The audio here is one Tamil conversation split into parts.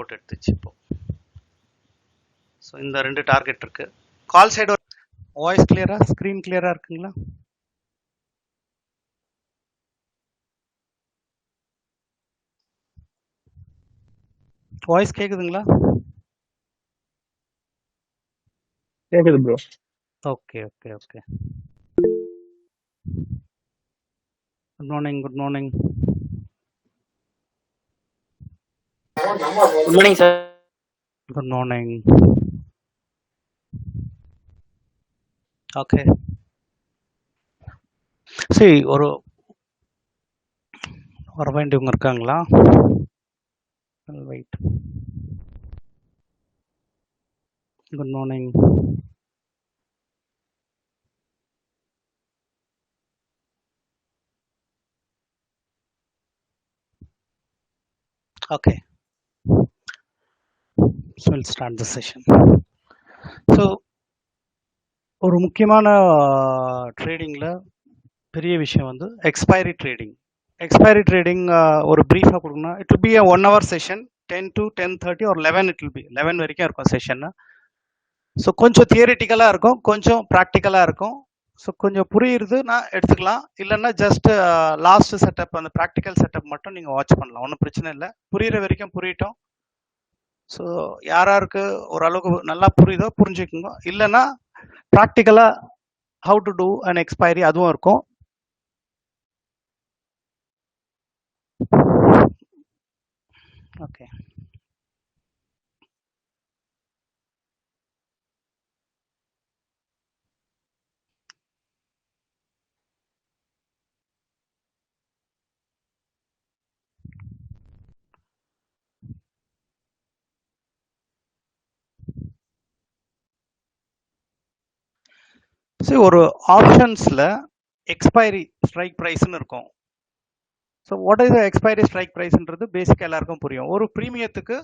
அவுட் எடுத்துச்சு இப்போ. ஸோ இந்த 2 டார்கெட் இருக்கு. கால் சைடு வாய்ஸ் கிளியரா, ஸ்க்ரீன் கிளியரா இருக்குங்களா? வாய்ஸ் கேக்குதுங்களா? கேக்குது bro. Okay okay okay. Good morning good morning. Good morning sir. Good morning. Okay. சரி, வர வேண்டியவங்க இருக்காங்களா? Wait. Good morning. Okay. So we'll start the session. So ஒரு முக்கியமான ட்ரேடிங்ல பெரிய விஷயம் வந்து எக்ஸ்பைரி ட்ரேடிங். எக்ஸ்பைரி ட்ரேடிங் ஒரு ப்ரீஃபாக கொடுக்கணும்னா it will be a 1 hour session, 10 to 10:30 or 11 it will be 11 வரைக்கும் இருக்கும் செஷன். ஸோ கொஞ்சம் தியரிட்டிக்கலாக இருக்கும், கொஞ்சம் ப்ராக்டிக்கலாக இருக்கும். ஸோ கொஞ்சம் புரியுறதுனா எடுத்துக்கலாம், இல்லைன்னா ஜஸ்ட் லாஸ்ட் செட்டப் அந்த ப்ராக்டிக்கல் செட்டப் மட்டும் நீங்கள் வாட்ச் பண்ணலாம், ஒன்றும் பிரச்சனை இல்லை. புரியுற வரைக்கும் புரியட்டும். ஸோ யாராருக்கு ஓரளவுக்கு நல்லா புரியுதோ புரிஞ்சுக்குங்க, இல்லைன்னா ப்ராக்டிக்கலாக how to do and expiry அதுவும் இருக்கும். ஓகே. சரி, ஒரு ஆப்ஷன்ஸில் எக்ஸ்பைரி ஸ்ட்ரைக் ப்ரைஸ்ன்னு இருக்கும். So what is expiry strike ப்ரைஸ்ன்றது பேசிக்காக எல்லாருக்கும் புரியும். ஒரு ப்ரீமியத்துக்கு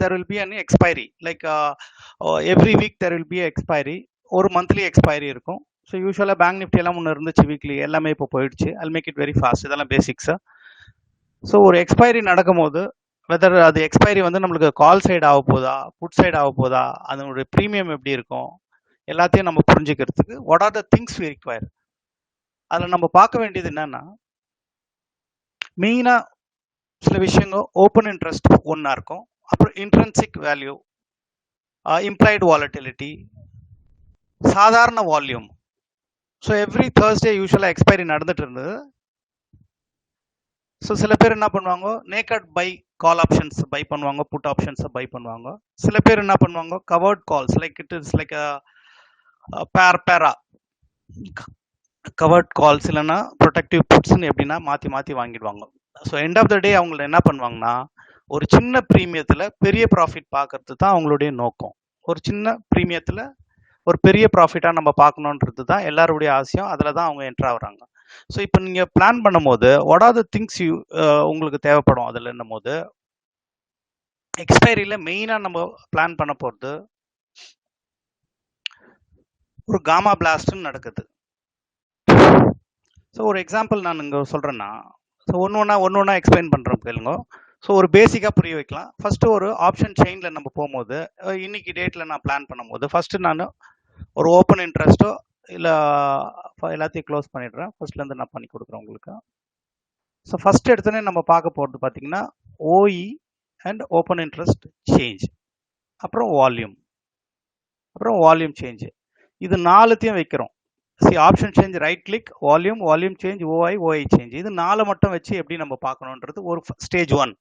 there will be an expiry, like every week there will be expiry, ஒரு மந்த்லி எக்ஸ்பைரி இருக்கும். ஸோ யூஸ்வலாக பேங்க் நிஃப்டி எல்லாம் முன்னே இருந்துச்சு, வீக்லி எல்லாமே இப்போ போயிடுச்சு. I'll make it very fast, இதெல்லாம் பேசிக்ஸு. ஸோ ஒரு எக்ஸ்பைரி நடக்கும் போது வெதர் அது எக்ஸ்பைரி வந்து நம்மளுக்கு கால் சைடு ஆக போதா, புட் சைடு ஆக போதா, அதனுடைய ப்ரீமியம் எப்படி இருக்கும், எல்லாத்தையும் நம்ம புரிஞ்சுக்கிறதுக்கு what are the things we require. அதில் நம்ம பார்க்க வேண்டியது என்னன்னா, மெயினாக சில விஷயங்கள் ஓப்பன் இன்ட்ரெஸ்ட் ஒன்றா இருக்கும், அப்புறம் இன்ட்ரென்சிக் வேல்யூ, இம்ப்ளைடு வாலட்டிலிட்டி, சாதாரண வால்யூம். ஸோ எவ்ரி தேர்ஸ்டே யூஸ்வலாக எக்ஸ்பைரி நடந்துட்டு இருந்தது. ஸோ சில பேர் என்ன பண்ணுவாங்க, naked buy call options buy பண்ணுவாங்க, புட் ஆப்ஷன்ஸை பை பண்ணுவாங்க. சில பேர் என்ன பண்ணுவாங்க, covered calls, like it is like பேரா கவர்ட் கால்ஸ், இல்லைன்னா ப்ரொடெக்டிவ் புட்ஸ்ன்னு எப்படின்னா மாற்றி மாற்றி வாங்கிடுவாங்க. So end of the day அவங்கள என்ன பண்ணுவாங்கன்னா, ஒரு சின்ன ப்ரீமியத்தில் பெரிய ப்ராஃபிட் பார்க்கறது தான் அவங்களுடைய நோக்கம். ஒரு சின்ன ப்ரீமியத்தில் ஒரு பெரிய ப்ராஃபிட்டாக நம்ம பார்க்கணுன்றது தான் எல்லாருடைய ஆசையும். அதில் தான் அவங்க என்ட்ரு ஆகுறாங்க. ஸோ இப்போ நீங்கள் பிளான் பண்ணும் போது வாட் ஆர் த திங்ஸ் உங்களுக்கு தேவைப்படும் அதில் என்னும் போது, எக்ஸ்பைரியில் மெயினாக நம்ம பிளான் பண்ண போகிறது ஒரு காமா பிளாஸ்ட்னு நடக்குது. ஸோ ஒரு எக்ஸாம்பிள் நான் இங்கே சொல்கிறேன்னா, ஸோ ஒன்று ஒன்றா எக்ஸ்பிளைன் பண்ணுறோம் கேளுங்க. ஸோ ஒரு பேசிக்காக புரிய வைக்கலாம். ஃபஸ்ட்டு ஒரு ஆப்ஷன் செயினில் நம்ம போகும்போது, இன்னைக்கு டேட்டில் நான் பிளான் பண்ணும்போது ஃபஸ்ட்டு நான் ஒரு ஓப்பன் இன்ட்ரெஸ்ட்டோ இல்லை எல்லாத்தையும் க்ளோஸ் பண்ணிடுறேன், ஃபர்ஸ்ட்லேருந்து நான் பண்ணி கொடுக்குறேன் உங்களுக்கு. ஸோ ஃபஸ்ட் எடுத்தோன்னே நம்ம பார்க்க போகிறது பார்த்தீங்கன்னா OE and open interest change, அப்புறம் வால்யூம் சேஞ்சு. இது நாலுத்தையும் வைக்கிறோம். Option change, right click, volume change, ஓஐ change. இது 4 மட்டும் வச்சு எப்படி நம்ம பார்க்கணுன்றது ஒரு ஸ்டேஜ் 1.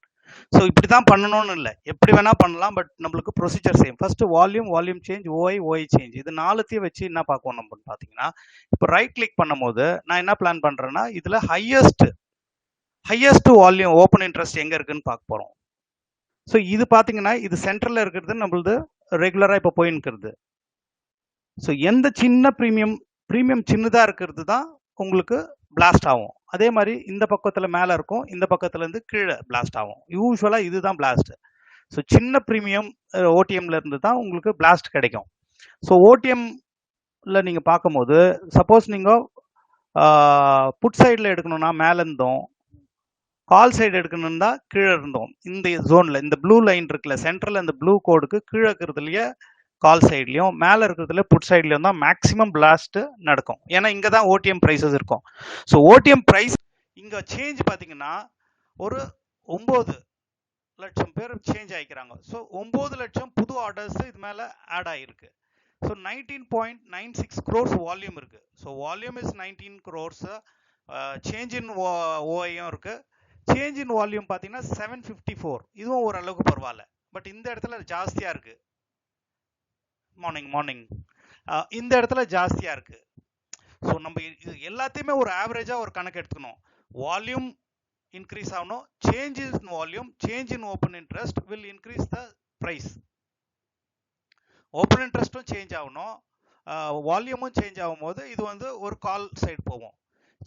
ஸோ இப்படி தான் பண்ணணும்னு இல்லை, எப்படி வேணால் பண்ணலாம், பட் நம்மளுக்கு procedure same. First volume change, ஓஐ change, இது 4த்தையும் வச்சு என்ன பார்க்கணும் நம்ம பார்த்தீங்கன்னா, இப்போ ரைட் கிளிக் பண்ணும் போது நான் என்ன பிளான் பண்ணுறேன்னா, இதில் ஹையஸ்ட் வால்யூம் ஓப்பன் இன்ட்ரெஸ்ட் எங்கே இருக்குன்னு பார்க்க போகிறோம். ஸோ இது பார்த்தீங்கன்னா இது சென்டரில் இருக்கிறது நம்மளது ரெகுலராக இப்போ போயின்னுக்கிறது. ஸோ எந்த சின்ன ப்ரீமியம் சின்னதாக இருக்கிறது தான் உங்களுக்கு பிளாஸ்ட் ஆகும். அதே மாதிரி இந்த பக்கத்தில் மேலே இருக்கும், இந்த பக்கத்துலேருந்து கீழே பிளாஸ்ட் ஆகும். யூஸ்வலாக இதுதான் பிளாஸ்ட். ஸோ சின்ன ப்ரீமியம் ஓடிஎம்ல இருந்து தான் உங்களுக்கு பிளாஸ்ட் கிடைக்கும். ஸோ ஓடிஎம்ல நீங்கள் பார்க்கும்போது சப்போஸ் நீங்கள் புட் சைடில் எடுக்கணும்னா மேலேருந்தும், கால் சைடு எடுக்கணும்னா கீழே இருந்தோம் இந்த ஜோன்ல, இந்த ப்ளூ லைன் இருக்குல்ல சென்டர்ல, இந்த ப்ளூ கோடுக்கு கீழே இருக்கிறதுலயே கால் சைட்லயும் மேல இருக்கிறதுல புட் சைட்லயும் தான் மேக்ஸிமம் பிளாஸ்ட் நடக்கும். ஏன்னா இங்க தான் ஓடிஎம் பிரைசஸ் இருக்கும். ஸோ ஓடிஎம் பிரைஸ் இங்க சேஞ்ச் பாத்தீங்கன்னா ஒரு 9 லட்சம் பேர் சேஞ்ச் ஆகிக்கிறாங்க. ஸோ 9 லட்சம் புது ஆர்டர்ஸ் இது மேல ஆட் ஆயிருக்கு. ஸோ 19.96 crores வால்யூம் இருக்கு. So volume is 19 crores. Change in ஓஐயும் இருக்கு. சேஞ்ச் இன் வால்யூம் பார்த்தீங்கன்னா 754. இதுவும் ஓரளவுக்கு பரவாயில்ல. பட் இந்த இடத்துல ஜாஸ்தியா இருக்கு. மார்னிங் இந்த இடத்துல ஜாஸ்தியா இருக்கு. ஸோ நம்ம இது எல்லாத்தையுமே ஒரு ஆவரேஜா ஒரு கணக்கு எடுத்துக்கணும். வால்யூம் இன்க்ரீஸ் ஆகணும். Change in volume, change in open interest will increase the price. Open இன்ட்ரெஸ்ட்டும் சேஞ்ச் ஆகணும், வால்யூமும் சேஞ்ச் ஆகும்போது இது வந்து ஒரு கால் சைடு போகும்.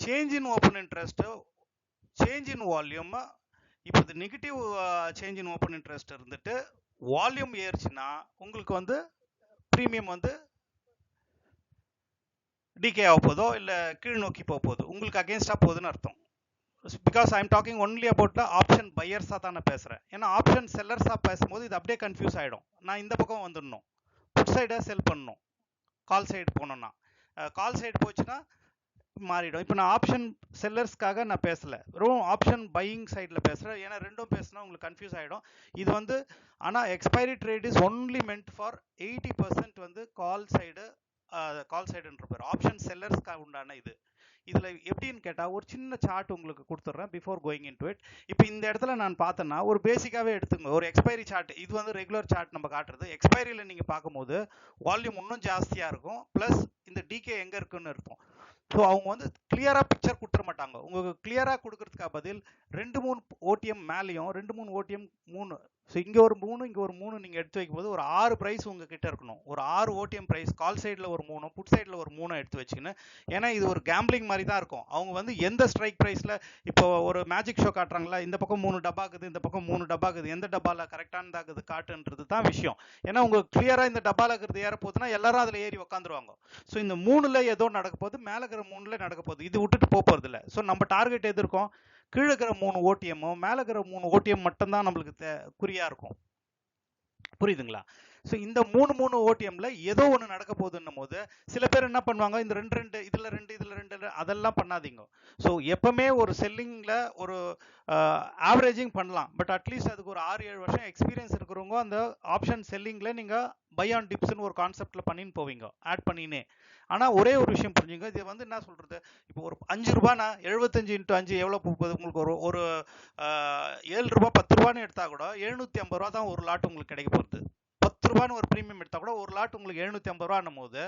Change in open interest, change in volume, இப்போ இது negative change in open interest இருந்துட்டு வால்யூம் ஏறுச்சுன்னா உங்களுக்கு வந்து ப்ரீமியம் வந்து டிகே ஆக போதோ இல்லை கீழ் நோக்கி போக போகுது, உங்களுக்கு அகேன்ஸ்டாக போகுதுன்னு அர்த்தம். Because I am talking only about option பையர்ஸாக தான் நான் பேசுகிறேன். ஏன்னா ஆப்ஷன் செல்லர்ஸாக பேசும்போது இது அப்படியே கன்ஃபியூஸ் ஆகிடும். நான் இந்த பக்கம் வந்துடணும், புட் சைடாக செல் பண்ணணும். கால் சைடு போனோம்னா, கால் சைடு போச்சுன்னா மாறிடும். இப்போ நான் ஆப்ஷன் செல்லர்ஸ்க்காக நான் பேசலை, வெறும் ஆப்ஷன் பையிங் சைடில் பேசுகிறேன். ஏன்னா ரெண்டும் பேசினா உங்களுக்கு கன்ஃபியூஸ் ஆகிடும். இது வந்து ஆனால் expiry trade is only meant for 80% வந்து கால் சைடுன்ற பேர் ஆப்ஷன் செல்லர்ஸ்க்காக உண்டான இது. இதுல எப்படின்னு கேட்டா ஒரு சின்ன சார்ட் உங்களுக்கு கொடுத்துட்றேன் before going in to it. இப்போ இந்த இடத்துல நான் பார்த்தேன்னா ஒரு பேசிக்காவே எடுத்துங்க, ஒரு எக்ஸ்பைரி சார்ட். இது வந்து ரெகுலர் சார்ட் நம்ம காட்டுறது. எக்ஸ்பைரியில நீங்க பார்க்கும்போது வால்யூம் இன்னும் ஜாஸ்தியா இருக்கும், பிளஸ் இந்த டிகே எங்க இருக்குன்னு இருக்கும். ஸோ அவங்க வந்து கிளியரா பிக்சர் கொடுத்துட மாட்டாங்க. உங்களுக்கு கிளியரா கொடுக்கறதுக்காக பதில் 2-3 ஓடிஎம் மேலேயும் 2-3 ஓடிஎம் 3, ஸோ இங்கே ஒரு 3 இங்கே ஒரு 3 நீங்கள் எடுத்து வைக்கும்போது ஒரு 6 ப்ரைஸ் உங்ககிட்ட இருக்கணும். ஒரு 6 ஓடிஎம் ப்ரைஸ், கால் சைடில் ஒரு 3, புட் சைடில் ஒரு 3 எடுத்து வச்சுக்கின்னு. ஏன்னா இது ஒரு கேம்பிளிங் மாதிரி தான் இருக்கும். அவங்க வந்து எந்த ஸ்ட்ரைக் ப்ரைஸில், இப்போ ஒரு மேஜிக் ஷோ காட்டுறாங்களா, இந்த பக்கம் 3 டப்பாக்குது, இந்த பக்கம் 3 டப்பாக்குது, எந்த டப்பாவில் கரெக்டானதாக்குது காட்டுன்றது தான் விஷயம். ஏன்னா உங்களுக்கு கிளியராக இந்த டப்பாவில் இருக்கிறது ஏற போகுதுன்னா எல்லாரும் அதில் ஏறி உட்காந்துருவாங்க. ஸோ இந்த 3ல் ஏதோ நடக்க போகுது, மேலே இருக்கிற 3ல் நடக்க போகுது, இது விட்டுட்டு போகிறது இல்லை. ஸோ நம்ம டார்கெட் எது இருக்கும், கீழே இருக்கிற 3 ஓடிஎம்மும் மேலே இருக்கிற 3 ஓடிஎம் மட்டும்தான் நம்மளுக்கு குறியா இருக்கும். புரியுதுங்களா? ஸோ இந்த 3 ஓடிஎம்ல ஏதோ ஒன்று நடக்க போகுதுன்னும் போது சில பேர் என்ன பண்ணுவாங்க, இந்த 2 இதுல 2 அதெல்லாம் பண்ணாதீங்க. ஸோ எப்பவுமே ஒரு செல்லிங்ல ஒரு ஆவரேஜிங் பண்ணலாம், பட் அட்லீஸ்ட் அதுக்கு ஒரு 6-7 வருஷம் எக்ஸ்பீரியன்ஸ் இருக்கிறவங்க அந்த ஆப்ஷன் செல்லிங்ல நீங்க பை ஆன் டிப்ஸ்னு ஒரு கான்செப்ட்ல பண்ணின்னு போவீங்க, ஆட் பண்ணினே. ஆனா ஒரே ஒரு விஷயம் புரிஞ்சுங்க, இது வந்து என்ன சொல்றது, இப்போ ஒரு 5 ரூபாய்னா 75 × 5 எவ்வளவு போகுது உங்களுக்கு, ஒரு 7 ரூபாய் 10 ரூபான்னு எடுத்தா கூட 750 ரூபா தான் ஒரு லாட் உங்களுக்கு கிடைக்க போகுது. 10 ரூபான்னு ஒரு ப்ரீமியம் எடுத்தா கூட ஒரு லாட் உங்களுக்கு 750 ரூபான்னும் போது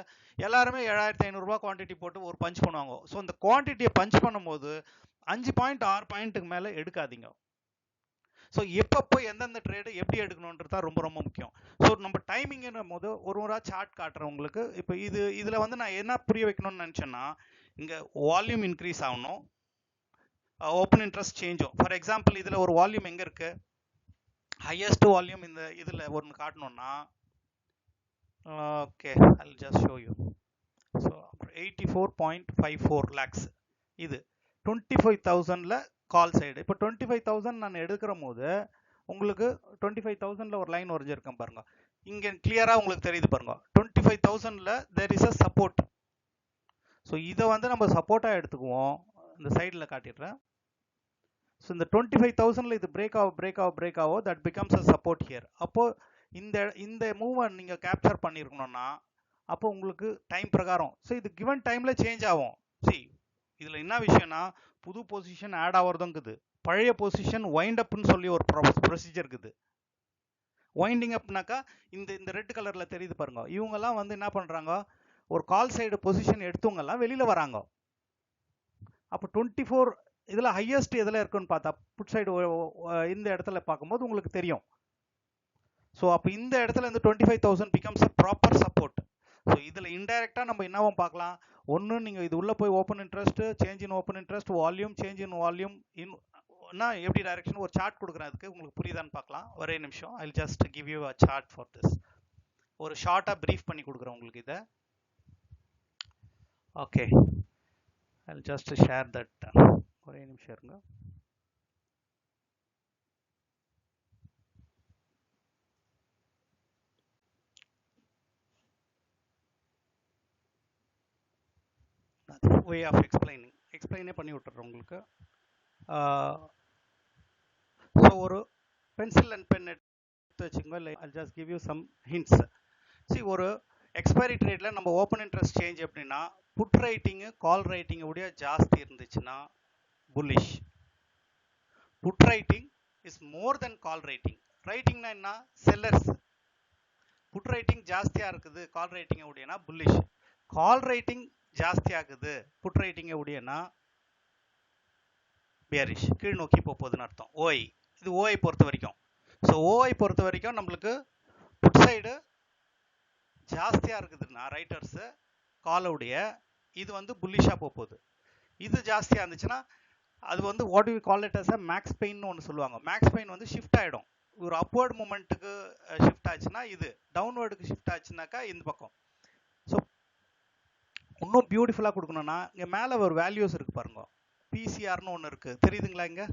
எல்லாருமே 7500 ரூபாய் குவான்டிட்டி போட்டு ஒரு பஞ்ச் பண்ணுவாங்க. ஸோ இந்த குவான்டிட்டியை பஞ்ச் பண்ணும்போது 5 பாயிண்ட் 6 பாயிண்ட்டுக்கு மேல எடுக்காதீங்க. ஸோ எப்பப்போ எந்தெந்த ட்ரேடு எப்படி எடுக்கணுன்றது தான் ரொம்ப ரொம்ப முக்கியம். ஸோ நம்ம டைமிங்கும் போது ஒரு சார்ட் காட்டுறேன் உங்களுக்கு. இப்போ இதில் வந்து நான் என்ன புரிய வைக்கணும்னு நினச்சேன்னா, இங்கே வால்யூம் இன்க்ரீஸ் ஆகணும், ஓப்பன் இன்ட்ரெஸ்ட் சேஞ்சும். ஃபார் எக்ஸாம்பிள் இதில் ஒரு வால்யூம் எங்கே இருக்கு, ஹையஸ்ட் வால்யூம் இந்த இதில் ஒன்று காட்டணும்னா, okay I just show you. So 84.54 lakhs, இது 25,000ல கால் சைடு. இப்போ 25,000 நான் எடுக்கிற போது உங்களுக்கு 25,000ல ஒரு லைன் வரைஞ்சிருக்கேன் பாருங்க, இங்க கிளியரா உங்களுக்கு தெரியுது பாருங்க, 25,000ல there is a support. So இதை வந்து நம்ம சப்போர்ட்டா எடுத்துக்குவோம். இந்த சைடில் காட்டிடுறேன். ஸோ இந்த 25,000ல இது பிரேக் ஆகும், that becomes a support here. அப்போ இந்த மூவ்மெண்ட் நீங்க கேப்சர் பண்ணிருக்கணும்னா அப்போ உங்களுக்கு டைம் பிரகாரம், ஸோ இது கிவன் டைம்ல சேஞ்ச் ஆகும். சரி, இதுல என்ன விஷயம்னா புது பொசிஷன் ஆட் ஆகிறதுங்குது, பழைய பொசிஷன் வைண்ட் அப்னு சொல்லி ஒரு ப்ரொசீஜர் இருக்குது. வைண்டிங் அப்னாக்கா இந்த ரெட் கலர்ல தெரியுது பாருங்க, இவங்கெல்லாம் வந்து என்ன பண்றாங்க, ஒரு கால் சைடு பொசிஷன் எடுத்தவங்க எல்லாம் வெளியில வராங்க. அப்போ 24 இதுல ஹையஸ்ட் எதுல இருக்குன்னு பார்த்தா புட் சைடு இந்த இடத்துல பார்க்கும்போது உங்களுக்கு தெரியும். ஸோ அப்போ இந்த இடத்துல இந்த 25,000 becomes a proper support. So இதில் இன்டைரக்டா நம்ம என்னவும் பார்க்கலாம், ஒன்று நீங்கள் இது உள்ள போய் open interest, change in open interest, volume, change in volume நான் எப்படி டைரக்ஷன் ஒரு சார்ட் கொடுக்குறேன், அதுக்கு உங்களுக்கு புரியுதான்னு பார்க்கலாம். ஒரே நிமிஷம், I just give you a chart for this. ஒரு ஷார்ட்டா பிரீஃப் பண்ணி கொடுக்குறேன் உங்களுக்கு இதை. Okay, I just share that. ஒரே நிமிஷம் இருங்க. வே ஆஃப் எக்ஸ்பிளைனே பண்ணி விட்டுறேன் உங்களுக்கு. ஸோ ஒரு பென்சில் அண்ட் பென் எடுத்து வச்சுக்கோங்க. இல்லை I just give you some hints. See ஒரு எக்ஸ்பைரி ட்ரேடில் நம்ம ஓப்பன் இன்ட்ரெஸ்ட் சேஞ்ச் எப்படின்னா புட் ரைட்டிங்கு கால் ரைட்டிங்கை உடைய ஜாஸ்தி இருந்துச்சுன்னா bullish. Put writing is more then call writing. ரைட்டிங்னா என்ன? செல்லர்ஸ். புட் ரைட்டிங் ஜாஸ்தியாக இருக்குது கால் ரைட்டிங்கை உடையனா புல்லிஷ். கால் ரைட்டிங் ஜாஸ்தி ஆகுது புட் ரைட்டிங்கை உடையனா பேரிஷ். கீழ் நோக்கி போகுதுன்னு அர்த்தம். ஓஐ இது ஓஐ பொறுத்த வரைக்கும். ஸோ ஓஐ பொறுத்த வரைக்கும் நம்மளுக்கு புட் சைடு ஜாஸ்தியாக இருக்குதுன்னா ரைட்டர்ஸு காலோடைய இது வந்து புல்லிஷாக போகுது. இது ஜாஸ்தியாக இருந்துச்சுன்னா அது வந்து what you call it as a max பெயின்னு ஒன்று சொல்லுவாங்க. மேக்ஸ் பெயின் வந்து ஷிஃப்ட் ஆகிடும். ஒரு அப்வர்ட் மூமெண்ட்டுக்கு ஷிஃப்ட் ஆச்சுன்னா இது, டவுன்வர்டுக்கு ஷிஃப்ட் ஆச்சுனாக்கா இந்த பக்கம். ஸோ இன்னும் பியூட்டிஃபுல்லாக கொடுக்கணும்னா இங்கே மேலே ஒரு வேல்யூஸ் இருக்குது பாருங்க. பிசிஆர்னு ஒன்று இருக்குது, தெரியுதுங்களா? இங்கே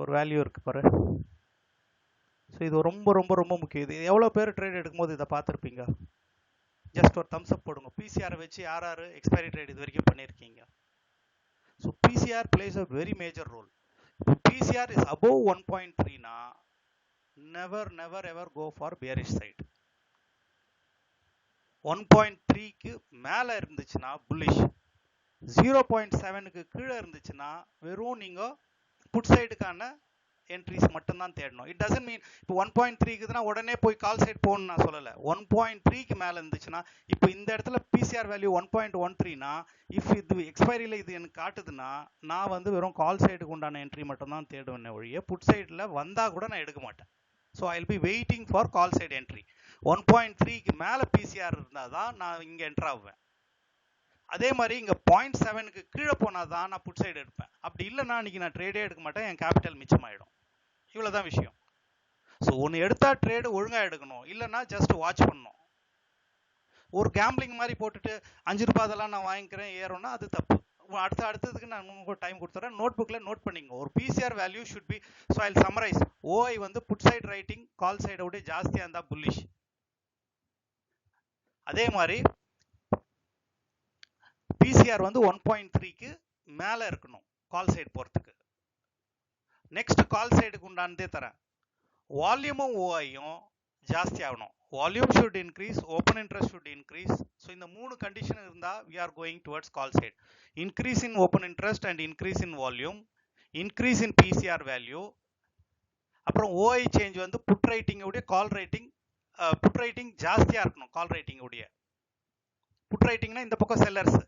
ஒரு வேல்யூ இருக்குது பாரு. ஸோ இது ரொம்ப ரொம்ப ரொம்ப முக்கியம். இது எவ்வளோ பேர் ட்ரேட் எடுக்கும்போது இதை பார்த்துருப்பீங்க? ஜஸ்ட் ஒரு தம்ஸ் அப் போடுங்க. பிசிஆரை வச்சு யார் யார் எக்ஸ்பைரி ட்ரேட் இது வரைக்கும் பண்ணியிருக்கீங்க? So PCR plays a very major role. இப்போ பிசிஆர் இஸ் அபோவ் 1.3னா never never ever go for bearish side. 1.3க்கு மேலே இருந்துச்சுன்னா புல்லிஷ். 0.7க்கு கீழே இருந்துச்சுன்னா வெறும் நீங்கள் புட் சைடுக்கான என்ட்ரிஸ் மட்டும்தான் தேடணும். இட் டசன்ட் மீன் இப்போ 1.3க்குதுன்னா உடனே போய் கால் சைட் போகணும்னு நான் சொல்லலை. 1.3க்கு மேலே இருந்துச்சுன்னா இப்போ இந்த இடத்துல பிசிஆர் வேல்யூ 1.13னா இஃப் இது எக்ஸ்பைரியில் இது எனக்கு காட்டுதுன்னா நான் வந்து வெறும் கால் சைடுக்கு உண்டான என்ட்ரி மட்டும்தான் தேடுவேன் ஒழிய புட் சைடில் வந்தால் கூட நான் எடுக்க மாட்டேன். So I will be waiting for call side entry. 1.3க்கு மேலே பிசிஆர் இருந்தால் தான் நான் இங்கே என்ட்ரு ஆகுவேன். அதே மாதிரி இங்கே 0.7க்கு கீழே போனால் தான் நான் புட் சைடு எடுப்பேன். அப்படி இல்லைன்னா இன்னைக்கு நான் ட்ரேடே எடுக்க மாட்டேன், என் கேபிட்டல் மிச்சமாயிடும். இவ்வளோதான் விஷயம். ஸோ ஒன்று எடுத்தா ட்ரேடு ஒழுங்காக எடுக்கணும், இல்லைன்னா ஜஸ்ட் வாட்ச் பண்ணணும். ஒரு கேம்பிளிங் மாதிரி போட்டுட்டு 5 ரூபாய் அதெல்லாம் நான் வாங்கிக்கிறேன் ஏறோம்னா அது தப்பு. அடுத்ததுக்கு நான் உங்களுக்கு டைம் கொடுத்துறேன். நோட் புக்கில் நோட் பண்ணிங்க. ஒரு PCR value should be. So I summarise. OI வந்து புட் சைடு ரைட்டிங் கால் சைடை விட ஜாஸ்தியாக இருந்தால் புல்லிஷ். அதே மாதிரி பிசிஆர் வந்து 1.3க்கு மேலே இருக்கணும் கால் சைடு போகிறதுக்கு. நெக்ஸ்ட் கால் சைடுக்கு உண்டானதே தரேன். வால்யூமும் ஓஐயும் ஜாஸ்தி ஆகணும். Volume should increase, open interest should increase. So இந்த 3 கண்டிஷன் இருந்தால் we are going towards call side. Increase in open interest and increase in volume, increase in PCR value. அப்புறம் ஓஐ சேஞ்ச் வந்து புட் ரைட்டிங் உடைய கால் ரைட்டிங், புட் ரைட்டிங் ஜாஸ்தியாக இருக்கணும் கால் ரைட்டிங் உடைய. புட் ரைட்டிங்னா இந்த பக்கம் செல்லர்ஸ்.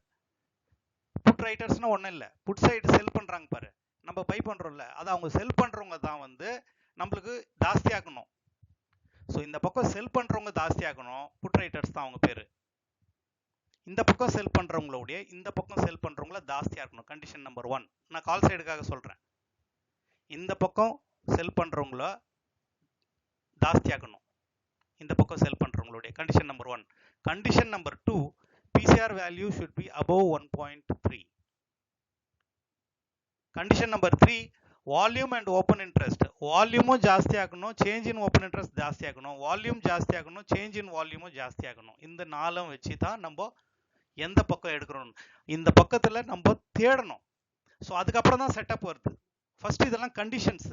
புட் ரைட்டர்ஸ்னா ஒன்றும் இல்லை, புட் சைடு செல் பண்ணுறாங்க பாரு, நம்ம பை பண்ணுறோம்ல, அதை அவங்க செல் பண்ணுறவங்க தான் வந்து நம்மளுக்கு ஜாஸ்தியாக்கணும். ஸோ இந்த பக்கம் செல் பண்ணுறவங்க ஜாஸ்தியாக்கணும், புட் ரைட்டர்ஸ் தான் அவங்க பேர். இந்த பக்கம் செல் பண்ணுறவங்களுடைய இந்த பக்கம் செல் பண்ணுறவங்கள ஜாஸ்தியாக இருக்கணும். Condition number 1. நான் கால் சைடுக்காக சொல்கிறேன். இந்த பக்கம் செல் பண்ணுறவங்கள ஜாஸ்தியாக்கணும், இந்த பக்கம் செல் பண்ணுறவங்களுடைய. Condition number 1. Condition number 2, PCR value should be above 1.3. Condition number 3, volume and open interest. வால்யூமும் ஜாஸ்தி ஆகணும், சேஞ்ச் இன் ஓப்பன் இன்ட்ரெஸ்ட் ஜாஸ்தி ஆகணும். வால்யூம் ஜாஸ்தி ஆகணும், சேஞ்ச் இன் வால்யூமும் ஜாஸ்தி ஆகணும். இந்த 4 வச்சு தான் நம்ம எந்த பக்கம் எடுக்கிறோம், இந்த பக்கத்தில் நம்ம தேடணும். ஸோ அதுக்கப்புறம் தான் செட்டப் வருது. ஃபர்ஸ்ட் இதெல்லாம் கண்டிஷன்ஸ்.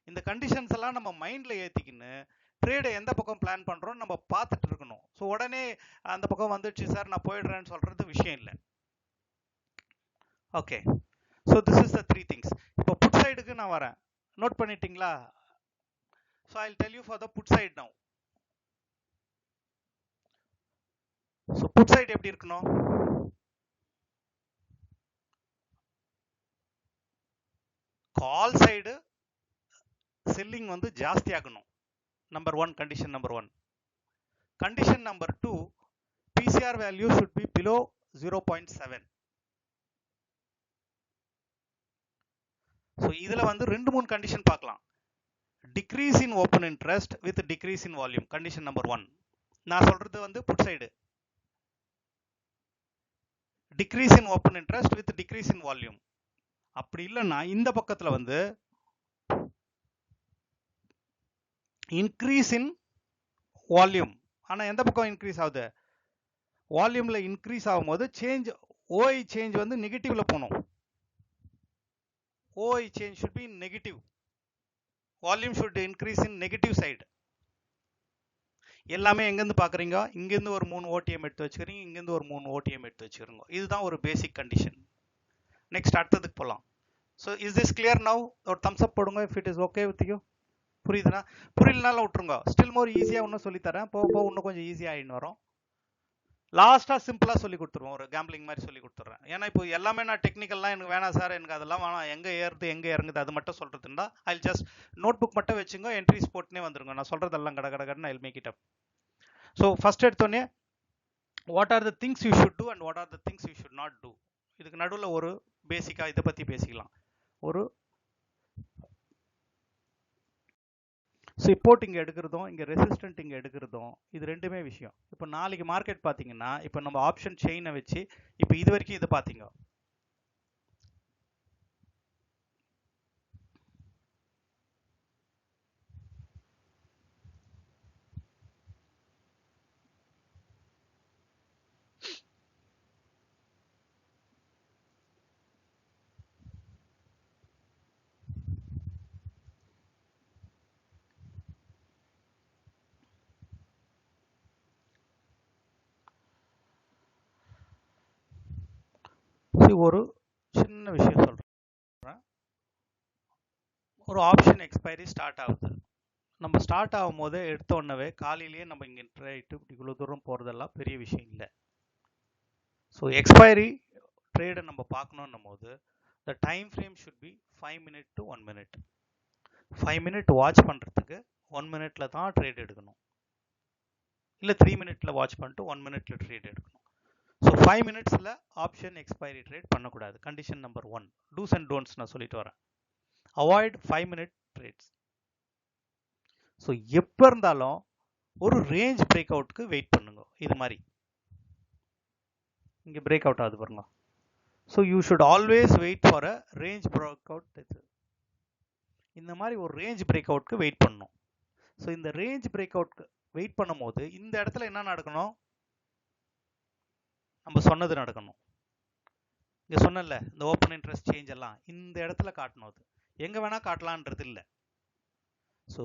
இந்த கண்டிஷன்ஸ் எல்லாம் நம்ம மைண்டில் ஏற்றிக்கின்னு ட்ரேடை எந்த பக்கம் பிளான் பண்ணுறோம் நம்ம பார்த்துட்டு இருக்கணும். ஸோ உடனே அந்த பக்கம் வந்துடுச்சு சார் நான் போயிடுறேன்னு சொல்கிறது விஷயம் இல்லை. Okay, so this is the 3 things. இப்போ புட் சைடுக்கு நான் வரேன், நோட் பண்ணிட்டீங்களா? So I will tell you for the put side now. So put side எப்படி இருக்கணும்? கால் சைடு செல்லிங் வந்து ஜாஸ்தி ஆகணும். Number 1, condition number 1. Condition number 2, PCR value should be below 0.7. So இதில் வந்து 2-3 கண்டிஷன் பார்க்கலாம். Decrease in open interest with decrease in volume, condition number 1. நான் சொல்றது வந்து put side. Decrease in open interest with decrease in volume. அப்படி இல்லைன்னா இந்த பக்கத்தில் வந்து இன்க்ரீஸ் இன் வால்யூம். ஆனால் எந்த பக்கம் இன்க்ரீஸ் ஆகுது? வால்யூமில் இன்க்ரீஸ் ஆகும்போது சேஞ்ச் ஓஐ சேஞ்ச் வந்து நெகட்டிவ்ல போகணும். ஓஐ change should be negative. Volume should increase in negative side. எல்லாமே எங்கேருந்து பார்க்குறீங்க? இங்கேருந்து ஒரு 3 ஓடிஎம் எடுத்து வச்சுக்கிறீங்க, இங்கேருந்து ஒரு 3 ஓடிஎம் எடுத்து வச்சுக்கிறீங்க. இதுதான் ஒரு பேசிக் கண்டிஷன். நெக்ஸ்ட் அடுத்ததுக்கு போகலாம். So is this clear now? ஒரு தம்ஸ் அப் போடுங்க if it is okay with you. புரியுதுன்னா? புரியலனாலும் விட்டுருங்க. ஸ்டில் மோர் ஈஸியாக இன்னும் சொல்லித்தரேன். போக போக இன்னும் கொஞ்சம் ஈஸியாக ஆகின்னு வரும். லாஸ்ட்டாக சிம்பிளாக சொல்லி கொடுத்துருவோம். ஒரு கேம்பிளிங் மாதிரி சொல்லி கொடுத்துட்றேன். ஏன்னா இப்போ எல்லாமே நான் டெக்னிக்கல்லாம் எனக்கு வேணாம் சார், எனக்கு அதெல்லாம் வேணாம், எங்கே ஏறுது எங்கே இறங்குது அது மட்டும் சொல்கிறதுன்னா ஐ ஜஸ்ட் நோட் புக் மட்டும் வச்சுங்க, என்ட்ரிஸ் போட்டுனே வந்துருங்க. நான் சொல்கிறதெல்லாம் கடகடன்னு I make it up. So first எடுத்தோடனே what are the things you should do and what are the things you should not do. இதுக்கு நடுவில் ஒரு பேசிக்காக இதை பற்றி பேசிக்கலாம். ஒரு சப்போர்ட் இங்கே எடுக்கிறதும் இங்கே ரெசிஸ்டன்ட் இங்கே எடுக்கிறதும் இது ரெண்டுமே விஷயம். இப்போ நாளைக்கு மார்க்கெட் பார்த்தீங்கன்னா இப்போ நம்ம ஆப்ஷன் செயினை வச்சு இப்போ இது வரைக்கும் இதை பார்த்தீங்க. ஒரு சின்ன விஷயம் சொல்கிறேன். ஒரு ஆப்ஷன் எக்ஸ்பைரி ஸ்டார்ட் ஆகுது. நம்ம ஸ்டார்ட் ஆகும் போது எடுத்த உடனே காலையிலேயே நம்ம இங்கே ட்ரேட்டு இவ்வளோ தூரம் போகிறதெல்லாம் பெரிய விஷயம் இல்லை. ஸோ எக்ஸ்பைரி ட்ரேடை நம்ம பார்க்கணுன்னும் போது the time frame should be 5 minute to 1 minute. 5 minute watch பண்ணுறதுக்கு 1 minute தான் ட்ரேட் எடுக்கணும், இல்லை 3 minute வாட்ச் பண்ணிட்டு 1 minute ட்ரேட் எடுக்கணும். So 5 minutes option expiry trade பண்ணக்கூடாது. Condition number 1. Dos and don'ts நான் சொல்லிட்டு வரேன். Avoid 5 minute trades. ஸோ எப்போ இருந்தாலும் ஒரு ரேஞ்ச் பிரேக் அவுட்க்கு வெயிட் பண்ணுங்க. இது மாதிரி இங்கே பிரேக் அவுட் ஆகுது பாருங்க. So you should always wait for a range break out. இந்த மாதிரி ஒரு ரேஞ்ச் பிரேக் அவுட்க்கு வெயிட் பண்ணணும். ஸோ இந்த ரேஞ்ச் பிரேக் அவுட்க்கு வெயிட் பண்ணும் போது இந்த இடத்துல என்ன நடக்கணும்? நம்ம சொன்னது நடக்கணும். இங்கே சொன்னல இந்த ஓப்பன் இன்ட்ரெஸ்ட் சேஞ்ச் எல்லாம் இந்த இடத்துல காட்டணும். அது எங்கே வேணால் காட்டலான்றது இல்லை. ஸோ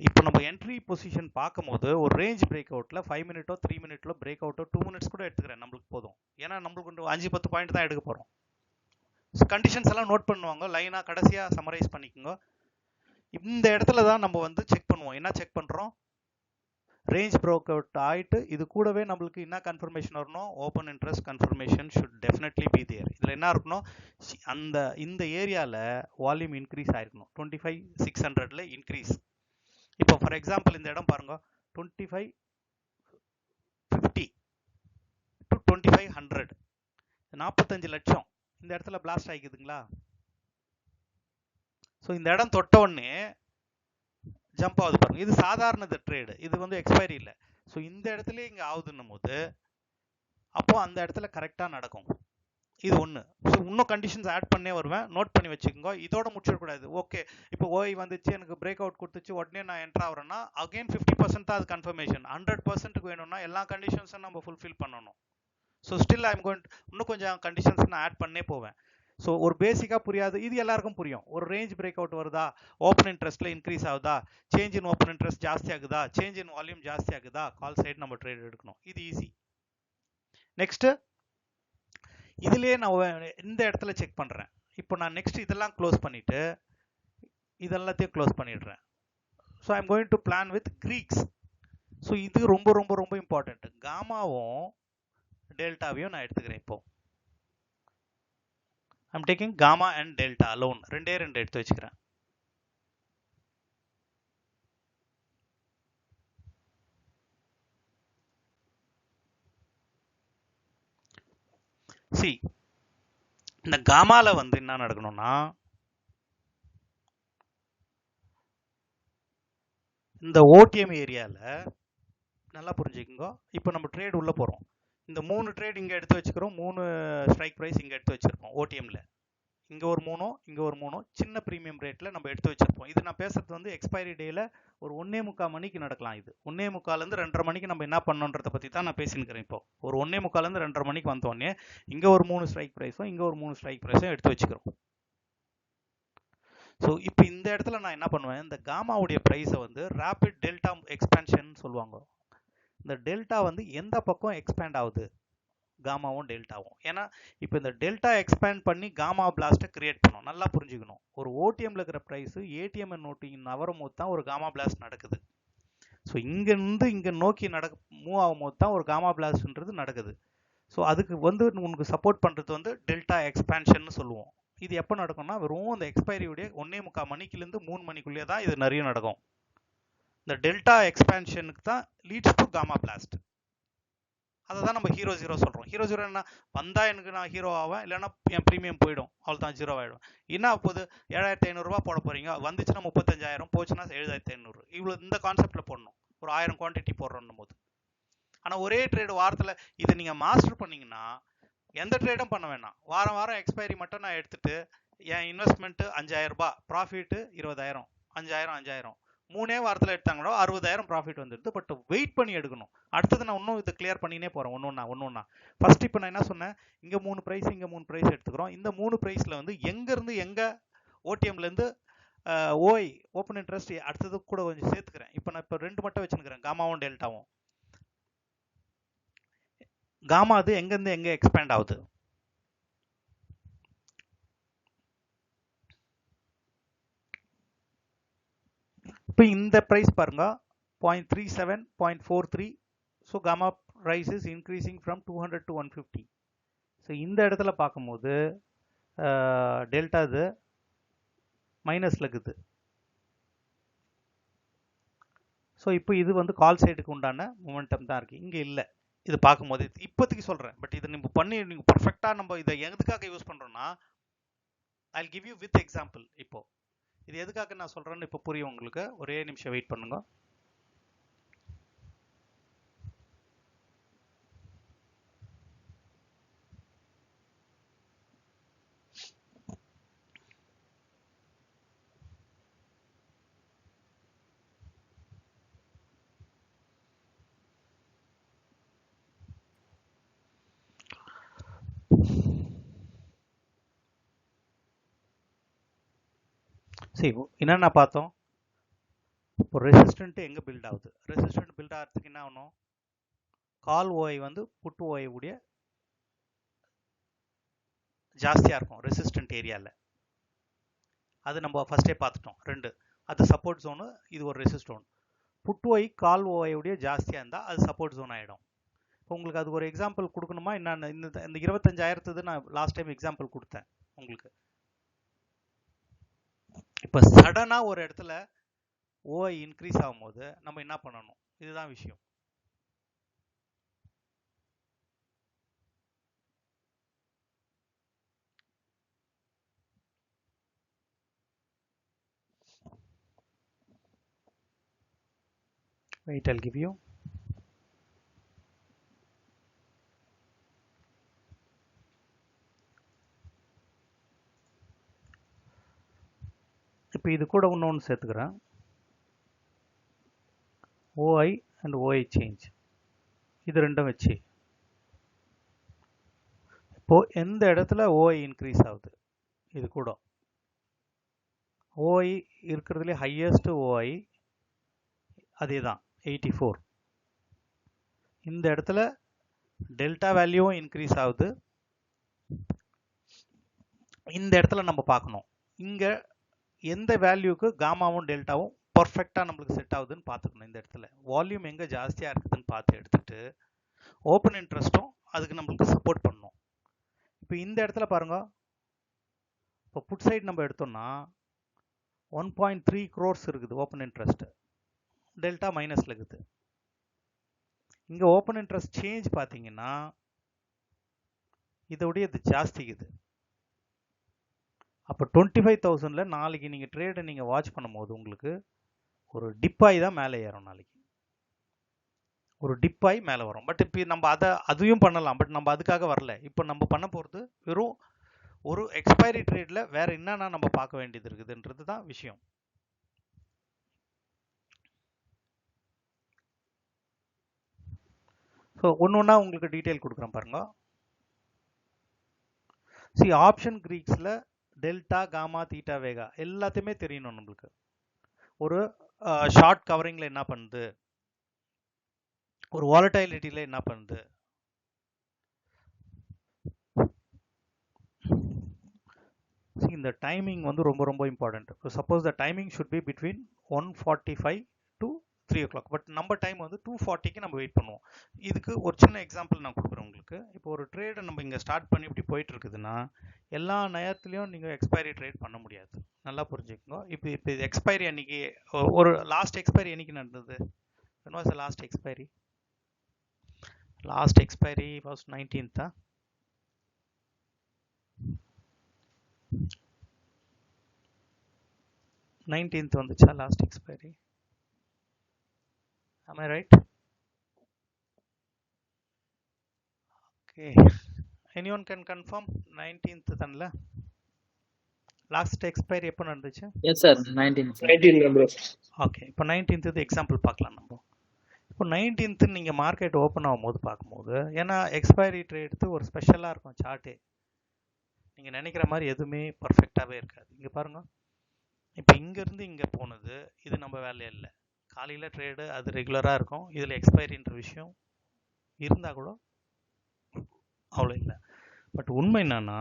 இப்போ நம்ம என்ட்ரி பொசிஷன் பார்க்கும் போது ஒரு ரேஞ்ச் பிரேக் அவுட்டில் 5 minute 3 minute பிரேக் அவுட்டோ 2 minutes கூட எடுத்துக்கிறேன், நம்மளுக்கு போதும். ஏன்னா நம்மளுக்கு 5-10 பாயிண்ட் தான் எடுக்க போகிறோம். ஸோ கண்டிஷன்ஸ் எல்லாம் நோட் பண்ணுவாங்க, லைனாக கடைசியாக சமரைஸ் பண்ணிக்கோங்க. இந்த இடத்துல தான் நம்ம வந்து செக் பண்ணுவோம். என்ன செக் பண்ணுறோம்? ரேஞ்ச் பிரேக் அவுட் ஆகிட்டு இது கூடவே நம்மளுக்கு என்ன கன்ஃபர்மேஷன் வரணும்? Open interest confirmation should definitely be there. இதில் என்ன இருக்கணும்? இந்த ஏரியாவில் வால்யூம் இன்க்ரீஸ் ஆயிருக்கணும். 25,600 இன்க்ரீஸ். இப்போ ஃபார் எக்ஸாம்பிள் இந்த இடம் பாருங்க, 2550 to 2500, 45 லட்சம் இந்த இடத்துல பிளாஸ்ட் ஆகிக்குதுங்களா? ஸோ இந்த இடம் தொட்ட உடனே ஜம்ப் ஆகுது பாருங்க. இது சாதாரண ட்ரேடு, இது வந்து எக்ஸ்பைரி இல்லை. ஸோ இந்த இடத்துல இங்கே ஆகுதுன்னும் போது அப்போ அந்த இடத்துல கரெக்டாக நடக்கும். இது ஒன்று. ஸோ இன்னும் கண்டிஷன்ஸ் ஆட் பண்ணே வருவேன், நோட் பண்ணி வச்சுக்கோங்க. இதோட முடிச்சிடக்கூடாது. ஓகே இப்போ ஓய் வந்துச்சு, எனக்கு பிரேக் அவுட் கொடுத்துச்சு, உடனே நான் என்ட்ரு ஆகிறேன்னா அகைன் 50% தான் அது கன்ஃபர்மேஷன். 100% வேணும்னா எல்லா கண்டிஷன்ஸும் நம்ம ஃபுல்ஃபில் பண்ணணும். ஸோ ஸ்டில் ஐம் கோயிங் இன்னும் கொஞ்சம் கண்டிஷன்ஸ் நான் ஆட் பண்ணே போவேன். ஸோ ஒரு பேசிக்காக புரியாது, இது எல்லாருக்கும் புரியும். ஒரு ரேஞ்ச் பிரேக் அவுட் வருதா, ஓப்பன் இன்ட்ரெஸ்ட்டில் இன்க்ரீஸ் ஆகுதா, சேஞ்ச் இன் ஓப்பன் இன்ட்ரெஸ்ட் ஜாஸ்தி ஆகுதா, சேஞ்ச் இன் வால்யூம் ஜாஸ்தி ஆகுதா, கால் சைடு நம்ம ட்ரேட் எடுக்கணும். இது ஈஸி. நெக்ஸ்ட்டு இதுலேயே நான் இந்த இடத்துல செக் பண்ணுறேன். இப்போ நான் நெக்ஸ்ட் இதெல்லாம் க்ளோஸ் பண்ணிவிட்டு இதெல்லாத்தையும் க்ளோஸ் பண்ணிடுறேன். So I'm going to plan with Greeks. So இது ரொம்ப ரொம்ப ரொம்ப இம்பார்ட்டன்ட். காமாவும் டெல்டாவையும் நான் எடுத்துக்கிறேன். இப்போ I'm taking gamma and delta alone, ரெண்டே எடுத்து வச்சுக்கிறேன். சி இந்த காமால வந்து என்ன நடக்கணும்னா, இந்த ஓடிஎம் ஏரியாவில் நல்லா புரிஞ்சுக்கோங்க. இப்போ நம்ம ட்ரேட் உள்ளே போகிறோம். இந்த 3 ட்ரேட் இங்கே எடுத்து வச்சுக்கிறோம், 3 ஸ்ட்ரைக் ப்ரைஸ் இங்கே எடுத்து வச்சுருக்கோம் ஓடிஎம்ல. இங்கே ஒரு 3 இங்கே ஒரு 3 சின்ன ப்ரீமியம் ரேட்டில் நம்ம எடுத்து வச்சிருப்போம். இது நான் பேசுறது வந்து எக்ஸ்பைரி டேயில் ஒரு 1:45 மணிக்கு நடக்கலாம். இது 1:45லேருந்து 2:30 மணிக்கு நம்ம என்ன பண்ணணுன்றதை பற்றி தான் நான் பேசினுக்கிறேன். இப்போ ஒரு 1:45லேருந்து 2:30 மணிக்கு வந்தோடனே இங்கே ஒரு 3 ஸ்ட்ரைக் ப்ரைஸும் இங்கே ஒரு 3 ஸ்ட்ரைக் ப்ரைஸும் எடுத்து வச்சுக்கிறோம். ஸோ இப்போ இந்த இடத்துல நான் என்ன பண்ணுவேன், இந்த காமாவுடைய ப்ரைஸை வந்து ரேபிட் டெல்டா எக்ஸ்பேன்ஷன் சொல்லுவாங்க. இந்த டெல்டா வந்து எந்த பக்கம் எக்ஸ்பேண்ட் ஆகுது, காமாவும் டெல்டாவும். ஏன்னா இப்போ இந்த டெல்டா எக்ஸ்பேண்ட் பண்ணி காமா பிளாஸ்ட்டை கிரியேட் பண்ணும். நல்லா புரிஞ்சுக்கணும். ஒரு ஓடிஎம்ல இருக்கிற ப்ரைஸ் ஏடிஎம் நோட்டி நவரும் போது தான் ஒரு காமா பிளாஸ்ட் நடக்குது. ஸோ இங்கேருந்து இங்கே நோக்கி மூவ் ஆகும் போது தான் ஒரு காமா பிளாஸ்ட்ன்றது நடக்குது. ஸோ அதுக்கு வந்து உனக்கு சப்போர்ட் பண்ணுறது வந்து டெல்டா எக்ஸ்பேன்ஷன் சொல்லுவோம். இது எப்போ நடக்கும்னா வெறும் அந்த எக்ஸ்பைரியுடைய 1:45 மணிக்குலேருந்து 3 மணிக்குள்ளேயே தான் இது நிறைய நடக்கும். இந்த டெல்டா எக்ஸ்பேன்ஷனுக்கு தான் லீட்ஸ் டு காமா பிளாஸ்ட். அதை தான் நம்ம ஹீரோ ஜீரோ சொல்கிறோம். ஹீரோ ஜீரோ என்ன, வந்தால் எனக்கு நான் ஹீரோ ஆவேன், இல்லைன்னா என் ப்ரீமியம் போயிடும், அவள் தான் ஜீரோ ஆகிடும். என்ன அப்போது 7,500 போட போகிறீங்க, வந்துச்சுன்னா 35,000, போச்சுன்னா 7,500. இவ்வளோ இந்த கான்செப்டில் போடணும். ஒரு 1000 குவான்டிட்டி போடுறோன்னும் போது. ஆனால் ஒரே ட்ரேடு வாரத்தில் இதை நீங்கள் மாஸ்டர் பண்ணிங்கன்னா எந்த ட்ரேடும் பண்ண வேணாம். வாரம் வாரம் எக்ஸ்பைரி மட்டும் நான் எடுத்துகிட்டு என் இன்வெஸ்ட்மெண்ட்டு 5,000 ரூபாய், ப்ராஃபிட்டு 20,000, 5,000 3 வாரத்தில் எடுத்தாங்களோ 60,000 ப்ராஃபிட் வந்துடுது. பட் வெயிட் பண்ணி எடுக்கணும். அடுத்தது நான் இன்னும் இதை கிளியர் பண்ணினே போகிறேன் ஒன்று ஒன்றா. ஃபர்ஸ்ட் இப்போ நான் என்ன சொன்னேன், இங்கே 3 ப்ரைஸ் இங்கே 3 ப்ரைஸ் எடுத்துக்கிறோம். இந்த 3 ப்ரைஸில் வந்து எங்கேருந்து எங்கே ஓடிஎம்லேருந்து ஓய் ஓப்பன் இன்ட்ரெஸ்ட் அடுத்தது கூட கொஞ்சம் சேர்த்துக்கிறேன். இப்போ நான் இப்போ 2 மட்டும் வச்சுருக்கிறேன், காமாவும் டெல்டாவும். காமா அது எங்கேருந்து எங்கே எக்ஸ்பேண்ட் ஆகுது. இப்போ இந்த ப்ரைஸ் பாருங்க 0.37, 0.43. So gamma price is increasing from 200 to 150. ஸோ இந்த இடத்துல பார்க்கும்போது டெல்டா இது மைனஸில் இருக்குது. ஸோ இப்போ இது வந்து கால் சைடுக்கு உண்டான மொமெண்டம் தான் இருக்குது, இங்கே இல்லை. இது பார்க்கும்போது இப்போதைக்கு சொல்கிறேன். பட் இதை நம்ம பண்ணி நீங்கள் பர்ஃபெக்டாக நம்ம இதை எதுக்காக யூஸ் பண்ணுறோன்னா, I'll give you with example. இப்போ இது எதுக்காக நான் சொல்கிறேன்னு இப்போ புரியும் உங்களுக்கு. ஒரே நிமிஷம் வெயிட் பண்ணுங்க. சரி, என்னென்ன பார்த்தோம். இப்போ ரெசிஸ்டன்ட் எங்கே பில்ட் ஆகுது, ரெசிஸ்டன்ட் பில்ட் ஆகிறதுக்கு என்ன ஆகணும், கால் ஓஐ வந்து புட்டு ஓஐ உடைய ஜாஸ்தியாக இருக்கும் ரெசிஸ்டன்ட் ஏரியாவில். அது நம்ம ஃபர்ஸ்டே பார்த்துட்டோம். 2 அது சப்போர்ட் ஜோனு, இது ஒரு ரெசிஸ்ட் ஜோன். புட்டு ஓஐ கால் ஓஐ உடைய ஜாஸ்தியாக இருந்தால் அது சப்போர்ட் ஜோன் ஆகிடும். இப்போ உங்களுக்கு அதுக்கு ஒரு எக்ஸாம்பிள் கொடுக்கணுமா, என்னென்ன இந்த 25,000 நான் லாஸ்ட் டைம் எக்ஸாம்பிள் கொடுத்தேன் உங்களுக்கு. இப்போ சடனாக ஒரு இடத்துல ஓஐ இன்க்ரீஸ் ஆகும்போது நம்ம என்ன பண்ணணும், இதுதான் விஷயம். Wait, I'll give you. இப்போ இது கூட இன்னொன்று சேர்த்துக்கிறேன், ஓஐ அண்ட் ஓஐ சேஞ்ச். இது ரெண்டும் வச்சு இப்போ எந்த இடத்துல ஓஐ இன்க்ரீஸ் ஆகுது, இது கூட ஓஐ இருக்கிறதுலே ஹையஸ்ட் ஓஐ அதே தான் 84. இந்த இடத்துல டெல்டா வேல்யூவும் இன்க்ரீஸ் ஆகுது. இந்த இடத்துல நம்ம பார்க்கணும், இங்கே எந்த வேல்யூக்கு காமாவும் டெல்டாவும் பர்ஃபெக்டாக நம்மளுக்கு செட் ஆகுதுன்னு பார்த்துக்கணும். இந்த இடத்துல வால்யூம் எங்கே ஜாஸ்தியாக இருக்குதுன்னு பார்த்து எடுத்துட்டு ஓப்பன் இன்ட்ரெஸ்ட்டும் அதுக்கு நம்மளுக்கு சப்போர்ட் பண்ணணும். இப்போ இந்த இடத்துல பாருங்க, இப்போ புட் சைடு நம்ம எடுத்தோம்னா 1.3 crores இருக்குது ஓப்பன் இன்ட்ரெஸ்ட், டெல்டா மைனஸில் இருக்குது. இங்கே ஓப்பன் இன்ட்ரெஸ்ட் சேஞ்ச் பார்த்தீங்கன்னா இதோடைய இது ஜாஸ்திக்குது. அப்போ 25,000ல் நாளைக்கு நீங்கள் ட்ரேடை நீங்கள் வாட்ச் பண்ணும்போது உங்களுக்கு ஒரு டிப்பாகி தான் மேலே ஏறும், நாளைக்கு ஒரு டிப்பாகி மேலே வரும். பட் இப்போ நம்ம அதையும் பண்ணலாம், பட் நம்ம அதுக்காக வரல. இப்போ நம்ம பண்ண போகிறது வெறும் ஒரு எக்ஸ்பைரி ட்ரேட்ல வேற என்னன்னா நம்ம பார்க்க வேண்டியது இருக்குதுன்றது தான் விஷயம். ஸோ ஒன்று உங்களுக்கு டீட்டெயில் கொடுக்குறேன் பாருங்க. ஆப்ஷன் கிரீக்ஸில் டெல்டா, காமா, தீட்டா, வேகா எல்லாத்தையுமே தெரியணும் நம்மளுக்கு. ஒரு ஷார்ட் கவரிங்கில் என்ன பண்ணுது, ஒரு வாலடைலிட்டியில் என்ன பண்ணுது. இந்த டைமிங் வந்து ரொம்ப ரொம்ப important. Suppose the timing should be between 1:45 to 3 o'clock. But நம்ம டைம் வந்து 2:40க்கு நம்ம வெயிட் பண்ணுவோம். இதுக்கு ஒரு சின்ன எக்ஸாம்பிள் நான் கொடுக்குறேன் உங்களுக்கு. இப்போ ஒரு ட்ரேடை நம்ம இங்கே ஸ்டார்ட் பண்ணி இப்படி போயிட்டு இருக்குதுன்னா எல்லா நேரத்துலையும் நீங்கள் எக்ஸ்பைரி ட்ரேட் பண்ண முடியாது. நல்லா புரிஞ்சுக்கோங்க. இப்போ இது எக்ஸ்பைரி அன்னைக்கு ஒரு லாஸ்ட் எக்ஸ்பைரி என்னைக்கு நடந்தது? when was the last expiry? Last expiry was 19th. 19th வந்துச்சா last expiry? Am I right? Okay. Anyone can confirm? 19th தானல லாஸ்ட் எக்ஸ்பைரி எப்போ நடந்துச்சு? Yes sir, 19th. 19 bro. Okay, இப்போ 19th எக்ஸாம்பிள் பார்க்கலாம் நம்ம. இப்போ 19th நீங்கள் மார்க்கெட் ஓப்பன் ஆகும்போது பார்க்கும்போது, ஏன்னா எக்ஸ்பைரி ட்ரேட் ஒரு ஸ்பெஷலாக இருக்கும் சார்ட்டே. நீங்கள் நினைக்கிற மாதிரி எதுவுமே பர்ஃபெக்டாகவே இருக்காது. இங்கே பாருங்கள், இப்போ இங்கேருந்து இங்கே போனது இது நம்ம வேலையே இல்லை. காலையில் ட்ரேடு அது ரெகுலராக இருக்கும். இதில் எக்ஸ்பைரின்ற விஷயம் இருந்தால் கூட அவ்வளோ இல்லை. பட் உண்மை என்னன்னா,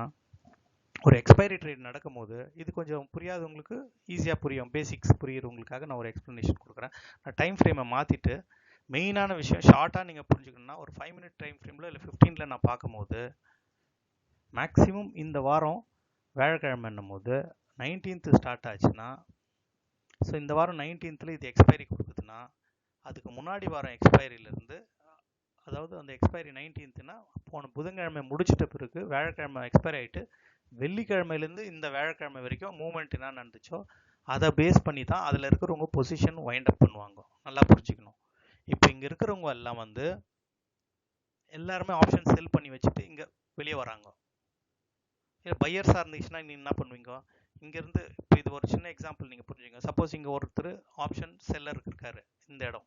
ஒரு எக்ஸ்பைரி ட்ரேட் நடக்கும்போது இது கொஞ்சம் புரியாதவங்களுக்கு ஈஸியாக புரியும். பேசிக்ஸ் புரியுறவங்களுக்காக நான் ஒரு எக்ஸ்ப்ளனேஷன் கொடுக்குறேன். நான் டைம் ஃப்ரேமை மாற்றிட்டு மெயினான விஷயம் ஷார்ட்டாக நீங்கள் புரிஞ்சுக்கணும்னா ஒரு 5 minute டைம் ஃப்ரேமில் இல்லை 15ல் நான் பார்க்கும்போது மேக்ஸிமம் இந்த வாரம் வியாழக்கிழமைன்னும் போது 19th ஸ்டார்ட் ஆச்சுன்னா, ஸோ இந்த வாரம் 19th இது எக்ஸ்பைரி கொடுக்குதுன்னா அதுக்கு முன்னாடி வாரம் எக்ஸ்பைரியிலேருந்து, அதாவது அந்த எக்ஸ்பைரி 19th போன புதன்கிழமை முடிச்சிட்ட பிறகு வியாழக்கிழமை எக்ஸ்பைரி ஆகிட்டு வெள்ளிக்கிழமையிலேருந்து இந்த வியாழக்கிழமை வரைக்கும் மூவ்மெண்ட் என்ன நடந்துச்சோ அதை பேஸ் பண்ணி தான் அதில் இருக்கிறவங்க பொசிஷன் வைண்ட் அப் பண்ணுவாங்க. நல்லா புரிஞ்சுக்கணும். இப்போ இங்கே இருக்கிறவங்க எல்லாம் வந்து எல்லாருமே ஆப்ஷன் செல் பண்ணி வச்சுட்டு இங்கே வெளியே வராங்க. இல்லை பையர்ஸாக இருந்துச்சுன்னா நீங்கள் என்ன பண்ணுவீங்க? இங்கேருந்து இப்போ இது ஒரு சின்ன எக்ஸாம்பிள் நீங்கள் புரிஞ்சுங்க. சப்போஸ் இங்கே ஒருத்தர் ஆப்ஷன் செல்லர் இருக்காரு இந்த இடம்.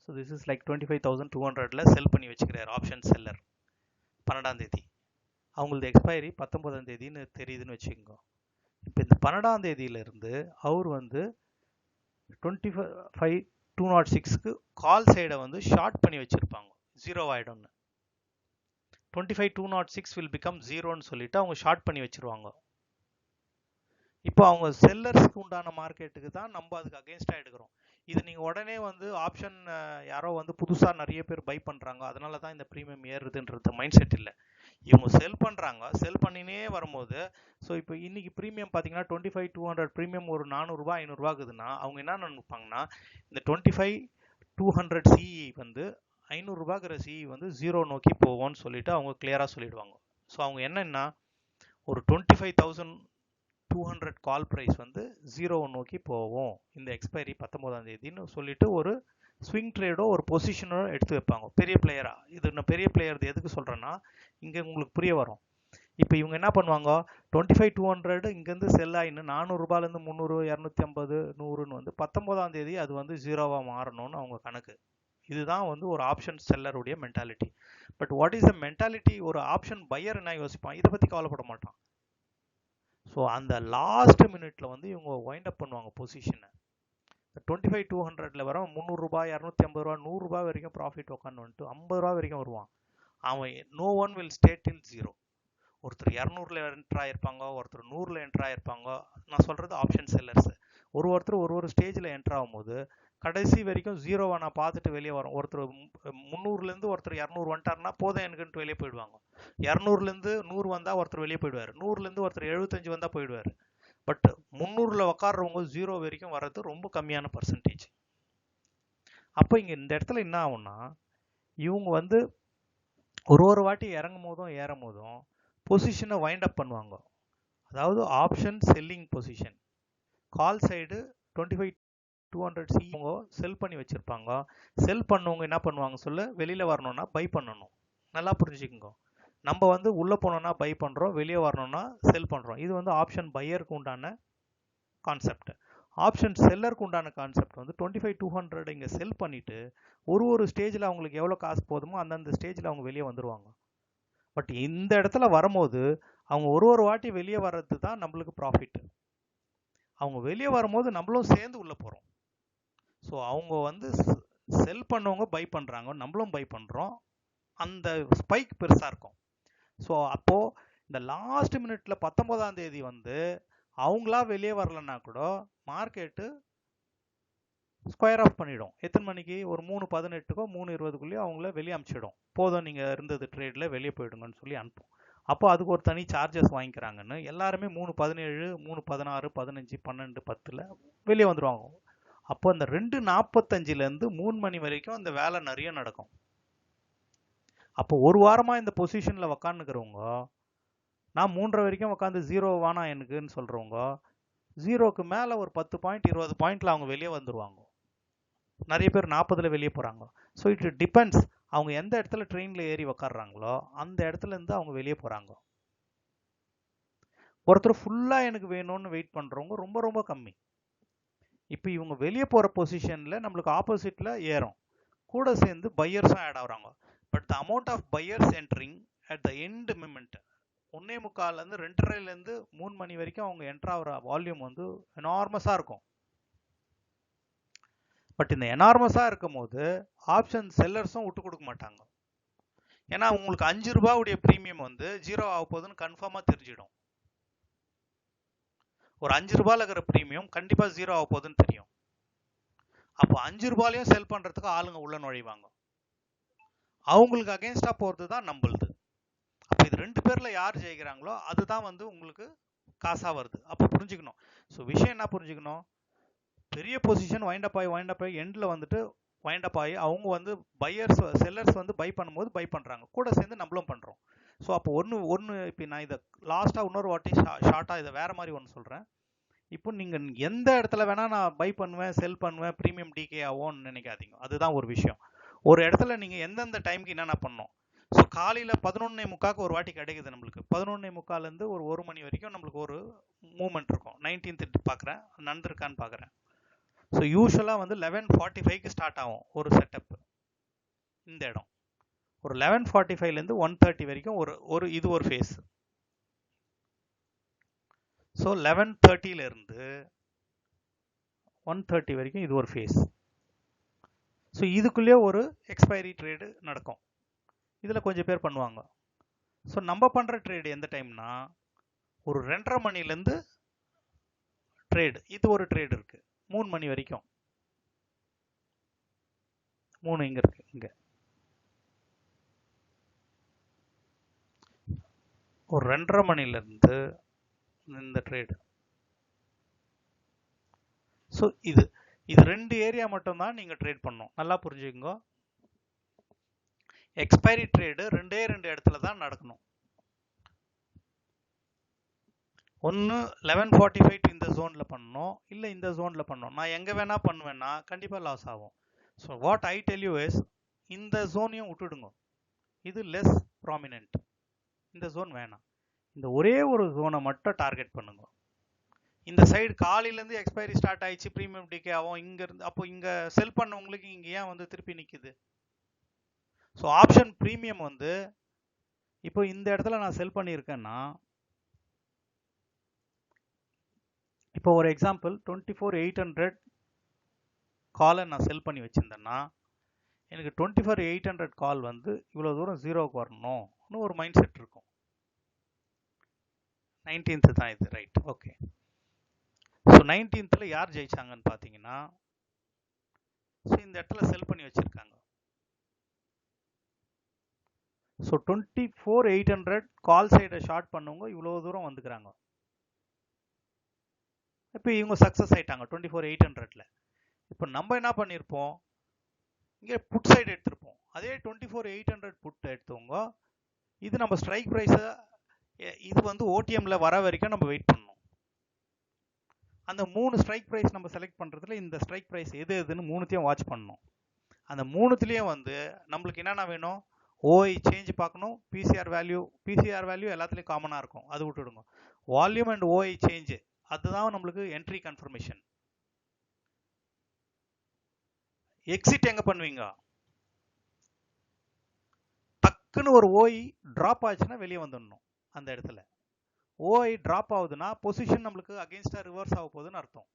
ஸோ திஸ் இஸ் லைக் 25,200ல் செல் பண்ணி வச்சுக்கிறாரு ஆப்ஷன் செல்லர் 12ஆம் தேதி. அவங்களது எக்ஸ்பைரி 19ஆம் தேதின்னு தெரியுதுன்னு வச்சுக்கோங்க. இப்போ இந்த 12ஆம் தேதியிலேருந்து அவர் வந்து 25,206க்கு கால் சைடை வந்து ஷார்ட் பண்ணி வச்சுருப்பாங்க. 0 ஆகிடும்னு. 25,206 will become 0ன்னு சொல்லிட்டு அவங்க ஷார்ட் பண்ணி வச்சுருவாங்க. இப்போ அவங்க செல்லர்ஸ்க்கு உண்டான மார்க்கெட்டுக்கு தான் நம்ம அதுக்கு அகேன்ஸ்டாக எடுக்கிறோம். இது நீங்கள் உடனே வந்து ஆப்ஷன் யாரோ வந்து புதுசாக நிறைய பேர் பை பண்ணுறாங்க அதனால தான் இந்த ப்ரீமியம் ஏறுதுன்றது மைண்ட் செட் இல்லை. இவங்க செல் பண்ணுறாங்க, செல் பண்ணினே வரும்போது, ஸோ இப்போ இன்னைக்கு ப்ரீமியம் பார்த்தீங்கன்னா 25,200 ப்ரீமியம் ஒரு 400 500 இருக்குதுன்னா அவங்க என்ன நினைப்பாங்கன்னா, இந்த 25,200 சிஇ வந்து 500 சிஇ வந்து 0 நோக்கி போவோம்னு சொல்லிட்டு அவங்க கிளியராக சொல்லிடுவாங்க. ஸோ அவங்க என்னன்னா ஒரு 25,200 கால் ப்ரைஸ் வந்து 0 நோக்கி போவோம் இந்த எக்ஸ்பைரி 19ஆம் தேதின்னு சொல்லிட்டு ஒரு ஸ்விங் ட்ரேடோ ஒரு பொசிஷனோ எடுத்து வைப்பாங்க பெரிய பிளேயரா. இது நான் பெரிய பிளேயர் எதுக்கு சொல்கிறேன்னா இங்கே உங்களுக்கு புரிய வரும். இப்போ இவங்க என்ன பண்ணுவாங்க, 25,200 இங்கேருந்து செல் ஆகின்னு 400 300 250 100ன்னு வந்து 19ஆம் தேதி அது வந்து 0வா மாறணும்னு அவங்க கணக்கு. இதுதான் வந்து ஒரு ஆப்ஷன் செல்லருடைய mentality. But what is the mentality? ஒரு ஆப்ஷன் பையர் என்ன யோசிப்பான், இதை பற்றி கவலைப்பட மாட்டான். ஸோ அந்த லாஸ்ட் மினிட்ல வந்து இவங்க வைண்ட் அப் பண்ணுவாங்க பொசிஷனை. 25,200ல் வர 300 250 100 வரைக்கும் ப்ராஃபிட் உட்காந்து வந்துட்டு 50 வரைக்கும் வருவான். அவன் நோ ஒன் வில் ஸ்டே டில் 0. ஒருத்தர் 200ல் என்ட்ரு ஆகிருப்பாங்க, ஒருத்தர் 100ல் என்ட்ரு ஆகிருப்பாங்க. நான் சொல்கிறது ஆப்ஷன் செல்லர்ஸ். ஒருத்தர் ஒரு ஸ்டேஜில் என்ட்ரு ஆகும்போது கடைசி வரைக்கும் 0 நான் பார்த்துட்டு வெளியே வரும். ஒருத்தர் 300லேருந்து ஒருத்தர் 200 வந்துட்டாருன்னா போதும் எனக்குன்ட்டு வெளியே போயிடுவாங்க. 200லேருந்து 100 வந்தால் ஒருத்தர் வெளியே போயிடுவார். 100லேருந்து ஒருத்தர் 75 வந்தால் போயிடுவார். பட் 300ல் உட்காடுறவங்க 0 வரைக்கும் வர்றது ரொம்ப கம்மியான பர்சன்டேஜ். அப்போ இங்கே இந்த இடத்துல என்ன ஆகும்னா, இவங்க வந்து ஒரு வாட்டி இறங்கும் போதும் ஏறும் போதும் பொசிஷனை வைண்ட் அப் பண்ணுவாங்க. அதாவது option selling position. Call side 25,200 C அவங்க செல் பண்ணி வச்சுருப்பாங்க. செல் பண்ணவங்க என்ன பண்ணுவாங்க சொல்ல, வெளியில் வரணும்னா பை பண்ணணும். நல்லா புரிஞ்சுக்கோங்க. நம்ம வந்து உள்ளே போனோம்னா பை பண்ணுறோம், வெளியே வரணும்னா செல் பண்ணுறோம். இது வந்து ஆப்ஷன் பையருக்கு உண்டான கான்செப்ட். ஆப்ஷன் செல்லருக்கு உண்டான கான்செப்ட் வந்து 25,200 இங்கே செல் பண்ணிவிட்டு ஒரு ஸ்டேஜில் அவங்களுக்கு எவ்வளோ காசு போதுமோ அந்தந்த ஸ்டேஜில் அவங்க வெளியே வந்துடுவாங்க. பட் இந்த இடத்துல வரும்போது அவங்க ஒரு வாட்டி வெளியே வர்றது தான் நம்மளுக்கு ப்ராஃபிட். அவங்க வெளியே வரும்போது நம்மளும் சேர்ந்து உள்ளே போகிறோம். ஸோ அவங்க வந்து செல் பண்ணவங்க பை பண்ணுறாங்க, நம்மளும் பை பண்ணுறோம். அந்த ஸ்பைக் பெருசாக இருக்கும். ஸோ அப்போது இந்த லாஸ்ட் மினிட்ல 19ஆம் தேதி வந்து அவங்களா வெளியே வரலன்னா கூட மார்க்கெட்டு ஸ்கொயர் ஆஃப் பண்ணிடும். எத்தனை மணிக்கு? ஒரு 3:18க்கோ 3:20க்குள்ளேயோ அவங்கள வெளியே அனுப்பிச்சிடும். போதும் நீங்கள் இருந்தது ட்ரேடில் வெளியே போயிடுங்கன்னு சொல்லி அனுப்பும். அப்போ அதுக்கு ஒரு தனி சார்ஜஸ் வாங்கிக்கிறாங்கன்னு எல்லாருமே 3:17, 3:16, 15, 12, 10ல் வெளியே வந்துடுவாங்க. அப்போ அந்த 2:45லேருந்து 3 மணி வரைக்கும் அந்த வேலை நிறைய நடக்கும். அப்போ ஒரு வாரமாக இந்த பொசிஷனில் உக்காந்துக்கிறவங்க, நான் 3:30 வரைக்கும் உட்காந்து 0 வானா எனக்குன்னு சொல்கிறவங்க, 0க்கு மேலே ஒரு 10 பாயிண்ட் 20 பாயிண்டில் அவங்க வெளியே வந்துடுவாங்க. நிறைய பேர் 40ல் வெளியே போகிறாங்க. ஸோ இட் டிபெண்ட்ஸ் அவங்க எந்த இடத்துல ட்ரெயினில் ஏறி உக்காடுறாங்களோ அந்த இடத்துலேருந்து அவங்க வெளியே போகிறாங்க. ஒருத்தர் ஃபுல்லாக எனக்கு வேணும்னு வெயிட் பண்ணுறவங்க ரொம்ப ரொம்ப கம்மி. இப்போ இவங்க வெளியே போகிற பொசிஷனில் நம்மளுக்கு ஆப்போசிட்டில் ஏறும், கூட சேர்ந்து பையர்ஸும் ஆட் ஆகுறாங்க. But the amount of buyers entering at the end moment 1:45லேருந்து 2:30லேருந்து 3 மணி வரைக்கும் அவங்க என்ட்ரு ஆகிற வால்யூம் வந்து எனார்மஸாக இருக்கும். பட் இந்த எனார்மஸாக இருக்கும் போது ஆப்ஷன் செல்லர்ஸும் விட்டு கொடுக்க மாட்டாங்க. ஏன்னா உங்களுக்கு 5 ரூபாவுடைய ப்ரீமியம் வந்து 0 ஆக போகுதுன்னு கன்ஃபார்மாக தெரிஞ்சிடும். ஒரு 5 ரூபாயில் இருக்கிற ப்ரீமியம் கண்டிப்பாக 0 ஆக போகுதுன்னு தெரியும். அப்போ 5 ரூபாயிலையும் செல் பண்ணுறதுக்கு ஆளுங்க உள்ள நுழைவாங்க. அவங்களுக்கு அகேன்ஸ்டாக போகிறது தான் நம்மளுது. அப்போ இது 2 பேரில் யார் ஜெயிக்கிறாங்களோ அதுதான் வந்து உங்களுக்கு காசாக வருது. அப்போ புரிஞ்சுக்கணும். ஸோ விஷயம் என்ன புரிஞ்சுக்கணும்? பெரிய பொசிஷன் வைண்டப் ஆகி எண்டில் வந்துட்டு வைண்டப் ஆகி அவங்க வந்து பையர்ஸ் செல்லர்ஸ் வந்து பை பண்ணும்போது பை பண்ணுறாங்க, கூட சேர்ந்து நம்மளும் பண்ணுறோம். ஸோ அப்போ ஒன்று இப்போ நான் இதை லாஸ்ட்டாக இன்னொரு வாட்டி ஷார்ட்டாக இதை வேறு மாதிரி ஒன்று சொல்கிறேன். இப்போ நீங்கள் எந்த இடத்துல வேணால் நான் பை பண்ணுவேன், செல் பண்ணுவேன், ப்ரீமியம் டிகே ஆகும்னு நினைக்காதீங்க. அதுதான் ஒரு விஷயம். ஒரு இடத்துல நீங்கள் எந்தெந்த டைமுக்கு என்னென்ன பண்ணணும். ஸோ காலையில் 11:45 ஒரு வாட்டி கிடைக்குது நம்மளுக்கு. 11:45லேருந்து ஒரு 1 மணி வரைக்கும் நம்மளுக்கு ஒரு மூமெண்ட் இருக்கும். 19th பார்க்குறேன், நடந்திருக்கான்னு பார்க்குறேன். ஸோ யூஸ்வலாக வந்து 11:45க்கு ஸ்டார்ட் ஆகும் ஒரு செட்டப். இந்த இடம் ஒரு 11:45லேருந்து 1:30 வரைக்கும் இது ஒரு ஃபேஸ். ஸோ 11:30லேருந்து 1:30 வரைக்கும் இது ஒரு ஃபேஸ். ஸோ இதுக்குள்ளேயே ஒரு எக்ஸ்பைரி ட்ரேடு நடக்கும். இதில் கொஞ்சம் பேர் பண்ணுவாங்க. ஸோ நம்ம பண்ணுற ட்ரேடு எந்த டைம்னா ஒரு 2:30 மணிலேருந்து ட்ரேடு. இது ஒரு ட்ரேடு இருக்குது 3 மணி வரைக்கும். 3 இங்கே இருக்குது. இங்கே ஒரு 2:30 மணிலேருந்து இந்த ட்ரேடு. ஸோ இது 2 ஏரியா மட்டும்தான் நீங்கள் ட்ரேட் பண்ணணும். நல்லா புரிஞ்சுக்கோங்க. எக்ஸ்பைரி ட்ரேடு 2 இடத்துல தான் நடக்கணும். ஒன்று 11:45 இந்த ஜோனில் பண்ணணும், இல்லை இந்த ஜோனில் பண்ணணும். நான் எங்கே வேணால் பண்ணுவேன்னா கண்டிப்பாக லாஸ் ஆகும். So what I tell you is, இந்த ஜோனையும் விட்டுடுங்க. இது லெஸ் ப்ராமினென்ட். இந்த ஜோன் வேணாம். இந்த ஒரே ஒரு ஜோனை மட்டும் டார்கெட் பண்ணுங்க. இந்த சைடு காலையிலேருந்து எக்ஸ்பைரி ஸ்டார்ட் ஆயிடுச்சு, ப்ரீமியம் டிகே ஆகும் இங்கேருந்து. அப்போ இங்கே செல் பண்ணவங்களுக்கு இங்கே ஏன் வந்து திருப்பி நிற்குது? ஸோ ஆப்ஷன் ப்ரீமியம் வந்து இப்போ இந்த இடத்துல நான் செல் பண்ணியிருக்கேன்னா, இப்போ ஒரு எக்ஸாம்பிள் 24,800 காலை நான் செல் பண்ணி வச்சுருந்தேன்னா எனக்கு 24,800 கால் வந்து இவ்வளோ தூரம் 0க்கு வரணும்னு ஒரு மைண்ட் செட் இருக்கும். 19th தான் இது, ரைட்? ஓகே. ஸோ 19th யார் ஜெயிச்சாங்கன்னு பார்த்தீங்கன்னா, ஸோ இந்த இடத்துல செல் பண்ணி வச்சுருக்காங்க. ஸோ 24,800 கால் சைடை ஷார்ட் பண்ணவங்க இவ்வளோ தூரம் வந்துக்கிறாங்க. இப்போ இவங்க சக்ஸஸ் ஆகிட்டாங்க 24,800ல். இப்போ நம்ம என்ன பண்ணியிருப்போம், இங்கே புட் சைடு எடுத்திருப்போம். அதே 24,800 புட் எடுத்தவங்க இது நம்ம ஸ்ட்ரைக் ப்ரைஸை, இது வந்து ஓடிஎம்ல வர வரைக்கும் நம்ம வெயிட் பண்ணணும். அந்த 3 ஸ்ட்ரைக் ப்ரைஸ் நம்ம செலக்ட் பண்ணுறதுல இந்த ஸ்ட்ரைக் ப்ரைஸ் எதுன்னு 3த்தையும் வாட்ச் பண்ணணும். அந்த 3த்துலேயும் வந்து நம்மளுக்கு என்னென்ன வேணும், ஓஐ சேஞ்ச் பார்க்கணும். பிசிஆர் வேல்யூ எல்லாத்துலேயும் காமனாக இருக்கும், அது விட்டுடுங்க. வால்யூம் அண்ட் ஓஐ சேஞ்சு அதுதான் நம்மளுக்கு என்ட்ரி கன்ஃபர்மேஷன். எக்ஸிட் எங்கே பண்ணுவீங்க? டக்குன்னு ஒரு ஓஐ ட்ராப் ஆச்சுன்னா வெளியே வந்துடணும். அந்த இடத்துல ஓஐ ட்ராப் ஆகுதுன்னா பொசிஷன் நம்மளுக்கு அகெயின்ஸ்டா ரிவர்ஸ் ஆக போகுதுன்னு அர்த்தம்.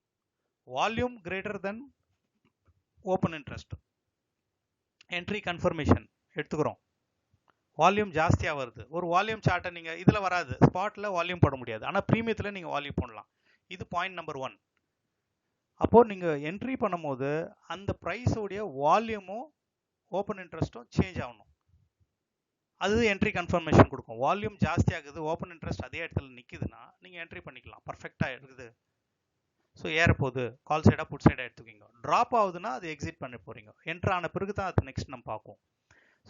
Volume greater than open interest, entry confirmation எடுத்துக்கிறோம். வால்யூம் ஜாஸ்தியாக வருது. ஒரு வால்யூம் சார்ட்டை நீங்கள் இதில் வராது, ஸ்பாட்டில் வால்யூம் போட முடியாது, ஆனால் ப்ரீமியத்தில் நீங்கள் வால்யூம் போடலாம். இது பாயிண்ட் நம்பர் 1. அப்போது நீங்கள் என்ட்ரி பண்ணும்போது அந்த ப்ரைஸோடைய வால்யூமும் ஓப்பன் இன்ட்ரெஸ்ட்டும் சேஞ்ச் ஆகணும். அது என்ட்ரி கன்ஃபர்மேஷன் கொடுக்கும். வால்யூம் ஜாஸ்தி ஆகுது, ஓப்பன் இன்ட்ரெஸ்ட் அதே இடத்துல நிற்குதுன்னா நீங்கள் என்ட்ரி பண்ணிக்கலாம், பர்ஃபெக்டாக இருக்குது. ஸோ ஏறப்போகுது, கால் சைடாக புட் சைடாக எடுத்துக்கிங்க. ட்ராப் ஆகுதுன்னா அது எக்ஸிட் பண்ண போகிறீங்க. என்ட்ரு ஆன பிறகு தான் அது நெக்ஸ்ட் நம்ம பார்ப்போம்.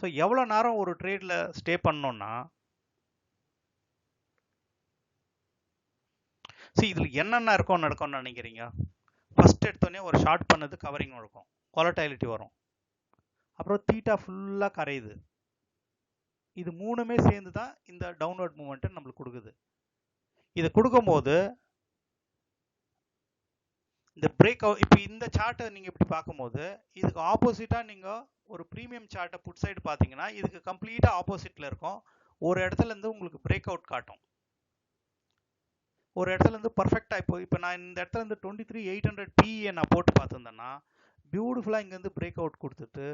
ஸோ எவ்வளோ நேரம் ஒரு ட்ரேடில் ஸ்டே பண்ணோன்னா, இதில் என்னென்ன இருக்கும் நடக்கும்னு நினைக்கிறீங்க? ஃபர்ஸ்ட் எடுத்தோடனே ஒரு ஷார்ட் பண்ணது கவரிங் இருக்கும், வாலடைலிட்டி வரும், அப்புறம் தீட்டா ஃபுல்லாக கரையுது. இது மூணுமே சேர்ந்து தான் இந்த டவுன்வர்ட் மூமெண்ட்டை நம்மளுக்கு கொடுக்குது. இதை கொடுக்கும்போது இந்த பிரேக் அவுட், இப்போ இந்த சார்ட்டை நீங்கள் இப்படி பார்க்கும்போது இதுக்கு ஆப்போசிட்டாக நீங்கள் ஒரு ப்ரீமியம் சார்ட்டை புட் சைடு பார்த்தீங்கன்னா இதுக்கு கம்ப்ளீட்டாக ஆப்போசிட்டில் இருக்கும். ஒரு இடத்துலேருந்து உங்களுக்கு பிரேக் அவுட் காட்டும், ஒரு இடத்துலேருந்து பர்ஃபெக்டாக. இப்போ நான் இந்த இடத்துலேருந்து 23,800 PE நான் போட்டு பார்த்துருந்தேன்னா பியூட்டிஃபுல்லாக இங்கேருந்து பிரேக் அவுட் கொடுத்துட்டு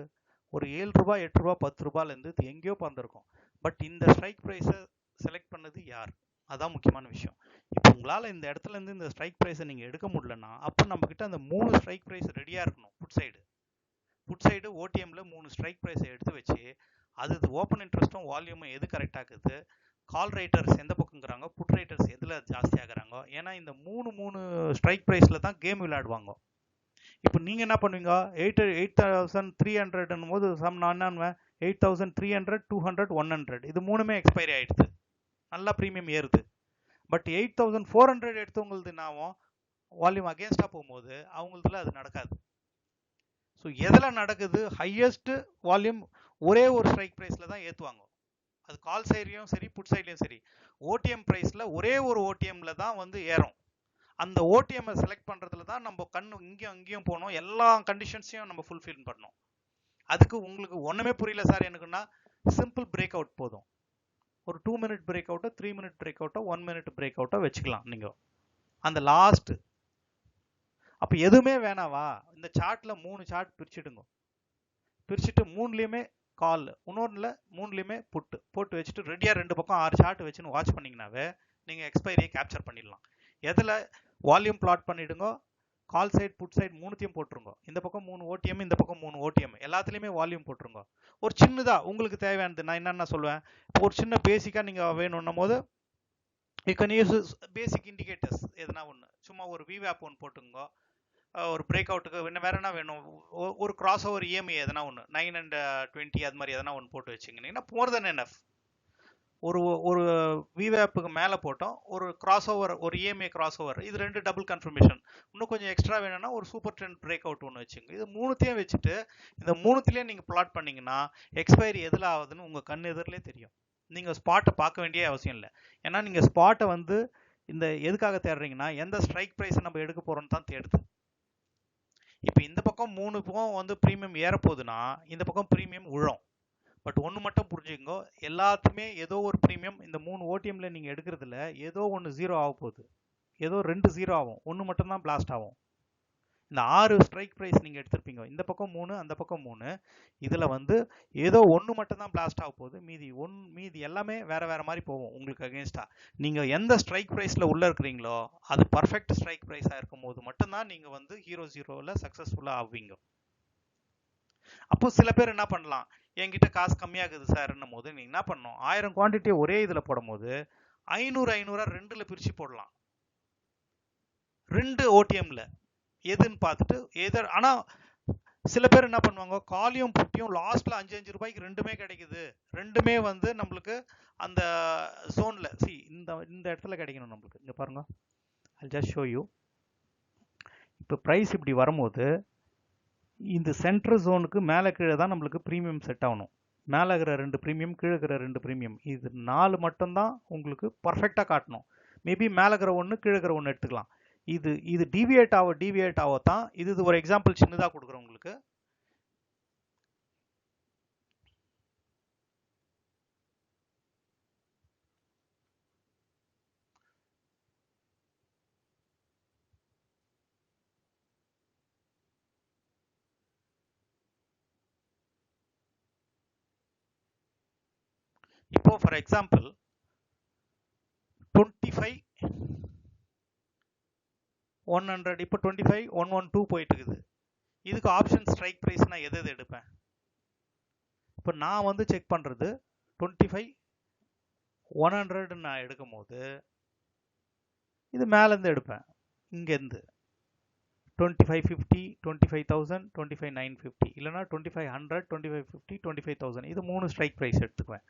ஒரு 7 ரூபாய் 8 ரூபா 10 ரூபாயிலேருந்து எங்கேயோ பறந்துருக்கும். பட் இந்த ஸ்ட்ரைக் ப்ரைஸை செலக்ட் பண்ணது யார்? அதான் முக்கியமான விஷயம். இப்போ உங்களால் இந்த இடத்துலேருந்து இந்த ஸ்ட்ரைக் ப்ரைஸை நீங்கள் எடுக்க முடியலன்னா அப்போ நம்மக்கிட்ட அந்த 3 ஸ்ட்ரைக் ப்ரைஸ் ரெடியாக இருக்கணும். புட் சைடு ஓடிஎம்ல 3 ஸ்ட்ரைக் ப்ரைஸை எடுத்து வச்சு அது ஓப்பன் இன்ட்ரெஸ்ட்டும் வால்யூமும் எது கரெக்டாக இருக்குது, கால் ரைட்டர்ஸ் எந்த பக்கங்கிறாங்க, புட் ரைட்டர்ஸ் எதில் ஜாஸ்தி ஆகுறாங்க. ஏன்னா இந்த மூணு ஸ்ட்ரைக் ப்ரைஸில் தான் கேம் விளையாடுவாங்க. இப்போ நீங்கள் என்ன பண்ணுவீங்க? 8,300 போது நான் என்ன 8,300 200 100 இது மூணுமே எக்ஸ்பைரி ஆகிடுது, நல்லா ப்ரீமியம் ஏறுது. பட் 8,400 எடுத்தவங்களுக்கு என்ன ஆகும்? வால்யூம் அகேன்ஸ்டாக போகும்போது அவங்களதுல அது நடக்காது. ஸோ எதில் நடக்குது? ஹையஸ்ட் வால்யூம் ஒரே ஒரு ஸ்ட்ரைக் ப்ரைஸில் தான் ஏற்றுவாங்க. அது கால் சைட்லையும் சரி புட் சைட்லையும் சரி. ஓடிஎம் ப்ரைஸில் ஒரே ஒரு ஓடிஎம்ல தான் வந்து ஏறும். அந்த ஓடிஎம்மை செலக்ட் பண்ணுறதுல தான் நம்ம கண்ணு இங்கேயும் போகணும், எல்லா கண்டிஷன்ஸையும் நம்ம ஃபுல்ஃபில் பண்ணணும். அதுக்கு உங்களுக்கு ஒன்றுமே புரியல சார் எனக்குன்னா சிம்பிள் பிரேக் அவுட் போதும். ஒரு 2 மினிட் பிரேக் அவுட்டோ 3 மினிட் பிரேக் அவுட்டோ 1 மினிட் பிரேக் அவுட்டோ வச்சுக்கலாம் நீங்கள் அந்த லாஸ்ட். அப்போ எதுவுமே வேணாவா? இந்த சார்ட்டில் 3 சார்ட் பிரிச்சுட்டு 3லேயுமே கால், இன்னொன்றில் 3லேயுமே போட்டு வச்சுட்டு ரெடியாக 2 பக்கம் 6 சார்ட் வச்சுன்னு வாட்ச் பண்ணிங்கனாவே நீங்கள் எக்ஸ்பைரியை கேப்சர் பண்ணிடலாம். எதில் வால்யூம் பிளாட் பண்ணிவிடுங்க, கால் சைடு புட் சைடு மூணுத்தையும் போட்டுருங்க. இந்த பக்கம் 3 ஓடிஎம், இந்த பக்கம் 3 ஓடிஎம், எல்லாத்துலேயுமே வால்யூம் போட்டுருங்க. ஒரு சின்னதாக உங்களுக்கு தேவையானது நான் என்னென்ன சொல்லுவேன், இப்போ ஒரு சின்ன பேசிக்காக நீங்கள் வேணும்னும் போது you can use basic indicators எதுனா ஒன்று, சும்மா ஒரு விவேப் ஒன்று போட்டுங்க. ஒரு பிரேக் அவுட்டுக்கு வேற என்ன வேணும், ஒரு கிராஸ் ஓவர் இஎம்ஐ எதனா ஒன்று 9 and 20 அது மாதிரி எதனா ஒன்று போட்டு வச்சுங்கன்னா மோர் தென் எனஃப். ஒரு விவேப்புக்கு மேலே போட்டோம், ஒரு கிராஸ் ஓவர், ஒரு இஎம்ஐ கிராஸ் ஓவர், இது 2 டபுள் கன்ஃபர்மேஷன். இன்னும் கொஞ்சம் எக்ஸ்ட்ரா வேணும்னா ஒரு சூப்பர் ட்ரெண்ட் பிரேக் அவுட் ஒன்று வச்சுங்க. இது மூணுத்தையும் வச்சுட்டு இந்த மூணுத்திலேயே நீங்கள் பிளாட் பண்ணிங்கன்னா எக்ஸ்பைரி எதில் ஆகுதுன்னு உங்கள் கண் எதிரிலே தெரியும். நீங்கள் ஸ்பாட்டை பார்க்க வேண்டிய அவசியம் இல்லை. ஏன்னா நீங்கள் ஸ்பாட்டை வந்து இந்த எதுக்காக தேடுறீங்கன்னா எந்த ஸ்ட்ரைக் ப்ரைஸை நம்ம எடுக்க போகிறோன்னு தான் தேடுது. இப்போ இந்த பக்கம் 3 பக்கம் வந்து ப்ரீமியம் ஏறப்போகுதுன்னா இந்த பக்கம் ப்ரீமியம் விழும். பட் ஒன்று மட்டும் புரிஞ்சுக்கோ, எல்லாத்துமே ஏதோ ஒரு ப்ரீமியம் இந்த 3 ஓடிஎம்ல நீங்கள் எடுக்கிறதுல ஏதோ ஒன்று 0 ஆக போகுது, ஏதோ 2 0 ஆகும், ஒன்று மட்டும்தான் பிளாஸ்ட் ஆகும். இந்த 6 ஸ்ட்ரைக் ப்ரைஸ் நீங்கள் எடுத்திருப்பீங்க, இந்த பக்கம் 3 அந்த பக்கம் 3, இதில் வந்து ஏதோ ஒன்று மட்டும்தான் பிளாஸ்ட் ஆக போகுது, மீதி எல்லாமே வேற மாதிரி போகும் உங்களுக்கு அகேன்ஸ்டா. நீங்கள் எந்த ஸ்ட்ரைக் ப்ரைஸில் உள்ளே இருக்கிறீங்களோ அது பர்ஃபெக்ட் ஸ்ட்ரைக் ப்ரைஸாக இருக்கும் போது மட்டும்தான் நீங்கள் வந்து ஹீரோ 0வில் சக்ஸஸ்ஃபுல்லாக ஆவீங்க. அப்போ சில பேர் என்ன பண்ணலாம், என்கிட்ட காசு கம்மியாகுது சார்ன்னும் போது நீங்கள் என்ன பண்ணணும், 1000 குவான்டிட்டியை ஒரே இதில் போடும் போது 500 2ல் பிரித்து போடலாம். 2 ஓடிஎம்ல எதுன்னு பார்த்துட்டு எதர். ஆனால் சில பேர் என்ன பண்ணுவாங்க, காலியும் புட்டியும் லாஸ்ட்ல 5 ரூபாய்க்கு ரெண்டுமே கிடைக்குது, ரெண்டுமே வந்து நம்மளுக்கு அந்த ஜோன்ல இந்த இடத்துல கிடைக்கணும் நம்மளுக்கு. இங்க பாருங்க, I'll just show you. இப்போ ப்ரைஸ் இப்படி வரும்போது இந்த சென்ட்ரல் ஜோனுக்கு மேலே கீழே தான் நம்மளுக்கு ப்ரீமியம் செட் ஆகணும். மேலே இருக்கிற 2 ப்ரீமியம், கீழே இருக்கிற 2 ப்ரீமியம், இது 4 மட்டும்தான் உங்களுக்கு பர்ஃபெக்டாக காட்டணும். மேபி மேலே இருக்கிற ஒன்று, கீழே இருக்கிற ஒன்று எடுத்துக்கலாம். இது டிவியேட் ஆக தான் இது ஒரு எக்ஸாம்பிள் சின்னதாக கொடுக்குறேன் உங்களுக்கு. இப்போ ஃபார் எக்ஸாம்பிள் 25,100, இப்போ 25,112 போயிட்டு இருக்குது. இதுக்கு ஆப்ஷன் ஸ்ட்ரைக் ப்ரைஸ் நான் எது எடுப்பேன்? இப்போ நான் வந்து செக் பண்ணுறது 25,100 நான் எடுக்கும் போது இது மேலேருந்து எடுப்பேன். இங்கேருந்து 2550, 25,000, 25,950, இல்லைனா 2500, 2550, 25,000, இது 3 ஸ்ட்ரைக் ப்ரைஸ் எடுத்துக்குவேன்.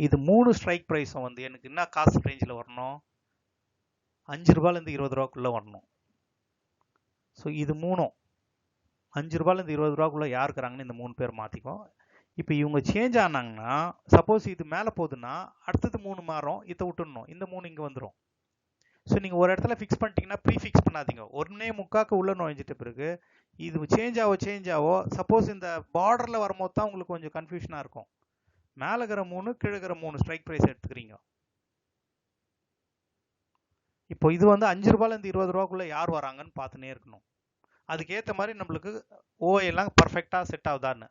இது 3 ஸ்ட்ரைக் ப்ரைஸும் வந்து எனக்கு என்ன காஸ்ட் ரேஞ்சில் வரணும்? 5 ரூபாயிலேருந்து 20 ரூபாக்குள்ளே வரணும். ஸோ இது 3ம் 5 ரூபாயிலேருந்து 20 ரூபாக்குள்ளே யார் இருக்கிறாங்கன்னு இந்த 3 பேர் மாற்றிக்கோ. இப்போ இவங்க சேஞ்ச் ஆனாங்கன்னா, சப்போஸ் இது மேலே போகுதுன்னா அடுத்தது 3 மாறும், இதை விட்டுடணும், இந்த 3 இங்கே வந்துடும். ஸோ நீங்கள் ஒரு இடத்துல ஃபிக்ஸ் பண்ணிட்டீங்கன்னா ப்ரீ ஃபிக்ஸ் பண்ணாதீங்க. 1.75 உள்ள நுழைஞ்சிட்ட பிறகு இது சேஞ்ச் ஆவோ, சப்போஸ் இந்த பார்டரில் வரும்போது தான் உங்களுக்கு கொஞ்சம் கன்ஃபியூஷனாக இருக்கும். மேலே இருக்கிற 3, கீழே இருக்கிற 3 ஸ்ட்ரைக் ப்ரைஸ் எடுத்துக்கிறீங்க. இப்போ இது வந்து 5 ரூபாயிலேருந்து 20 ரூபாக்குள்ளே யார் வராங்கன்னு பார்த்துனே இருக்கணும். அதுக்கேற்ற மாதிரி நம்மளுக்கு OI எல்லாம் பர்ஃபெக்டாக செட் ஆகுதான்னு.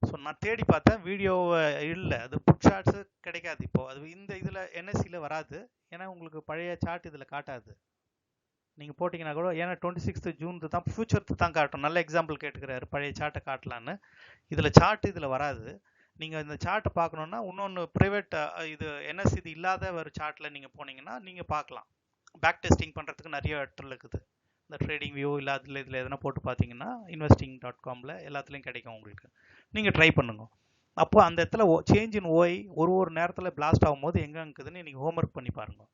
ஸோ நான் தேடி பார்த்தேன், வீடியோ இல்லை, அது புட் சார்ட்ஸு கிடைக்காது. இப்போ அது இந்த இதில் NSEயில் வராது, ஏன்னா உங்களுக்கு பழைய சார்ட் இதில் காட்டாது. நீங்கள் போட்டிங்கன்னா கூட, ஏன்னா 26th ஜூன் தான் ஃபியூச்சருக்கு தான் காட்டும். நல்ல எக்ஸாம்பிள் கேட்டுக்கிறாரு, பழைய சார்ட்டை காட்டலான்னு. இதில் சார்ட் இதில் வராது. நீங்கள் இந்த சார்ட்டை பார்க்கணுன்னா இன்னொன்று ப்ரைவேட் இது NSE இது இல்லாத ஒரு சார்ட்டில் நீங்கள் போனீங்கன்னா நீங்கள் பார்க்கலாம். பேக் டெஸ்டிங் பண்ணுறதுக்கு நிறைய இடத்துல இருக்குது. இந்த ட்ரேடிங் வியூ இல்லை அதில் இதில் எதனா போட்டு பார்த்தீங்கன்னா investing.comல எல்லாத்துலேயும் கிடைக்கும் உங்களுக்கு. நீங்கள் ட்ரை பண்ணுங்க. அப்போ அந்த இடத்துல சேஞ்ச் இன் OI ஒரு நேரத்தில் பிளாஸ்ட் ஆகும்போது எங்கே இருக்குதுன்னு நீங்கள் ஹோம்ஒர்க் பண்ணி பாருங்கள்.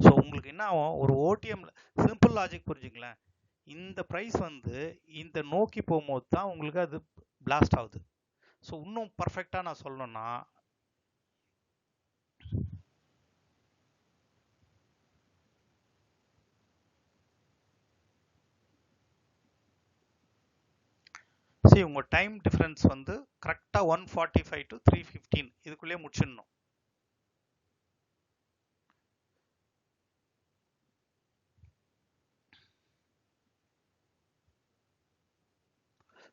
ஸோ உங்களுக்கு என்ன ஆகும், ஒரு ஓடிஎம்ல சிம்பிள் லாஜிக் புரிஞ்சுங்களேன். இந்த ப்ரைஸ் வந்து இந்த நோக்கி போகும்போது தான் உங்களுக்கு அது பிளாஸ்ட் ஆகுது. ஸோ இன்னும் பர்ஃபெக்டாக நான் சொல்லணும்னா, சரி, உங்கள் டைம் டிஃப்ரென்ஸ் வந்து கரெக்டாக 145 to 315 இதுக்குள்ளேயே முடிச்சிடணும்.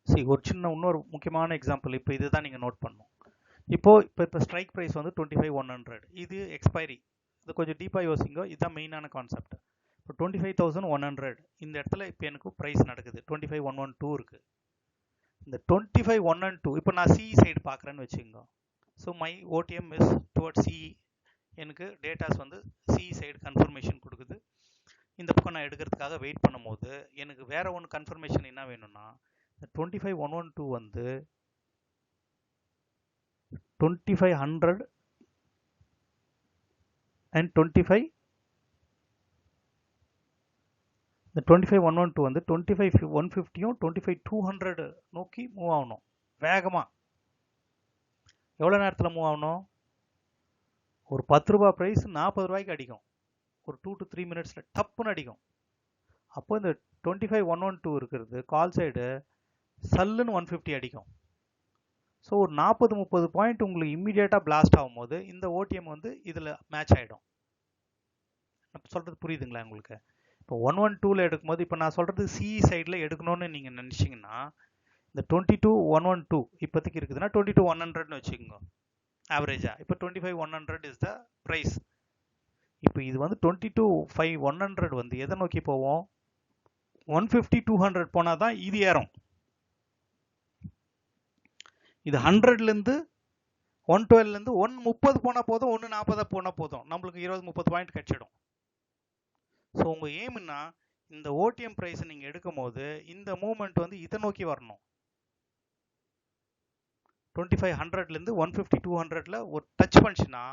சரி, ஒரு சின்ன இன்னொரு முக்கியமான எக்ஸாம்பிள். இப்போ இதுதான் நீங்கள் நோட் பண்ணணும். இப்போ ஸ்ட்ரைக் ப்ரைஸ் வந்து 25,100, இது எக்ஸ்பைரி. இது கொஞ்சம் டீப்பாக யோசிங்க, இதுதான் மெயினான கான்செப்ட். இப்போ 25,100 இந்த இடத்துல இப்போ எனக்கு ப்ரைஸ் நடக்குது. 25,112 இருக்குது. இந்த 25,112 இப்போ நான் CE சைடு பார்க்குறேன்னு வச்சுக்கோங்க. So my OTM is towards CE. எனக்கு டேட்டாஸ் வந்து CE சைடு கன்ஃபர்மேஷன் கொடுக்குது. இந்த பக்கம் நான் எடுக்கிறதுக்காக வெயிட் பண்ணும்போது எனக்கு வேற ஒன்று கன்ஃபர்மேஷன் என்ன வேணும்னா, 25,112 வந்து 2500 and 25 இந்த 25,112 வந்து 25,150யும் 25,200 நோக்கி மூவ் ஆகணும் வேகமாக. எவ்வளோ நேரத்தில் மூவ் ஆகணும்? ஒரு 10 ரூபா ப்ரைஸ் 40 ரூபாய்க்கு அடிக்கும், ஒரு 2 to 3 மினிட்ஸில் டப்புன்னு அடிக்கும். அப்போ இந்த 25,112 இருக்கிறது கால் சைடு சல்லுன்னு 150 அடிக்கும். ஸோ ஒரு 40-30 பாயிண்ட் உங்களுக்கு இம்மிடியேட்டாக பிளாஸ்ட் ஆகும்போது இந்த OTM வந்து இதில் மேட்ச் ஆகிடும். சொல்கிறது புரியுதுங்களா உங்களுக்கு? இப்போ 112ல் எடுக்கும்போது, இப்போ நான் சொல்கிறது CE சைடில் எடுக்கணும்னு நீங்கள் நினச்சிங்கன்னா, இந்த 22,112 இப்போதைக்கு இருக்குதுன்னா 22,100ன்னு வச்சுக்கோங்க ஆவரேஜாக. இப்போ 25,100 இஸ் த ப்ரைஸ். இப்போ இது வந்து 22,5,100 வந்து எதை நோக்கி போவோம்? 150-200 போனால் தான் இது ஏறும். இது 100லேருந்து 112லேருந்து 130 போனால் போதும், 140 போனால் போதும், நம்மளுக்கு 20-30 பாயிண்ட் கிடச்சிடும். ஸோ உங்கள் எய்ம்னா இந்த OTM ப்ரைஸை நீங்கள் எடுக்கும் போது இந்த மூவ்மெண்ட் வந்து இதை நோக்கி வரணும். 2500லேருந்து 150-200ல் ஒரு டச் பண்ணிச்சுன்னா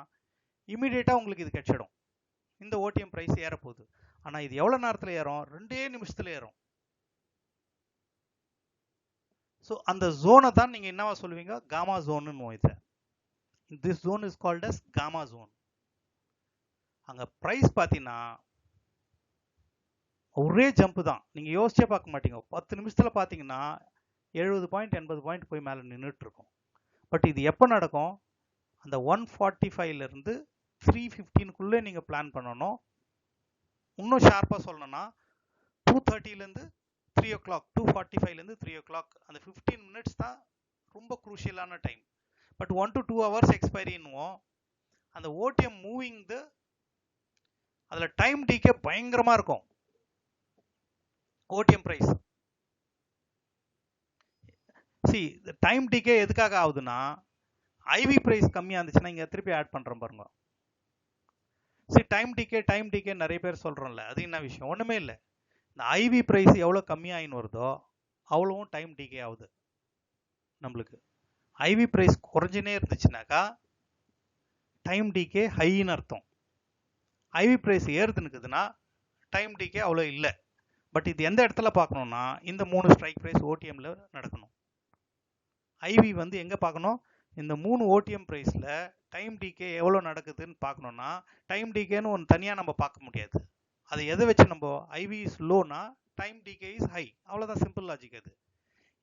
இமீடியட்டாக உங்களுக்கு இது கிடச்சிடும். இந்த OTM ப்ரைஸ் ஏறப்போகுது. ஆனால் இது எவ்வளோ நேரத்தில் ஏறும்? 2 நிமிஷத்தில் ஏறும். ஸோ அந்த ஜோனை தான் நீங்கள் என்னவா சொல்லுவீங்க? காமா ஜோன்னு. இது this zone is called as gamma zone. அங்கே ப்ரைஸ் பார்த்தீங்கன்னா ஒரே ஜம்ப் தான், நீங்கள் யோசிச்சே பார்க்க மாட்டீங்க. 10 நிமிஷத்தில் பார்த்தீங்கன்னா 70 பாயிண்ட் 80 பாயிண்ட் போய் மேலே நின்றுட்டு இருக்கும். பட் இது எப்போ நடக்கும்? அந்த 145லேருந்து 315க்குள்ளே நீங்கள் பிளான் பண்ணணும். இன்னும் ஷார்ப்பாக சொல்லணும்னா 2:30லேருந்து 3 o'clock, 2:45லேருந்து 3 o'clock, அந்த 15 மினிட்ஸ் தான் ரொம்ப குரூஷியலான டைம். But 1 to 2 hours எக்ஸ்பைரின்னுவோம். அந்த ஓடிஎம் மூவிங் அதில் டைம் டிகே பயங்கரமாக இருக்கும். ஓடிஎம் ப்ரைஸ் டைம் டிகே எதுக்காக ஆகுதுன்னா, ஐவி ப்ரைஸ் கம்மியாக இருந்துச்சுன்னா இங்கே திருப்பி ஆட் பண்ணுறோம் பாருங்க. டைம் டிகே நிறைய பேர் சொல்கிறோம்ல, அது என்ன விஷயம்? ஒன்றுமே இல்லை. இந்த ஐவி ப்ரைஸ் எவ்வளோ கம்மியாகின்னு வருதோ அவ்வளோவும் டைம் டிகே ஆகுது. நம்மளுக்கு ஐவி ப்ரைஸ் குறைஞ்சினே இருந்துச்சுனாக்கா டைம் டிகே ஹைன்னு அர்த்தம். ஐவி ப்ரைஸ் ஏறுதுன்னுக்குதுன்னா டைம் டிகே அவ்வளோ இல்லை. பட் இது எந்த இடத்துல பார்க்கணும்னா, இந்த 3 ஸ்ட்ரைக் ப்ரைஸ் ஓடிஎம்ல நடக்கணும். ஐவி வந்து எங்கே பார்க்கணும்? இந்த 3 ஓடிஎம் ப்ரைஸில் டைம் டிகே எவ்வளோ நடக்குதுன்னு பார்க்கணுன்னா, டைம் டிகேன்னு ஒன்று தனியாக நம்ம பார்க்க முடியாது. அதை எதை வச்சு நம்ம ஐவி இஸ் லோனா டைம் டிகே இஸ் ஹை, அவ்வளோதான் சிம்பிள் லாஜிக்.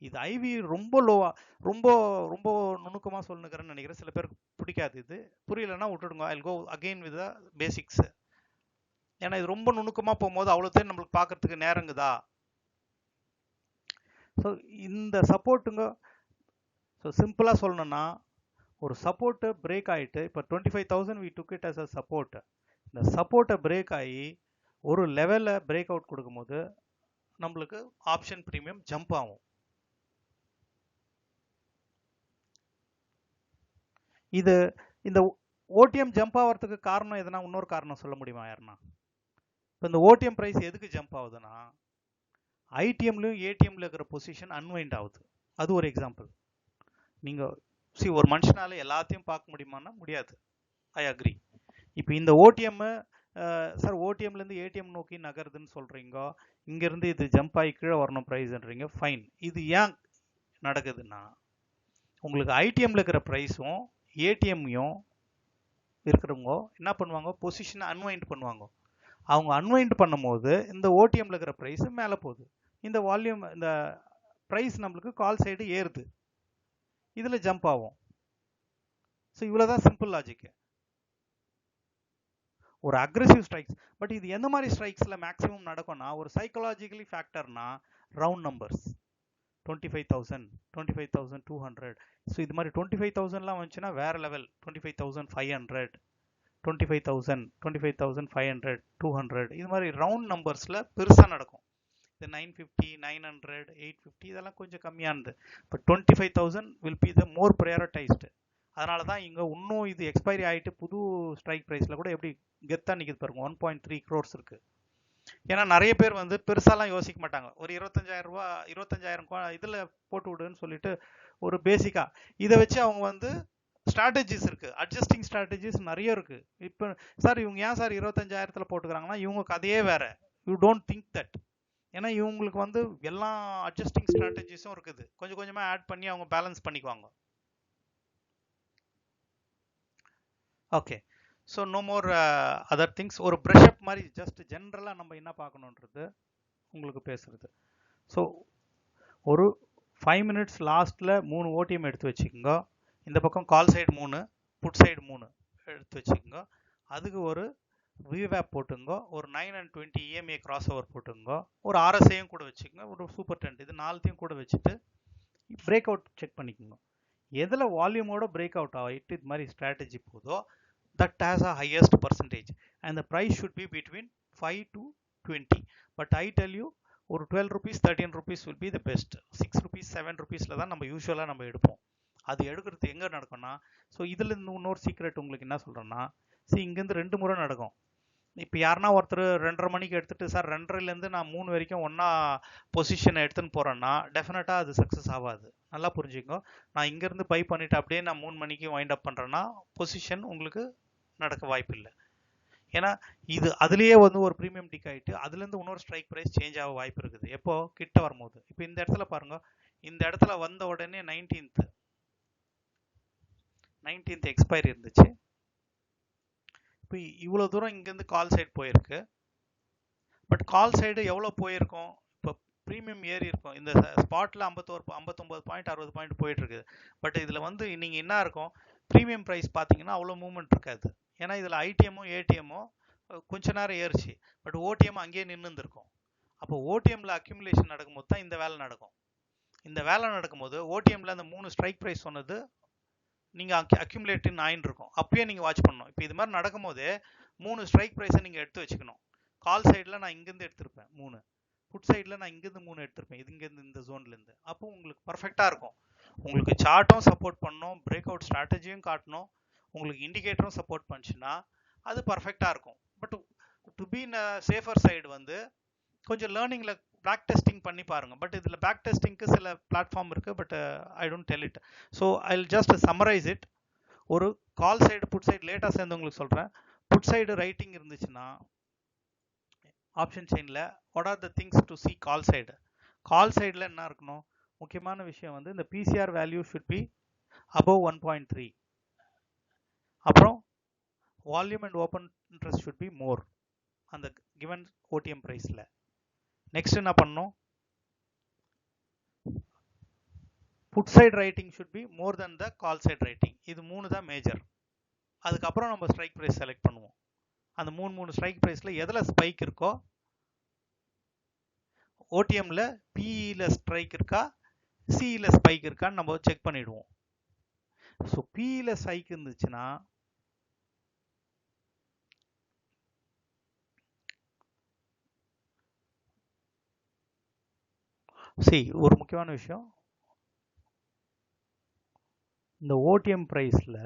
இது ஐவி ரொம்ப லோவா, ரொம்ப ரொம்ப நுணுக்கமாக சொல்லுங்கிறேன்னு நினைக்கிறேன். சில பேருக்கு பிடிக்காது. இது புரியலைன்னா விட்டுடுங்க. ஐ கோ அகெயின் வித் த பேசிக்ஸ். ஏன்னா இது ரொம்ப நுணுக்கமாக போகும்போது அவ்வளோத்தையும் நம்மளுக்கு பார்க்கறதுக்கு நேரங்குதா. ஸோ இந்த சப்போர்ட்டுங்க, ஸோ சிம்பிளாக சொல்லணும்னா, ஒரு சப்போர்ட்டு பிரேக் ஆகிட்டு, இப்போ 25,000 we took it as a support. இந்த சப்போர்ட்டை பிரேக் ஆகி ஒரு லெவலில் பிரேக் அவுட் கொடுக்கும்போது நம்மளுக்கு ஆப்ஷன் ப்ரீமியம் ஜம்ப் ஆகும். இது இந்த ஓடிஎம் ஜம்ப் ஆகிறதுக்கு காரணம் எதுனா, இன்னொரு காரணம் சொல்ல முடியுமா யாருன்னா? இப்போ இந்த ஓடிஎம் ப்ரைஸ் எதுக்கு ஜம்ப் ஆகுதுன்னா, ஐடிஎம்லையும் ஏடிஎம்ல இருக்கிற பொசிஷன் அன்வைண்ட் ஆகுது. அது ஒரு எக்ஸாம்பிள். நீங்கள் ஒரு மனுஷனால எல்லாத்தையும் பார்க்க முடியுமான்னா முடியாது. I agree. இப்போ இந்த ஓடிஎம் சார் ஓடிஎம்லேருந்து ஏடிஎம் நோக்கி நகருதுன்னு சொல்கிறீங்க, இங்கேருந்து இது ஜம்ப் ஆகி கீழே வரணும் ப்ரைஸ்ன்றீங்க, ஃபைன். இது ஏன் நடக்குதுன்னா, உங்களுக்கு ஐடிஎம்ல இருக்கிற ப்ரைஸும் ஏடிஎம்மையும் இருக்கிறவங்க என்ன பண்ணுவாங்க? பொசிஷனை அன்வைண்ட் பண்ணுவாங்க. அவங்க அன்வைண்ட் பண்ணும்போது இந்த ஓடிஎம்ல இருக்கிற ப்ரைஸ் மேலே போகுது, இந்த வால்யூம் இந்த ப்ரைஸ் நம்மளுக்கு கால் சைடு ஏறுது, இதில் ஜம்ப் ஆகும். ஸோ இவ்வளோதான் சிம்பிள் லாஜிக்கு. ஒரு அக்ரெசிவ் ஸ்ட்ரைக்ஸ். பட் இது எந்த மாதிரி ஸ்ட்ரைக்ஸில் மேக்ஸிமம் நடக்கும்னா, ஒரு சைக்கலாஜிக்கலி ஃபேக்டர்னா ரவுண்ட் நம்பர்ஸ் 25,000, 25,200. ஸோ இது மாதிரி 25,000லாம் வந்துச்சுன்னா வேற லெவல். 25,500, 25,000, 25,500, 200, இது மாதிரி ரவுண்ட் நம்பர்ஸில் பெருசாக நடக்கும். இந்த 950, 900, 850 இதெல்லாம் கொஞ்சம் கம்மியானது. பட் 25,000 வில் பி த மோர் ப்ரையாரிட்டைஸ்டு. அதனால தான் இங்கே இன்னும் இது எக்ஸ்பைரி ஆகிட்டு புது ஸ்ட்ரைக் ப்ரைஸில் கூட எப்படி கெத்தாக நிற்கிது பாருங்க. 1.3 crores இருக்குது. ஏன்னா நிறைய பேர் வந்து பெருசாலாம் யோசிக்க மாட்டாங்க. ஒரு 25,000 இதில் போட்டு விடுன்னு சொல்லிட்டு ஒரு பேசிக்காக இதை வச்சு அவங்க வந்து ஸ்ட்ராட்டஜிஸ் இருக்குது, அட்ஜஸ்டிங் ஸ்ட்ராட்டஜிஸ் நிறைய இருக்குது. இப்போ சார் இவங்க ஏன் சார் 25,000 போட்டுக்கிறாங்கன்னா, இவங்க கதையே வேறு. You don't think that. ஏன்னா இவங்களுக்கு வந்து எல்லா அட்ஜஸ்டிங் ஸ்ட்ராட்டஜிஸும் இருக்குது. கொஞ்சம் கொஞ்சமாக ஆட் பண்ணி அவங்க பேலன்ஸ் பண்ணிக்குவாங்க. Okay, so no more other things. ஒரு ப்ரஷ் அப் மாதிரி ஜஸ்ட் ஜென்ரலாக நம்ம என்ன பார்க்கணுன்றது உங்களுக்கு பேசுறது. ஸோ ஒரு 5 minutes லாஸ்ட்டில் 3 ஓடிஎம் எடுத்து வச்சுக்கோங்க. இந்த பக்கம் கால் சைடு 3, புட் சைடு 3 எடுத்து வச்சுக்கோங்க. அதுக்கு ஒரு விவேப் போட்டுங்க, ஒரு 9 and 20 EMA கிராஸ் ஓவர் போட்டுங்க, ஒரு RSIயும் கூட வச்சுக்கோங்க, ஒரு சூப்பர் டென்ட், இது 4த்தையும் கூட வச்சுட்டு பிரேக் அவுட் செக் பண்ணிக்கோங்க. எதில் வால்யூமோட பிரேக் அவுட் ஆகிட்டு இது மாதிரி ஸ்ட்ராட்டஜி போதோ that has a highest percentage and the price should be between 5 to 20. But I tell you, ஒரு 12 rupees 13 rupees will be the best. 6 rupees 7 rupeesல தான் நம்ம யூஸ்வலாக நம்ம எடுப்போம். அது எடுக்கிறது எங்கே நடக்கும்னா, ஸோ இதில் இன்னொரு சீக்ரெட் உங்களுக்கு என்ன சொல்கிறேன்னா, இங்கேருந்து 2 முறை நடக்கும். இப்போ யாருன்னா ஒருத்தர் 2:30 மணிக்கு எடுத்துகிட்டு சார் 2:30லேருந்து நான் 3 வரைக்கும் ஒன்றா பொசிஷனை எடுத்துன்னு போகிறேன்னா டெஃபினட்டாக அது சக்ஸஸ் ஆகாது. நல்லா புரிஞ்சுக்கோ. நான் இங்கேருந்து பை பண்ணிவிட்டு அப்படியே நான் 3 மணிக்கு வைண்ட் அப் பண்ணுறேன்னா பொசிஷன் உங்களுக்கு நடக்க வாய்ப்பு இல்லை. ஏன்னா இது அதுலேயே வந்து ஒரு ப்ரீமியம் டிக் ஆகிட்டு அதுலேருந்து இன்னொரு ஸ்ட்ரைக் ப்ரைஸ் சேஞ்ச் ஆக வாய்ப்பு இருக்குது. எப்போ கிட்ட வரும்போது. இப்போ இந்த இடத்துல பாருங்க, இந்த இடத்துல வந்த உடனே 19th எக்ஸ்பைரி இருந்துச்சு. இப்போ இவ்வளோ தூரம் இங்கேருந்து கால் சைடு போயிருக்கு. பட் கால் சைடு எவ்வளோ போயிருக்கும்? இப்போ ப்ரீமியம் ஏறி இருக்கும். இந்த ஸ்பாட்டில் 59 பாயிண்ட் 60 பாயிண்ட் போயிட்டு இருக்குது. பட் இதில் வந்து நீங்கள் என்ன இருக்கும், ப்ரீமியம் ப்ரைஸ் பார்த்தீங்கன்னா அவ்வளோ மூவ்மெண்ட் இருக்காது. ஏன்னா இதில் ஐடிஎம்மும் ஏடிஎம்மும் கொஞ்ச நேரம் ஏறிச்சு. பட் ஓடிஎம் அங்கேயே நின்றுருக்கும். அப்போ ஓடிஎம்ல அக்யூமுலேஷன் நடக்கும்போது தான் இந்த வேலை நடக்கும். இந்த வேலை நடக்கும்போது ஓடிஎம்ல அந்த 3 ஸ்ட்ரைக் ப்ரைஸ் சொன்னது நீங்கள் அக்யூமுலேட்டின் ஆயின்னு இருக்கும். அப்பயே நீங்கள் வாட்ச் பண்ணணும். இப்போ இது மாதிரி நடக்கும்போது 3 ஸ்ட்ரைக் ப்ரைஸை நீங்கள் எடுத்து வச்சுக்கணும். கால் சைடில் நான் இங்கேருந்து எடுத்திருப்பேன் 3, புட் சைடில் நான் இங்கேருந்து 3 எடுத்திருப்பேன், இங்கேருந்து இந்த ஜோன்லேருந்து. அப்போ உங்களுக்கு பர்ஃபெக்டாக இருக்கும். உங்களுக்கு சார்ட்டும் சப்போர்ட் பண்ணணும், பிரேக் அவுட் ஸ்ட்ராட்டஜியும் காட்டணும், உங்களுக்கு இண்டிகேட்டரும் சப்போர்ட் பண்ணுச்சுன்னா அது பர்ஃபெக்டாக இருக்கும். But to be in safer side வந்து கொஞ்சம் லேர்னிங்கில் பேக் டெஸ்டிங் பண்ணி பாருங்கள். பட் இதில் பேக் டெஸ்டிங்க்கு சில பிளாட்ஃபார்ம் இருக்குது. But I don't tell it. So I will just summarise it. ஒரு கால் சைடு புட் சைடு லேட்டாக சேர்ந்தவங்களுக்கு சொல்கிறேன். புட் சைடு ரைட்டிங் இருந்துச்சுன்னா ஆப்ஷன் செயினில் what are the things to see call side. Call சைடில் என்ன இருக்கணும், முக்கியமான விஷயம் வந்து இந்த PCR value should be above 1.3. அப்புறம் volume and open interest should be more அந்த கிவன் ஓடிஎம் ப்ரைஸில். நெக்ஸ்ட் என்ன பண்ணணும், put side writing should be more then the call side writing. இது 3 தான் மேஜர். அதுக்கப்புறம் நம்ம ஸ்ட்ரைக் ப்ரைஸ் செலக்ட் பண்ணுவோம். அந்த 3 ஸ்ட்ரைக் ப்ரைஸில் எதில் ஸ்பைக் இருக்கோ, ஓடிஎம்ல பிஇல ஸ்ட்ரைக் இருக்கா சிஇல ஸ்பைக் இருக்கான்னு நம்ம செக் பண்ணிடுவோம். ஸோ பிஇல ஸ்ட்ரைக் இருந்துச்சுன்னா ஒரு முக்கியமான விஷயம், இந்த ஓடிஎம் ப்ரைஸில்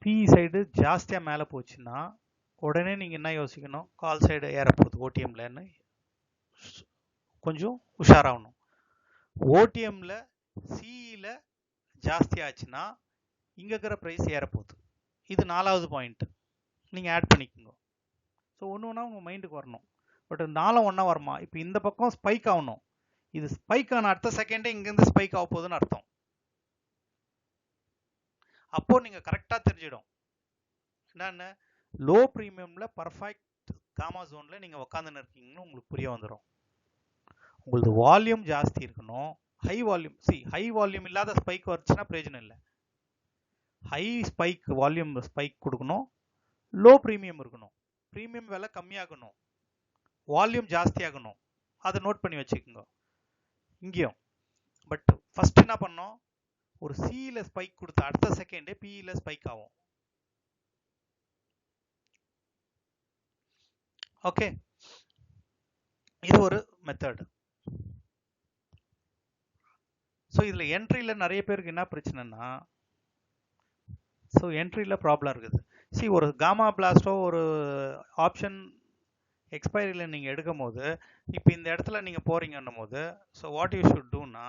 பிஇ சைடு ஜாஸ்தியாக மேலே போச்சுன்னா உடனே நீங்கள் என்ன யோசிக்கணும், கால் சைடு ஏறப்போகுது ஓடிஎம்லன்னு கொஞ்சம் உஷாராகணும். ஓடிஎம்ல சிஇல ஜாஸ்தி ஆச்சுன்னா இங்கே இருக்கிற ப்ரைஸ் ஏறப்போகுது. இது 4வது பாயிண்ட் நீங்கள் ஆட் பண்ணிக்கோங்க. ஸோ ஒன்று ஒன்றா உங்கள் மைண்டுக்கு வரணும். பட் 4 ஒன்றா வருமா, இப்போ இந்த பக்கம் ஸ்பைக் ஆகணும். இது ஸ்பைக் ஆன அடுத்த செகண்டே இங்கேருந்து ஸ்பைக் ஆக போகுதுன்னு அர்த்தம். அப்போ நீங்கள் கரெக்டாக தெரிஞ்சிடும் என்னென்ன லோ ப்ரீமியமில் பர்ஃபெக்ட் காமா ஜோனில் நீங்கள் உக்காந்துன்னு இருக்கீங்கன்னு உங்களுக்கு புரிய வந்துடும். உங்களுக்கு வால்யூம் ஜாஸ்தி இருக்கணும், ஹை வால்யூம். ஹை வால்யூம் இல்லாத ஸ்பைக் வந்துச்சுன்னா பிரயோஜனம் இல்லை. ஹை ஸ்பைக் வால்யூம் ஸ்பைக் கொடுக்கணும், லோ ப்ரீமியம் இருக்கணும், ப்ரீமியம் விலை கம்மியாகணும், வால்யூம் ஜாஸ்தியாகணும். அதை நோட் பண்ணி வச்சுக்கோங்க இங்கேயும். பட் ஃபர்ஸ்ட் என்ன பண்ணோம், ஒரு சிஇல ஸ்பைக் கொடுத்த அடுத்த செகண்டே பிஇல ஸ்பைக் ஆகும். ஓகே, இது ஒரு மெத்தட். ஸோ இதில் என்ட்ரியில் நிறைய பேருக்கு என்ன பிரச்சனைனா, என்ட்ரியில் ப்ராப்ளம் இருக்குது. ஒரு காமா பிளாஸ்டோ ஒரு ஆப்ஷன் எக்ஸ்பைரியில் நீங்கள் எடுக்கும் போது, இப்போ இந்த இடத்துல நீங்கள் போகிறீங்கன்னும் போது, வாட் யூ ஷுட் டூனா,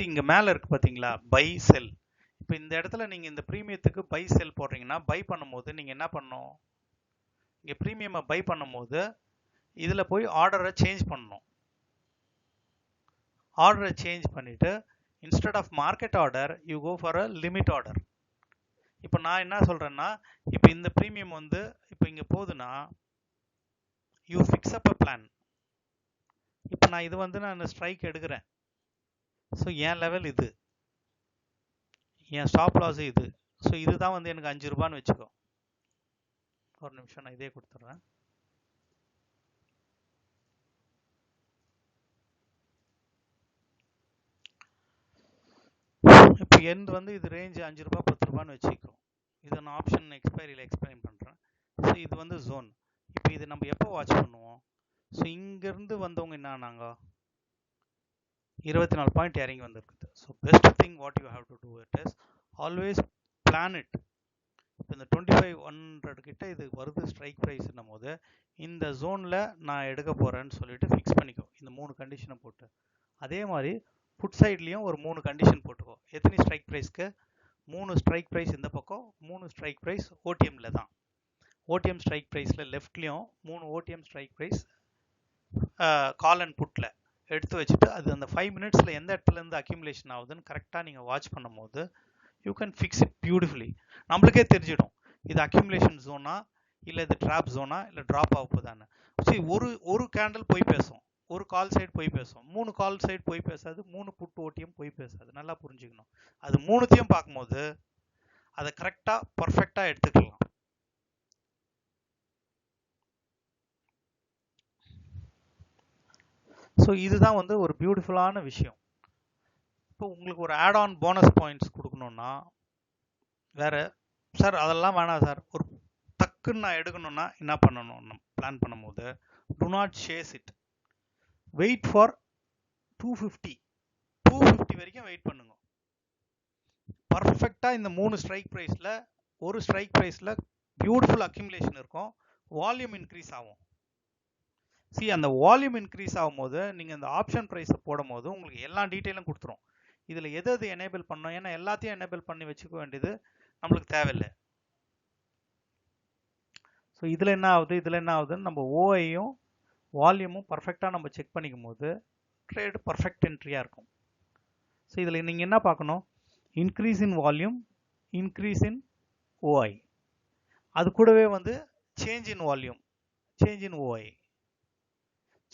இங்கே மேலே இருக்குது பார்த்தீங்களா பை செல். இப்போ இந்த இடத்துல நீங்கள் இந்த ப்ரீமியத்துக்கு பை செல் போடுறீங்கன்னா, பை பண்ணும்போது நீங்கள் என்ன பண்ணணும், இங்கே ப்ரீமியமை பை பண்ணும்போது இதில் போய் ஆர்டரை சேஞ்ச் பண்ணணும். ஆர்டரை சேஞ்ச் பண்ணிவிட்டு instead of market order you go for a limit order. இப்போ நான் என்ன சொல்கிறேன்னா, இப்போ இந்த ப்ரீமியம் வந்து இப்போ இங்கே போகுதுன்னா you fix up a plan. இப்போ நான் இது வந்து நான் ஸ்ட்ரைக் எடுக்கிறேன். என் லெவல் இது, என் ஸ்டாப் லாஸ் இது. இதுதான் வந்து எனக்கு 5 ரூபான்னு வச்சுக்கோ. ஒரு நிமிஷம் நான் இதே கொடுத்துட்றேன். இப்போ எந்த வந்து இது ரேஞ்ச் 5 ரூபா 10 ரூபான்னு வச்சுக்கோ. இதை நான் ஆப்ஷன் எக்ஸ்பைரியில் எக்ஸ்பிளைன் பண்ணுறேன். இது வந்து ஜோன். இப்போ இது நம்ம எப்போ வாட்ச் பண்ணுவோம், இங்கேருந்து வந்தவங்க என்ன ஆனாங்க, 24 பாயிண்ட் இறங்கி வந்திருக்குது. Best thing what you have to do it is always plan it. இப்போ இந்த 2500 கிட்ட இது வருது ஸ்ட்ரைக் ப்ரைஸ்னும் போது, இந்த ஜோனில் நான் எடுக்க போகிறேன்னு சொல்லிட்டு ஃபிக்ஸ் பண்ணிக்கோ இந்த 3 கண்டிஷனை போட்டு. அதே மாதிரி புட் சைட்லேயும் ஒரு 3 கண்டிஷன் போட்டுக்கோ. எத்தனை ஸ்ட்ரைக் ப்ரைஸ்க்கு? 3 ஸ்ட்ரைக் ப்ரைஸ் இந்த பக்கம், 3 ஸ்ட்ரைக் ப்ரைஸ் ஓடிஎம்ல தான். ஓடிஎம் ஸ்ட்ரைக் ப்ரைஸில் லெஃப்ட்லேயும் 3 OTM strike price call and புட்டில் எடுத்து வச்சுட்டு அது அந்த 5 மினிட்ஸில் எந்த இடத்துலேருந்து அக்யூமுலேஷன் ஆகுதுன்னு கரெக்டாக நீங்கள் வாட்ச் பண்ணும்போது you can fix it beautifully. நம்மளுக்கே தெரிஞ்சிடும் இது அக்யூமுலேஷன் ஜோனா இல்லை இது ட்ராப் ஜோனா இல்லை ட்ராப் ஆக போதான்னு. சரி, ஒரு கேண்டில் போய் பேசும், ஒரு கால் சைடு போய் பேசும், 3 கால் சைடு போய் பேசாது, 3 புட்டு ஓட்டியும் போய் பேசாது. நல்லா புரிஞ்சுக்கணும். அது மூணுத்தையும் பார்க்கும்போது அதை கரெக்டாக பர்ஃபெக்டாக எடுத்துக்கலாம். ஸோ இதுதான் வந்து ஒரு பியூட்டிஃபுல்லான விஷயம். இப்போ உங்களுக்கு ஒரு ஆட் ஆன் போனஸ் பாயிண்ட்ஸ் கொடுக்கணும்னா வேற சார் அதெல்லாம் வேணாம் சார், ஒரு டக்குன்னு நான் எடுக்கணும்னா என்ன பண்ணணும்? பிளான் பண்ணும்போது to not chase it, wait for 250 வரைக்கும் வெயிட் பண்ணுங்க. பர்ஃபெக்டாக இந்த 3 ஸ்ட்ரைக் ப்ரைஸில் ஒரு ஸ்ட்ரைக் ப்ரைஸில் பியூட்டிஃபுல் அக்யூமுலேஷன் இருக்கும், வால்யூம் இன்க்ரீஸ் ஆகும். அந்த வால்யூம் இன்க்ரீஸ் ஆகும்போது நீங்கள் இந்த ஆப்ஷன் ப்ரைஸை போடும் போது உங்களுக்கு எல்லா டீட்டெயிலும் கொடுத்துரும். இதில் எது எது எனேபிள் பண்ணணும், ஏன்னா எல்லாத்தையும் எனேபிள் பண்ணி வச்சுக்க வேண்டியது நம்மளுக்கு தேவையில்லை. ஸோ இதில் என்ன ஆகுதுன்னு நம்ம ஓஐயும் வால்யூமும் பர்ஃபெக்டாக நம்ம செக் பண்ணிக்கும் போது ட்ரேடு பர்ஃபெக்ட் என்ட்ரியாக இருக்கும். ஸோ இதில் நீங்கள் என்ன பார்க்கணும்? Increase in volume, increase in OI, அது கூடவே வந்து change in volume, change in OI.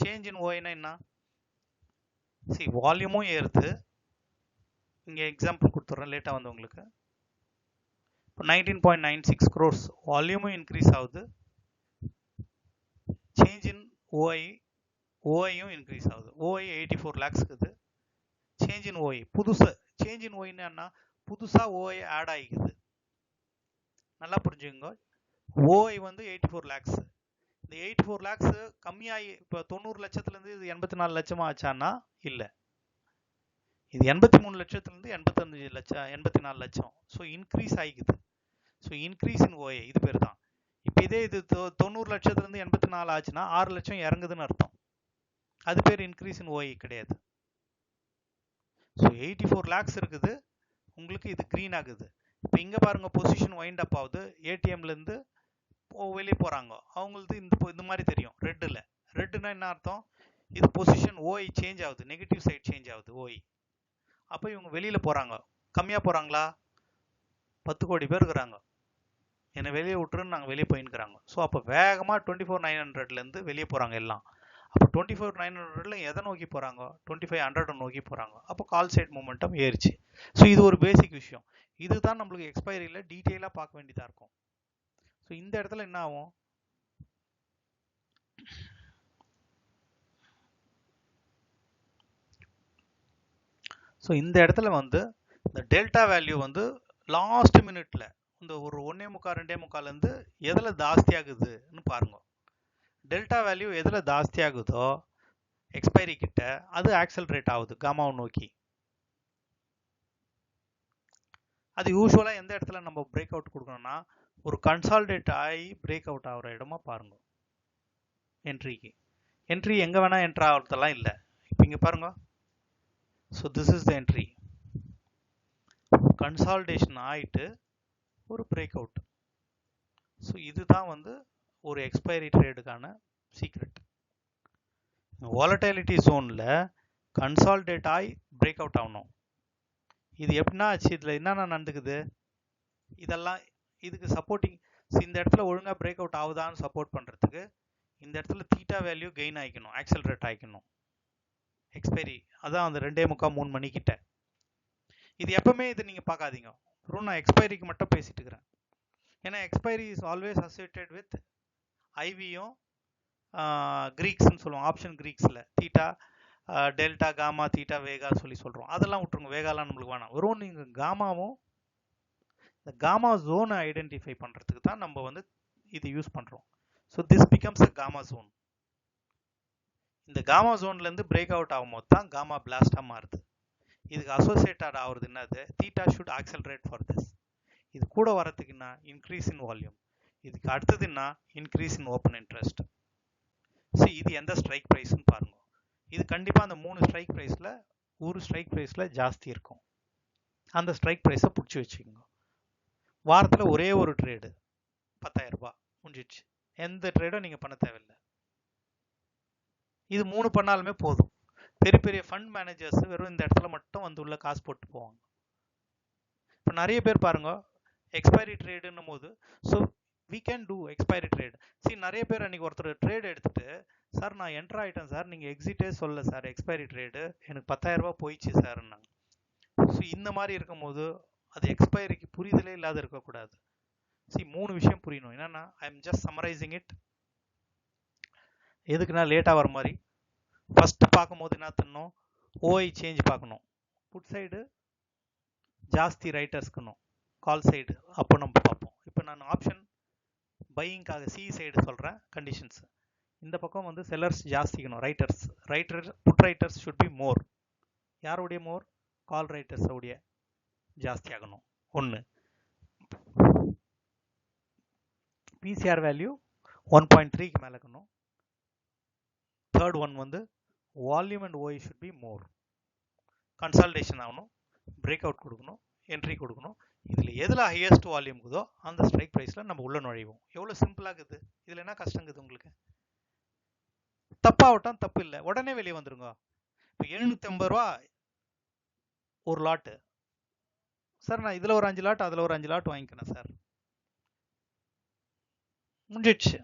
Change in ஓஐனா என்ன? வால்யூமும் ஏறுது. இங்கே எக்ஸாம்பிள் கொடுத்துட்றேன் லேட்டாக வந்து உங்களுக்கு. இப்போ 19.96 crores வால்யூமும் இன்க்ரீஸ் ஆகுது, சேஞ்ச் இன் ஓஐயும் இன்க்ரீஸ் ஆகுது. ஓஐ 84 lakhs இருக்குது. Change in OI change in ஓஐன்னா என்ன? புதுசாக ஓஐ ஆட் ஆகிக்குது. நல்லா புரிஞ்சுங்க. ஓஐ வந்து 84 lakhs. இந்த 84 lakhs கம்மியாகி இப்போ 90 லட்சத்துலேருந்து இது 84 லட்சமாக ஆச்சான்னா இல்லை, இது 83 லட்சத்துலேருந்து 85 லட்சம் 84 லட்சம். ஸோ இன்க்ரீஸ் ஆகிக்குது. ஸோ இன்க்ரீஸ் இன் ஓஏ இது பேர் தான். இப்போ இதே இது 90 லட்சத்துலேருந்து 84 ஆச்சுன்னா 6 லட்சம் இறங்குதுன்னு அர்த்தம். அது பேர் இன்க்ரீஸ் இன் ஓஏ கிடையாது. ஸோ 84 lakhs இருக்குது உங்களுக்கு, இது க்ரீன் ஆகுது. இப்போ இங்கே பாருங்க, பொசிஷன் வைண்ட் அப் ஆகுது, ஏடிஎம்லேருந்து வெளியே போகிறாங்க, அவங்களுக்கு இந்த மாதிரி தெரியும் ரெட்டில். ரெட்டுனா என்ன அர்த்தம்? இது பொசிஷன் ஓஐ சேஞ்ச் ஆகுது, நெகட்டிவ் சைட் சேஞ்ச் ஆகுது ஓஐ. அப்போ இவங்க வெளியில் போகிறாங்க. கம்மியாக போகிறாங்களா? 10 கோடி பேர் இருக்கிறாங்க, என்னை வெளியே விட்டுருன்னு நாங்கள் வெளியே போயின்னுக்கிறாங்க. ஸோ அப்போ வேகமாக 24,900லேருந்து வெளியே போகிறாங்க எல்லாம். அப்போ 24,900ல எதை நோக்கி போகிறாங்க? 2500 நோக்கி போகிறாங்க. அப்போ கால் சைட் மூமெண்டம் ஏறிச்சு. ஸோ இது ஒரு பேசிக் விஷயம். இதுதான் நம்மளுக்கு எக்ஸ்பைரியில் டீட்டெயிலாக பார்க்க வேண்டியதாக இருக்கும். ஸோ இந்த இடத்துல என்ன ஆகும்? ஸோ இந்த இடத்துல வந்து இந்த டெல்டா வேல்யூ வந்து லாஸ்ட் மினிட்ல இந்த ஒரு 1.25 2.25லேருந்து எதில் ஜாஸ்தி ஆகுதுன்னு பாருங்க. டெல்டா வேல்யூ எதில் ஜாஸ்தி ஆகுதோ எக்ஸ்பைரி கிட்ட அது ஆக்சலரேட் ஆகுது காமாவை நோக்கி. அது யூஸ்வலாக எந்த இடத்துல நம்ம பிரேக் அவுட் கொடுக்கணும்னா ஒரு கன்சால்டேட் ஆகி பிரேக் அவுட் ஆகிற இடமா பாருங்க. என்ட்ரி எங்கே வேணால் என்ட்ரு ஆகிறதெல்லாம் இல்லை. இப்போ இங்கே பாருங்க. So this is the entry. Consolidation ஆகிட்டு ஒரு பிரேக் அவுட். ஸோ இதுதான் வந்து ஒரு எக்ஸ்பைரி ட்ரேடுக்கான சீக்ரெட். வாலட்டிலிட்டி ஜோனில் கன்சால்டேட் ஆகி பிரேக் அவுட் ஆகணும். இது எப்படின்னா ஆச்சு, இதில் என்னென்ன நடந்துக்குது, இதெல்லாம் இதுக்கு சப்போர்ட்டிங். இந்த இடத்துல ஒழுங்காக பிரேக் அவுட் ஆகுதான்னு சப்போர்ட் பண்ணுறதுக்கு இந்த இடத்துல தீட்டா வேல்யூ கெயின் ஆகிக்கணும், ஆக்சலரேட் ஆகிக்கணும் எக்ஸ்பைரி. அதான் அந்த 2:45 3 மணிக்கிட்ட. இது எப்பவுமே இது நீங்கள் பார்க்காதீங்க. வெறும் நான் எக்ஸ்பைரிக்கு மட்டும் பேசிட்டு இருக்கிறேன். ஏன்னா expiry is always associated with ஐவியும் கிரீக்ஸ்ன்னு சொல்லுவோம். ஆப்ஷன் கிரீக்ஸில் theta delta gamma theta vega சொல்லி சொல்கிறோம். அதெல்லாம் விட்டுருங்க, வேகாலாம் நம்மளுக்கு வேணாம். வெறும் நீங்கள் காமாவும் இந்த காமா ஜோனை ஐடென்டிஃபை பண்ணுறதுக்கு தான் நம்ம வந்து இது யூஸ் பண்ணுறோம். So this becomes a gamma zone. இந்த காமா ஜோன்லேருந்து பிரேக் அவுட் ஆகும்போது தான் காமா பிளாஸ்டாக மாறுது. இதுக்கு அசோசியேட்டட் ஆகுறது என்னது? Theta should accelerate for this. இது கூட வரதுக்குன்னா இன்க்ரீஸ் இன் வால்யூம். இதுக்கு அடுத்ததுன்னா increase in open interest. So இது எந்த ஸ்ட்ரைக் ப்ரைஸ்ன்னு பாருங்க. இது கண்டிப்பாக அந்த 3 ஸ்ட்ரைக் ப்ரைஸில் ஒரு ஸ்ட்ரைக் ப்ரைஸில் ஜாஸ்தி இருக்கும். அந்த ஸ்ட்ரைக் ப்ரைஸை பிடிச்சி வச்சுக்கோங்க. வாரத்தில் ஒரே ஒரு ட்ரேடு 10,000 ரூபாய் முடிஞ்சிடுச்சு. எந்த ட்ரேடும் நீங்கள் பண்ண தேவையில்லை. இது 3 பண்ணாலுமே போதும். பெரிய பெரிய ஃபண்ட் மேனேஜர்ஸ் வெறும் இந்த இடத்துல மட்டும் வந்து உள்ள காசு போட்டு போவாங்க. இப்போ நிறைய பேர் பாருங்க, எக்ஸ்பைரி ட்ரேடுன்னும் போது so we can do expiry trade. See, நிறைய பேர் அன்றைக்கி ஒருத்தர் ட்ரேட் எடுத்துகிட்டு, சார் நான் என்ட்ரு ஆகிட்டேன் சார், நீங்கள் எக்ஸிட்டே சொல்ல சார், எக்ஸ்பைரி ட்ரேடு எனக்கு 10,000 ரூபாய் போயிடுச்சு சார்ன்னாங்க. ஸோ இந்த மாதிரி இருக்கும்போது அது எக்ஸ்பைரிக்கு புரிதலே இல்லாத இருக்கக்கூடாது. See, 3 விஷயம் புரியணும். என்னென்னா, I am just summarising it. எதுக்குன்னா லேட்டாக வர மாதிரி. ஃபஸ்ட்டு பார்க்கும்போது என்ன தரணும், ஓஐ சேஞ்ச் பார்க்கணும். புட் சைடு ஜாஸ்தி ரைட்டர்ஸ்க்கணும், கால் சைடு அப்போ நம்ம பார்ப்போம். இப்போ நான் ஆப்ஷன் பையிங்காக சி சைடு சொல்கிறேன் கண்டிஷன்ஸ். இந்த பக்கம் வந்து செல்லர்ஸ் ஜாஸ்திக்கணும், writer put writers should be more. யாருடைய மோர்? கால் ரைட்டர்ஸோடைய ஜாஸ்தி ஆகணும். 1 பிசிஆர் வேல்யூ 1.3க்கு மேலே இருக்கணும். தேர்ட் ஒன் வந்து volume and ஓஐ should be more. Consolidation ஆகணும், பிரேக் அவுட் கொடுக்கணும், என்ட்ரி கொடுக்கணும். இதில் எதில் ஹையஸ்ட் வால்யூம் இருக்குதோ அந்த ஸ்ட்ரைக் ப்ரைஸில் நம்ம உள்ள நுழைவோம். எவ்வளோ சிம்பிளாக இருக்குது. இதில் என்ன கஷ்டங்குது உங்களுக்கு? தப்பாகட்டும், தப்பு இல்லை, உடனே வெளியே வந்துருங்க. இப்போ 750 ரூபா ஒரு லாட்டு சார், நான் இதில் ஒரு 5 லாட் அதில் ஒரு 5 லாட் வாங்கிக்கிறேன் சார், முடிஞ்சிடுச்சு.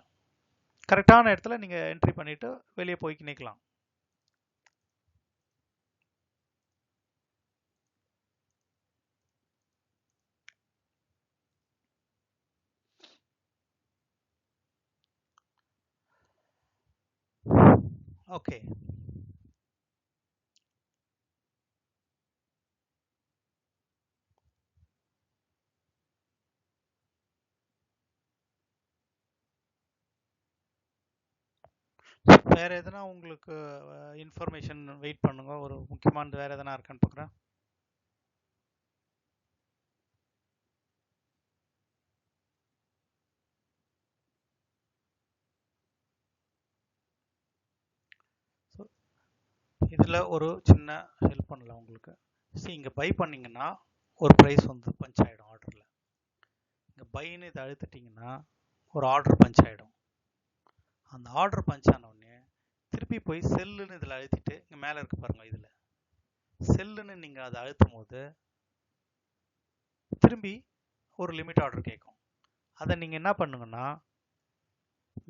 கரெக்டான இடத்துல நீங்கள் என்ட்ரி பண்ணிவிட்டு வெளியே போய் நிற்கலாம். ஓகே, வேறு எதனா உங்களுக்கு இன்ஃபர்மேஷன் வெயிட் பண்ணுங்க. ஒரு முக்கியமானது வேறு எதனா இருக்கான்னு பார்க்குறேன். இதில் ஒரு சின்ன ஹெல்ப் பண்ணலாம் உங்களுக்கு. சரி, இங்கே பை பண்ணிங்கன்னா ஒரு ப்ரைஸ் வந்து பஞ்ச் ஆகிடும் ஆர்டரில். இங்கே பைன்னு இதை அழுத்திட்டிங்கன்னா ஒரு ஆர்டர் பஞ்ச் ஆகிடும். அந்த ஆர்டர் பஞ்ச் ஆனவுடனே திருப்பி போய் செல்லுன்னு இதில் அழுத்திட்டு, இங்கே மேலே இருக்கு பாருங்கள், இதில் செல்லுன்னு நீங்கள் அதை அழுத்தும் போது திரும்பி ஒரு லிமிட் ஆர்டர் கேட்கும். அதை நீங்கள் என்ன பண்ணுங்கன்னா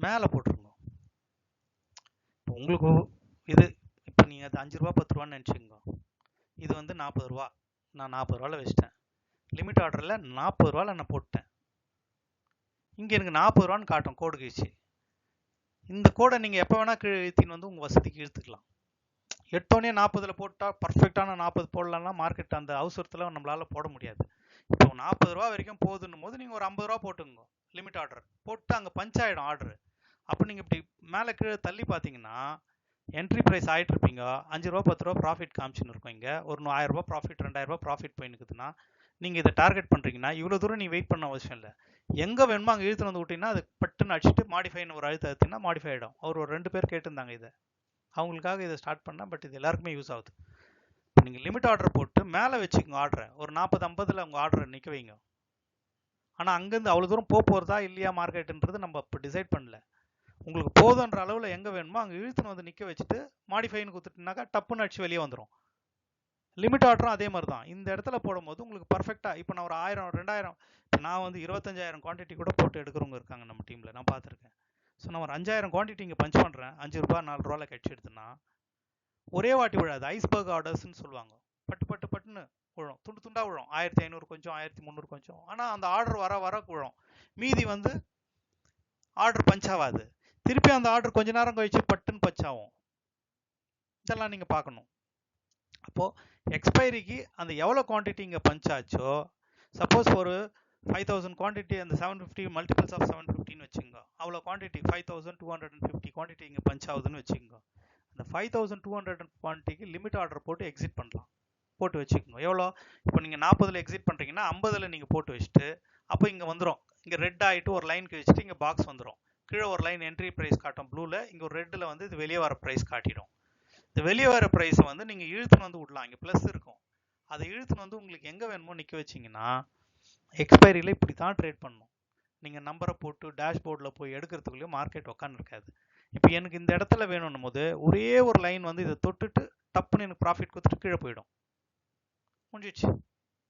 மேலே போட்டுருங்க. இப்போ உங்களுக்கு இது இப்போ நீங்கள் அது 5 ரூபா 10 ரூபான்னு நினச்சிங்க. இது வந்து 40 ரூபா, நான் 40 ரூபாவில் வச்சிட்டேன். லிமிட் ஆர்டரில் 40 ரூபாவில் நான் போட்டேன். இங்கே எனக்கு 40 ரூபான்னு காட்டும், கோடு கழிச்சு. இந்த கோடை நீங்கள் எப்போ வேணால் இழுத்தின்னு வந்து உங்கள் வசதிக்கு இழுத்துக்கலாம். எட்டோனே 40ல் போட்டால் பர்ஃபெக்டான 40 போடலாம்னா மார்க்கெட் அந்த அவசரத்தில் நம்மளால் போட முடியாது. இப்போ 40 ரூபா வரைக்கும் போகுதுன்னும் போது நீங்கள் ஒரு 50 ரூபா போட்டுங்க லிமிட் ஆர்டர் போட்டு, அங்கே பஞ்ச் ஆகிடும் ஆர்டரு. அப்போ நீங்கள் இப்படி மேலே கீழே தள்ளி பார்த்தீங்கன்னா என்ட்ரி ப்ரைஸ் ஆகிட்டு இருப்பீங்க. 5 ரூபா 10 ரூபா ப்ராஃபிட் காமிச்சுன்னு இருக்கும். இங்கே ஒரு 1000 ரூபா ப்ராஃபிட் 2000 ரூபா ப்ராஃபிட் போயின்னுக்குதுன்னா நீங்கள் இதை டார்கெட் பண்ணுறீங்கன்னா இவ்வளோ தூரம் நீ வெயிட் பண்ண அவசியம் இல்லை. எங்கே வேணுமோ அங்கே இழுத்துன்னு வந்து விட்டிங்கன்னா அது பட்டுன்னு அடிச்சுட்டு மாடிஃபைன்னு ஒரு அழுத்த அழுத்தினா மாடிஃபை ஆகிடும். அவர் ஒரு 2 பேர் கேட்டிருந்தாங்க இதை, அவங்களுக்காக இதை ஸ்டார்ட் பண்ணால். பட் இது எல்லாருக்குமே யூஸ் ஆகுது. இப்போ நீங்கள் லிமிட் ஆர்டர் போட்டு மேலே வச்சுக்கோங்க ஆர்டரை, ஒரு 40-50ல் உங்கள் ஆர்டரை நிற்க வைங்க. ஆனால் அங்கேருந்து அவ்வளோ தூரம் போகிறதா இல்லையா மார்க்கெட்டுன்றது நம்ம இப்போ டிசைட் பண்ணல. உங்களுக்கு போதுன்ற அளவில் எங்கே வேணுமோ அங்கே இழுத்துன்னு வந்து நிற்க வச்சுட்டு மாடிஃபைன்னு கொடுத்துட்டுனாக்கா டப்புன்னு அடிச்சு வெளியே வந்துடும். லிமிட் ஆர்டரும் அதே மாதிரி தான். இந்த இடத்துல போடும்போது உங்களுக்கு பர்ஃபெக்டாக, இப்போ நான் ஒரு 1000 2000, இப்போ நான் வந்து 25,000 குவான்டிட்டி கூட போட்டு எடுக்கிறவங்க இருக்காங்க நம்ம டீமில், நான் பார்த்துருக்கேன். ஸோ நான் ஒரு 5000 குவான்டிட்டி இங்கே பஞ்ச் பண்ணுறேன், 5 ரூபா 4 ரூபாவில் கட்சி எடுத்துன்னா ஒரே வாட்டி விழாது. ஐஸ்பர்க் ஆர்டர்ஸ்ன்னு சொல்லுவாங்க. பட்டு பட்டு பட்டுன்னு விழும், துண்டு துண்டாக விழும். 1500 கொஞ்சம், 1300 கொஞ்சம். ஆனால் அந்த ஆர்டர் வர வர விழும். மீதி வந்து ஆர்டர் பஞ்ச் ஆகாது. திருப்பி அந்த ஆர்டர் கொஞ்ச நேரம் கழிச்சு பட்டுன்னு பஞ்ச் ஆகும். இதெல்லாம் நீங்கள் பார்க்கணும். அப்போது எக்ஸ்பைரிக்கு அந்த எவ்வளோ குவான்டிட்டி இங்கே பஞ்ச் ஆச்சோ, சப்போஸ் ஒரு 5000 குவான்டிட்டி, அந்த 750 மல்டிபிள்ஸ் ஆஃப் 750ன்னு வச்சுக்கோங்க. அவ்வளோ குவான்டிட்டி 5250 குவான்டிட்டி இங்கே பஞ்ச் ஆகுதுன்னு வச்சுக்கோங்க. அந்த 5200 குவான்டிட்டிக்கு லிமிட் ஆர்டர் போட்டு எக்ஸிட் பண்ணலாம், போட்டு வச்சுக்கோங்க. எவ்வளோ? இப்போ நீங்கள் 40ல் எக்ஸிட் பண்ணுறீங்கன்னா 50ல் நீங்கள் போட்டு வச்சுட்டு, அப்போ இங்கே வந்துடும். இங்கே ரெட் ஆகிட்டு ஒரு லைன் கழிச்சிட்டு இங்கே பாக்ஸ் வந்துடும். கீழே ஒரு லைன் என்ட்ரி ப்ரைஸ் காட்டும் ப்ளூவில், இங்கே ஒரு ரெட்டில் வந்து இது வெளியே வர ப்ரைஸ் காட்டிடும். இந்த வெளியே வர ப்ரைஸை வந்து நீங்கள் இழுத்துன்னு வந்து விடலாம். இங்கே ப்ளஸ் இருக்கும். அதை இழுத்துன்னு வந்து உங்களுக்கு எங்கே வேணுமோ நிற்க வச்சிங்கன்னா எக்ஸ்பைரியில் இப்படி தான் ட்ரேட் பண்ணணும். நீங்கள் நம்பரை போட்டு டேஷ்போர்டில் போய் எடுக்கிறதுக்குள்ளேயும் மார்க்கெட் உட்காந்துருக்காது. இப்போ எனக்கு இந்த இடத்துல வேணும்னும் போது ஒரே ஒரு லைன் வந்து இதை தொட்டுட்டு டப்புன்னு எனக்கு ப்ராஃபிட் கொடுத்துட்டு கீழே போயிடும். முடிஞ்சிச்சு.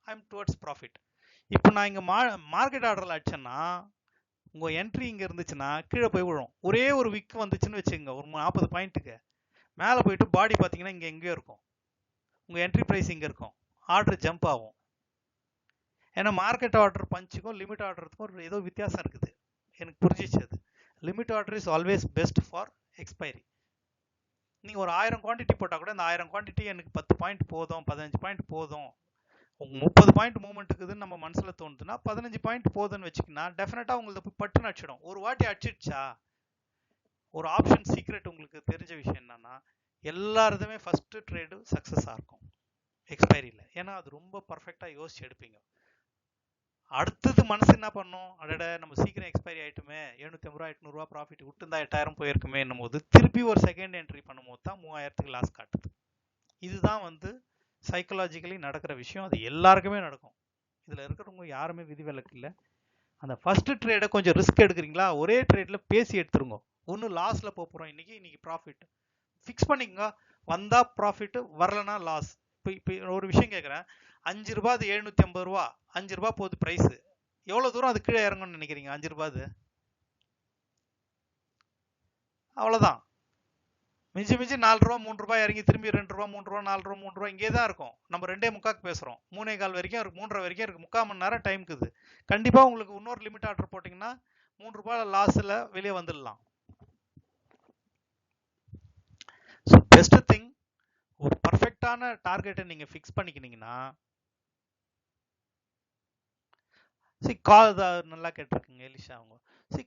I am towards profit. இப்போ நான் இங்கே மார்க்கெட் ஆர்டரில் அடிச்சேன்னா உங்கள் என்ட்ரி இங்கே இருந்துச்சுன்னா கீழே போய் விழும். ஒரே ஒரு விக் வந்துச்சுன்னு வச்சுக்கோங்க, ஒரு 40 பாயிண்ட்டுக்கு மேலே போயிட்டு பாடி பார்த்தீங்கன்னா இங்கே எங்கேயோ இருக்கும். உங்கள் என்ட்ரி ப்ரைஸ் இங்கே இருக்கும். ஆர்டர் ஜம்ப் ஆகும். ஏன்னா மார்க்கெட் ஆர்டர் பஞ்சுக்கும் லிமிட் ஆர்டருக்கும் ஏதோ வித்தியாசம் இருக்குது. எனக்கு புரிஞ்சிச்சு அது. Limit order is always best for expiry. நீங்கள் ஒரு 1000 குவான்டிட்டி போட்டால் கூட இந்த 1000 குவான்டிட்டி எனக்கு 10 பாயிண்ட் போதும், 15 பாயிண்ட் போதும், 30 பாயிண்ட் மூவ்மெண்ட் இருக்குதுன்னு நம்ம மனசில் தோணுதுன்னா 15 பாயிண்ட் போதுன்னு வச்சுக்கினா டெஃபினட்டாக உங்களுக்கு போய் பட்டுன்னு அடிச்சிடும். ஒரு வாட்டி அடிச்சிடுச்சா, ஒரு ஆப்ஷன் சீக்ரெட் உங்களுக்கு தெரிஞ்ச விஷயம் என்னன்னா, எல்லாருதுமே ஃபஸ்ட்டு ட்ரேடு சக்ஸஸாக இருக்கும் எக்ஸ்பைரியில். ஏன்னா அது ரொம்ப பர்ஃபெக்டாக யோசிச்சு எடுப்பீங்க. அடுத்தது மனசு என்ன பண்ணும், அடட நம்ம சீக்கிரம் எக்ஸ்பைரி ஆகிட்டுமே, 750 ரூபா 800 ரூபா ப்ராஃபிட் விட்டுருந்தா 8000 போயிருக்குமே என்னும் போது திருப்பி ஒரு செகண்ட் என்ட்ரி பண்ணும்போது தான் 3000க்கு லாஸ் காட்டுது. இதுதான் வந்து சைக்கலாஜிக்கலி நடக்கிற விஷயம். அது எல்லாருக்குமே நடக்கும். இதில் இருக்கிறவங்க யாருமே விதிவிலக்கு இல்லை. அந்த ஃபர்ஸ்ட் ட்ரேடை கொஞ்சம் ரிஸ்க் எடுக்கிறீங்களா, ஒரே ட்ரேடில் பேசி எடுத்துருங்க. ஒன்று லாஸில் போகிறோம், இன்னைக்கு ப்ராஃபிட் ஃபிக்ஸ் பண்ணிங்க, வந்தால் ப்ராஃபிட்டு, வரலன்னா லாஸ். இப்போ ஒரு விஷயம் கேட்குறேன், 5 ரூபா அது 750 ரூபா, 5 ரூபா போகுது ப்ரைஸு, எவ்வளோ தூரம் அது கீழே இறங்கும்னு நினைக்கிறீங்க? 5 ரூபா அது அவ்வளோதான். மிஞ்சி 4 ரூபா 3 ரூபாய் இறங்கி திரும்பி 2 ரூபா 3 ரூபா 4 ரூபா 3 ரூபா இங்கே தான் இருக்கும். நம்ம 2:45 பேசுகிறோம், 3:15 வரைக்கும் இருக்கு, 3:30 வரைக்கும் இருக்கு, 3/4 மணி நேரம் டைம் இருக்குது. கண்டிப்பாக உங்களுக்கு இன்னொரு லிமிட் ஆர்டர் போட்டிங்கன்னா 3 ரூபாய் லாஸில் வெளியே வந்துடலாம். ஸோ பெஸ்ட் திங், ஒரு பர்ஃபெக்டான டார்கெட்டை நீங்கள் ஃபிக்ஸ் பண்ணிக்கினீங்கன்னா, கால் நல்லா கேட்டிருக்குங்க எலிஷா அவங்க.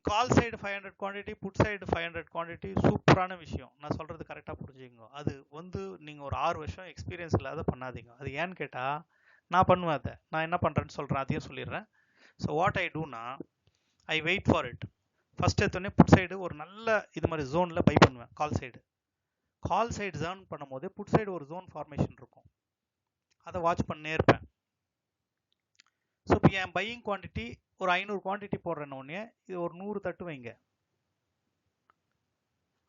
Call side 500 quantity, put side 500 quantity சூப்பரான விஷயம். நான் சொல்கிறது கரெக்டாக புரிஞ்சுக்கோங்க. அது வந்து நீங்கள் ஒரு 6 வருஷம் எக்ஸ்பீரியன்ஸ் இல்லாத பண்ணாதீங்க. அது ஏன்னு கேட்டால் நான் பண்ணுவேன். அதை நான் என்ன பண்ணுறேன்னு சொல்கிறேன், அதையும் சொல்லிடுறேன். ஸோ வாட் ஐ டூனா, I wait for it. First எடுத்தோடனே புட் சைடு ஒரு நல்ல இது மாதிரி ஜோனில் பை பண்ணுவேன். கால் சைடு ஜோன் பண்ணும் போது புட் சைடு ஒரு ஜோன் ஃபார்மேஷன் இருக்கும், அதை வாட்ச் பண்ணே இருப்பேன். ஸோ இப்போ என் பையிங் குவான்டிட்டி ஒரு 500 குவான்டிட்டி போடுறேன்னொடனே இது ஒரு 100 தட்டு வைங்க,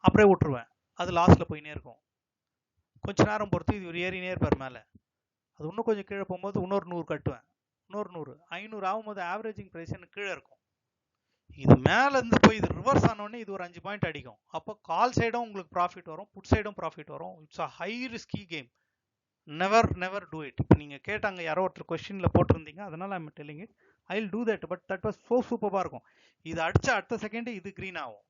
அப்படியே விட்டுருவேன். அது லாஸ்ட்டில் போயினே இருக்கும். கொஞ்ச நேரம் பொறுத்து இது ஒரு ஏறினே இருப்பார் மேலே. அது இன்னும் கொஞ்சம் கீழே போகும்போது இன்னொரு 100 கட்டுவேன், இன்னொரு 100, 500 ஆகும்போது ஆவரேஜிங் ப்ரைஸ் எனக்கு கீழே இருக்கும். இது மேலேருந்து போய் இது ரிவர்ஸ் ஆனோடனே இது ஒரு 5 பாயிண்ட் அடிக்கும். அப்போ கால் சைடும் உங்களுக்கு ப்ராஃபிட் வரும், புட் சைடும் ப்ராஃபிட் வரும். It's a high risky game. Never do it. இப்போ நீங்கள் கேட்டாங்க, யாரோ ஒருத்தர் கொஸ்டினில் போட்டிருந்தீங்க, அதனால் I'm telling it. I will do that, but that was so சூப்பராக இருக்கும். இது அடித்த அடுத்த செகண்டு இது க்ரீன் ஆகும்.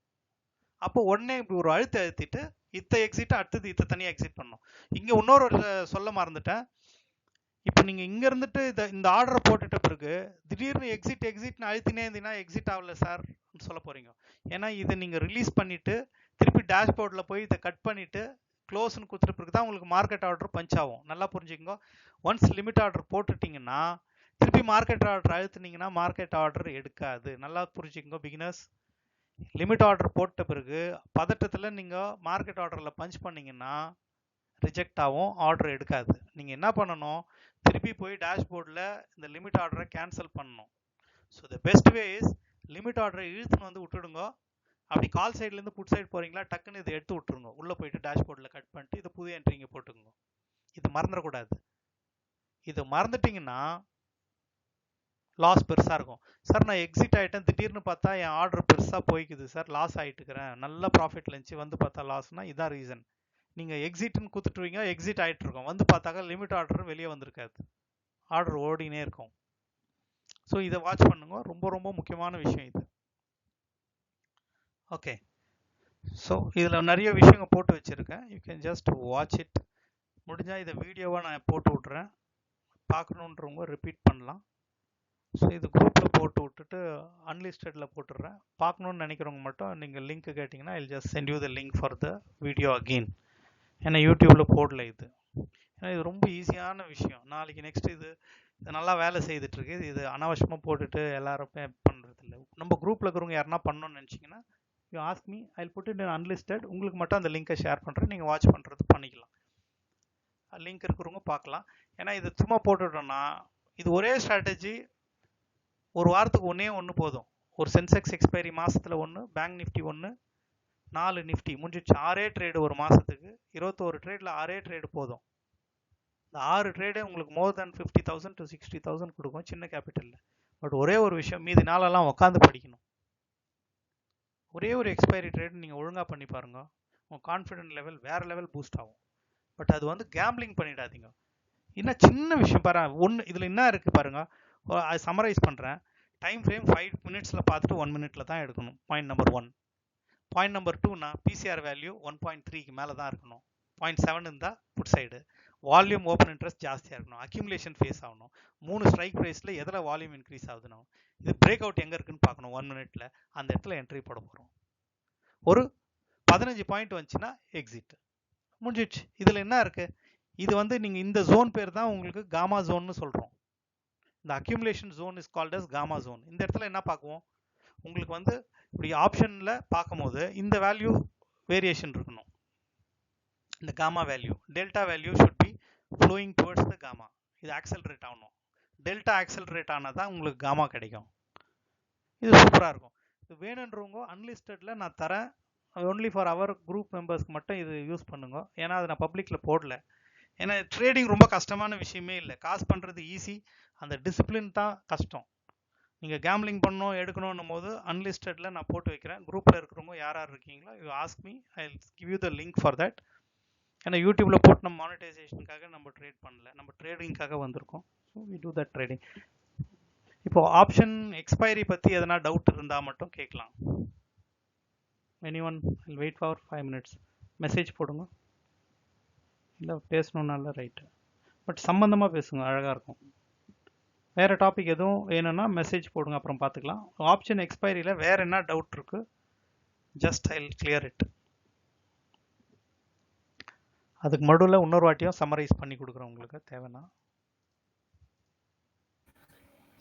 அப்போ உடனே இப்படி ஒரு அழுத்திட்டு இத்த எக்ஸிட், அடுத்தது இத்த தனியாக எக்ஸிட் பண்ணணும். இங்கே இன்னொரு சொல்ல மறந்துட்டேன். இப்போ நீங்கள் இங்கே இருந்துட்டு இந்த ஆர்டரை போட்டுட்ட பிறகு திடீர்னு எக்ஸிட்னு அழுத்தினே இருந்தீங்கன்னா எக்ஸிட் ஆகல சார் சொல்ல போகிறீங்க. ஏன்னா இதை நீங்கள் ரிலீஸ் பண்ணிவிட்டு திருப்பி டேஷ்போர்டில் போய் இதை கட் பண்ணிவிட்டு க்ளோஸ்ன்னு கொடுத்துட்டு பிறகு தான் உங்களுக்கு மார்க்கெட் ஆர்டர் பஞ்ச் ஆகும். நல்லா புரிஞ்சுக்கோங்க. ஒன்ஸ் லிமிட் ஆர்டர் போட்டுட்டிங்கன்னா திருப்பி மார்க்கெட் ஆர்டர் அழுத்துனீங்கன்னா மார்க்கெட் ஆர்டர் எடுக்காது. நல்லா புரிஞ்சுக்கோங்க பிகினர்ஸ். லிமிட் ஆர்டர் போட்ட பிறகு பதட்டத்தில் நீங்கள் மார்க்கெட் ஆர்டரில் பஞ்ச் பண்ணிங்கன்னா ரிஜெக்ட் ஆகும், ஆர்டர் எடுக்காது. நீங்கள் என்ன பண்ணணும், திருப்பி போய் டேஷ்போர்டில் இந்த லிமிட் ஆர்டரை கேன்சல் பண்ணணும். So the best way is limit ஆர்டரை இழுத்துன்னு வந்து விட்டுடுங்க. அப்படி கால் சைட்லேருந்து புட் சைடு போகிறீங்களா, டக்குன்னு இதை எடுத்து விட்டுருங்க. உள்ளே போயிட்டு டேஷ்போர்டில் கட் பண்ணிட்டு இதை புது என்ட்ரிங்க போட்டுங்க. இது மறந்துடக்கூடாது. இது மறந்துட்டிங்கன்னா லாஸ் பெருசாக இருக்கும். சார் நான் எக்ஸிட் ஆகிட்டேன், திடீர்னு பார்த்தா என் ஆர்டர் பெருசாக போய்க்குது சார், லாஸ் ஆகிட்டுக்கிறேன், நல்ல ப்ராஃபிட்டில் இருந்துச்சு, வந்து பார்த்தா லாஸ்னால் இதான் ரீசன். நீங்கள் எக்ஸிட்னு கொடுத்துட்டுருவீங்க, எக்ஸிட் ஆகிட்டு இருக்கோம், வந்து பார்த்தாக்கா லிமிட் ஆர்டர் வெளியே வந்திருக்காது, ஆர்டர் ஓடினே இருக்கும். ஸோ இதை வாட்ச் பண்ணுங்க, ரொம்ப முக்கியமான விஷயம் இது. ஓகே, ஸோ இதில் நிறைய விஷயங்கள் போட்டு வச்சுருக்கேன். You can just watch it. முடிஞ்சால் இதை வீடியோவாக நான் போட்டு விட்றேன், பார்க்கணுன்றவங்க ரிப்பீட் பண்ணலாம். ஸோ இது குரூப்பில் போட்டு விட்டுட்டு அன்லிஸ்டடில் போட்டுடுறேன். பார்க்கணுன்னு நினைக்கிறவங்க மட்டும் நீங்கள் லிங்க் கேட்டிங்கன்னா I just sent you the link for the video again. ஏன்னா யூடியூப்பில் போடல இது. ஏன்னா இது ரொம்ப ஈஸியான விஷயம். நாளைக்கு நெக்ஸ்ட் இது நல்லா வேலை செய்துட்ருக்கு. இது அனாவசியமாக போட்டுட்டு எல்லாருமே பண்ணுறதில்ல. நம்ம குரூப்பில் இருக்கிறவங்க யாருன்னா பண்ணணும்னு நினச்சிங்கன்னா you ask me, I put it in unlisted. உங்களுக்கு மட்டும் அந்த லிங்கை ஷேர் பண்ணுறேன், நீங்கள் வாட்ச் பண்ணுறது பண்ணிக்கலாம். லிங்க் இருக்கிறவங்க பார்க்கலாம். ஏன்னா இது சும்மா போட்டுட்டோம்னா இது ஒரே ஸ்ட்ராட்டஜி ஒரு வாரத்துக்கு ஒன்று போதும். ஒரு சென்செக்ஸ் எக்ஸ்பைரி மாசத்துல ஒன்று, பேங்க் நிஃப்டி ஒன்று, 4 நிஃப்டி முடிஞ்சிச்சு. 6 ட்ரேடு ஒரு மாசத்துக்கு, 21 ட்ரேட்ல 6 ட்ரேடு போதும். இந்த 6 ட்ரேடே உங்களுக்கு மோர் தென் 50,000 to 60,000 கொடுக்கும் சின்ன கேபிட்டல்ல. பட் ஒரே ஒரு விஷயம், மீதி நாளெல்லாம் உட்காந்து படிக்கணும். ஒரே ஒரு எக்ஸ்பைரி ட்ரேட் நீங்கள் ஒழுங்காக பண்ணி பாருங்க, உங்கள் கான்ஃபிடென்ட் லெவல் வேற லெவல் பூஸ்ட் ஆகும். பட் அது வந்து கேம்பிளிங் பண்ணிடாதீங்க. இன்னும் சின்ன விஷயம் பாருங்க, ஒன்று இதில் என்ன இருக்குது பாருங்க, அது சம்மரைஸ் பண்ணுறேன். டைம் ஃப்ரேம் 5 மினிட்ஸில் பார்த்துட்டு 1 மினிட்ல தான் எடுக்கணும். Point number 1. பாயிண்ட் நம்பர் 2னா பிசிஆர் வேல்யூ 1.3க்கு மேலே தான் இருக்கணும். 0.7 இருந்தால் put side. Volume open interest ஜாஸ்தியாக இருக்கணும். அக்யூமுலேஷன் ஃபேஸ் ஆகணும். 3 ஸ்ட்ரைக் ப்ரைஸில் எதில் வால்யூம் இன்க்ரீஸ் ஆகுதுன்னு இது பிரேக் அவுட் எங்கே இருக்குன்னு பார்க்கணும். 1 மினிட்ல அந்த இடத்துல என்ட்ரி போட போகிறோம். ஒரு 15 பாயிண்ட் வந்துச்சுன்னா எக்ஸிட் முடிஞ்சிடுச்சு. இதில் என்ன இருக்குது, இது வந்து நீங்கள் இந்த ஜோன் பேர் தான் உங்களுக்கு காமா ஜோன்னு சொல்கிறோம். இந்த accumulation zone is called as gamma zone. இந்த இடத்துல என்ன பார்க்குவோம், உங்களுக்கு வந்து இப்படி ஆப்ஷனில் பார்க்கும்போது இந்த வேல்யூ வேரியேஷன் இருக்கணும். இந்த gamma value, delta value should be flowing towards the gamma. இது ஆக்சலரேட் ஆகணும். டெல்டா ஆக்சலரேட் ஆனால் தான் உங்களுக்கு காமா கிடைக்கும். இது சூப்பராக இருக்கும். இது வேணுன்றவங்க அன்லிஸ்டடில் நான் தரேன், ஒன்லி ஃபார் அவர் குரூப் மெம்பர்ஸ்க்கு மட்டும் இது யூஸ் பண்ணுங்க. ஏன்னா அதை நான் பப்ளிக்கில் போடல. ஏன்னா ட்ரேடிங் ரொம்ப கஷ்டமான விஷயமே இல்லை. காசு பண்ணுறது ஈஸி, அந்த டிசிப்ளின் தான் கஷ்டம். நீங்கள் கேம்லிங் பண்ணணும் எடுக்கணும் போது அன்லிஸ்டடில் நான் போட்டு வைக்கிறேன். குரூப்பில் இருக்கிறவங்க யார் யார் இருக்கீங்களோ you ask me, I give you the link for that. ஏன்னா யூடியூப்ல போட்டு நம்ம மானிட்டைசேஷனுக்காக நம்ம ட்ரேட் பண்ணல, நம்ம ட்ரேடிங்காக வந்திருக்கோம். So we do that trading. இப்போ ஆப்ஷன் எக்ஸ்பைரி பற்றி எதனா டவுட் இருந்தால் மட்டும் கேட்கலாம். Anyone will wait for 5 minutes. Message போடுங்க, இல்லை பேசணுன்னால ரைட்டு, பட் சம்மந்தமாக பேசுங்க, அழகாக இருக்கும். வேறு டாபிக் எதுவும் வேணும்னா மெசேஜ் போடுங்க, அப்புறம் பார்த்துக்கலாம். ஆப்ஷன் எக்ஸ்பைரியில் வேறு என்ன டவுட் இருக்குது, just I will clear it. அதுக்கு நடுவில் இன்னொரு வாட்டியும் சம்மரைஸ் பண்ணி கொடுக்குறேன் உங்களுக்கு தேவைன்னா.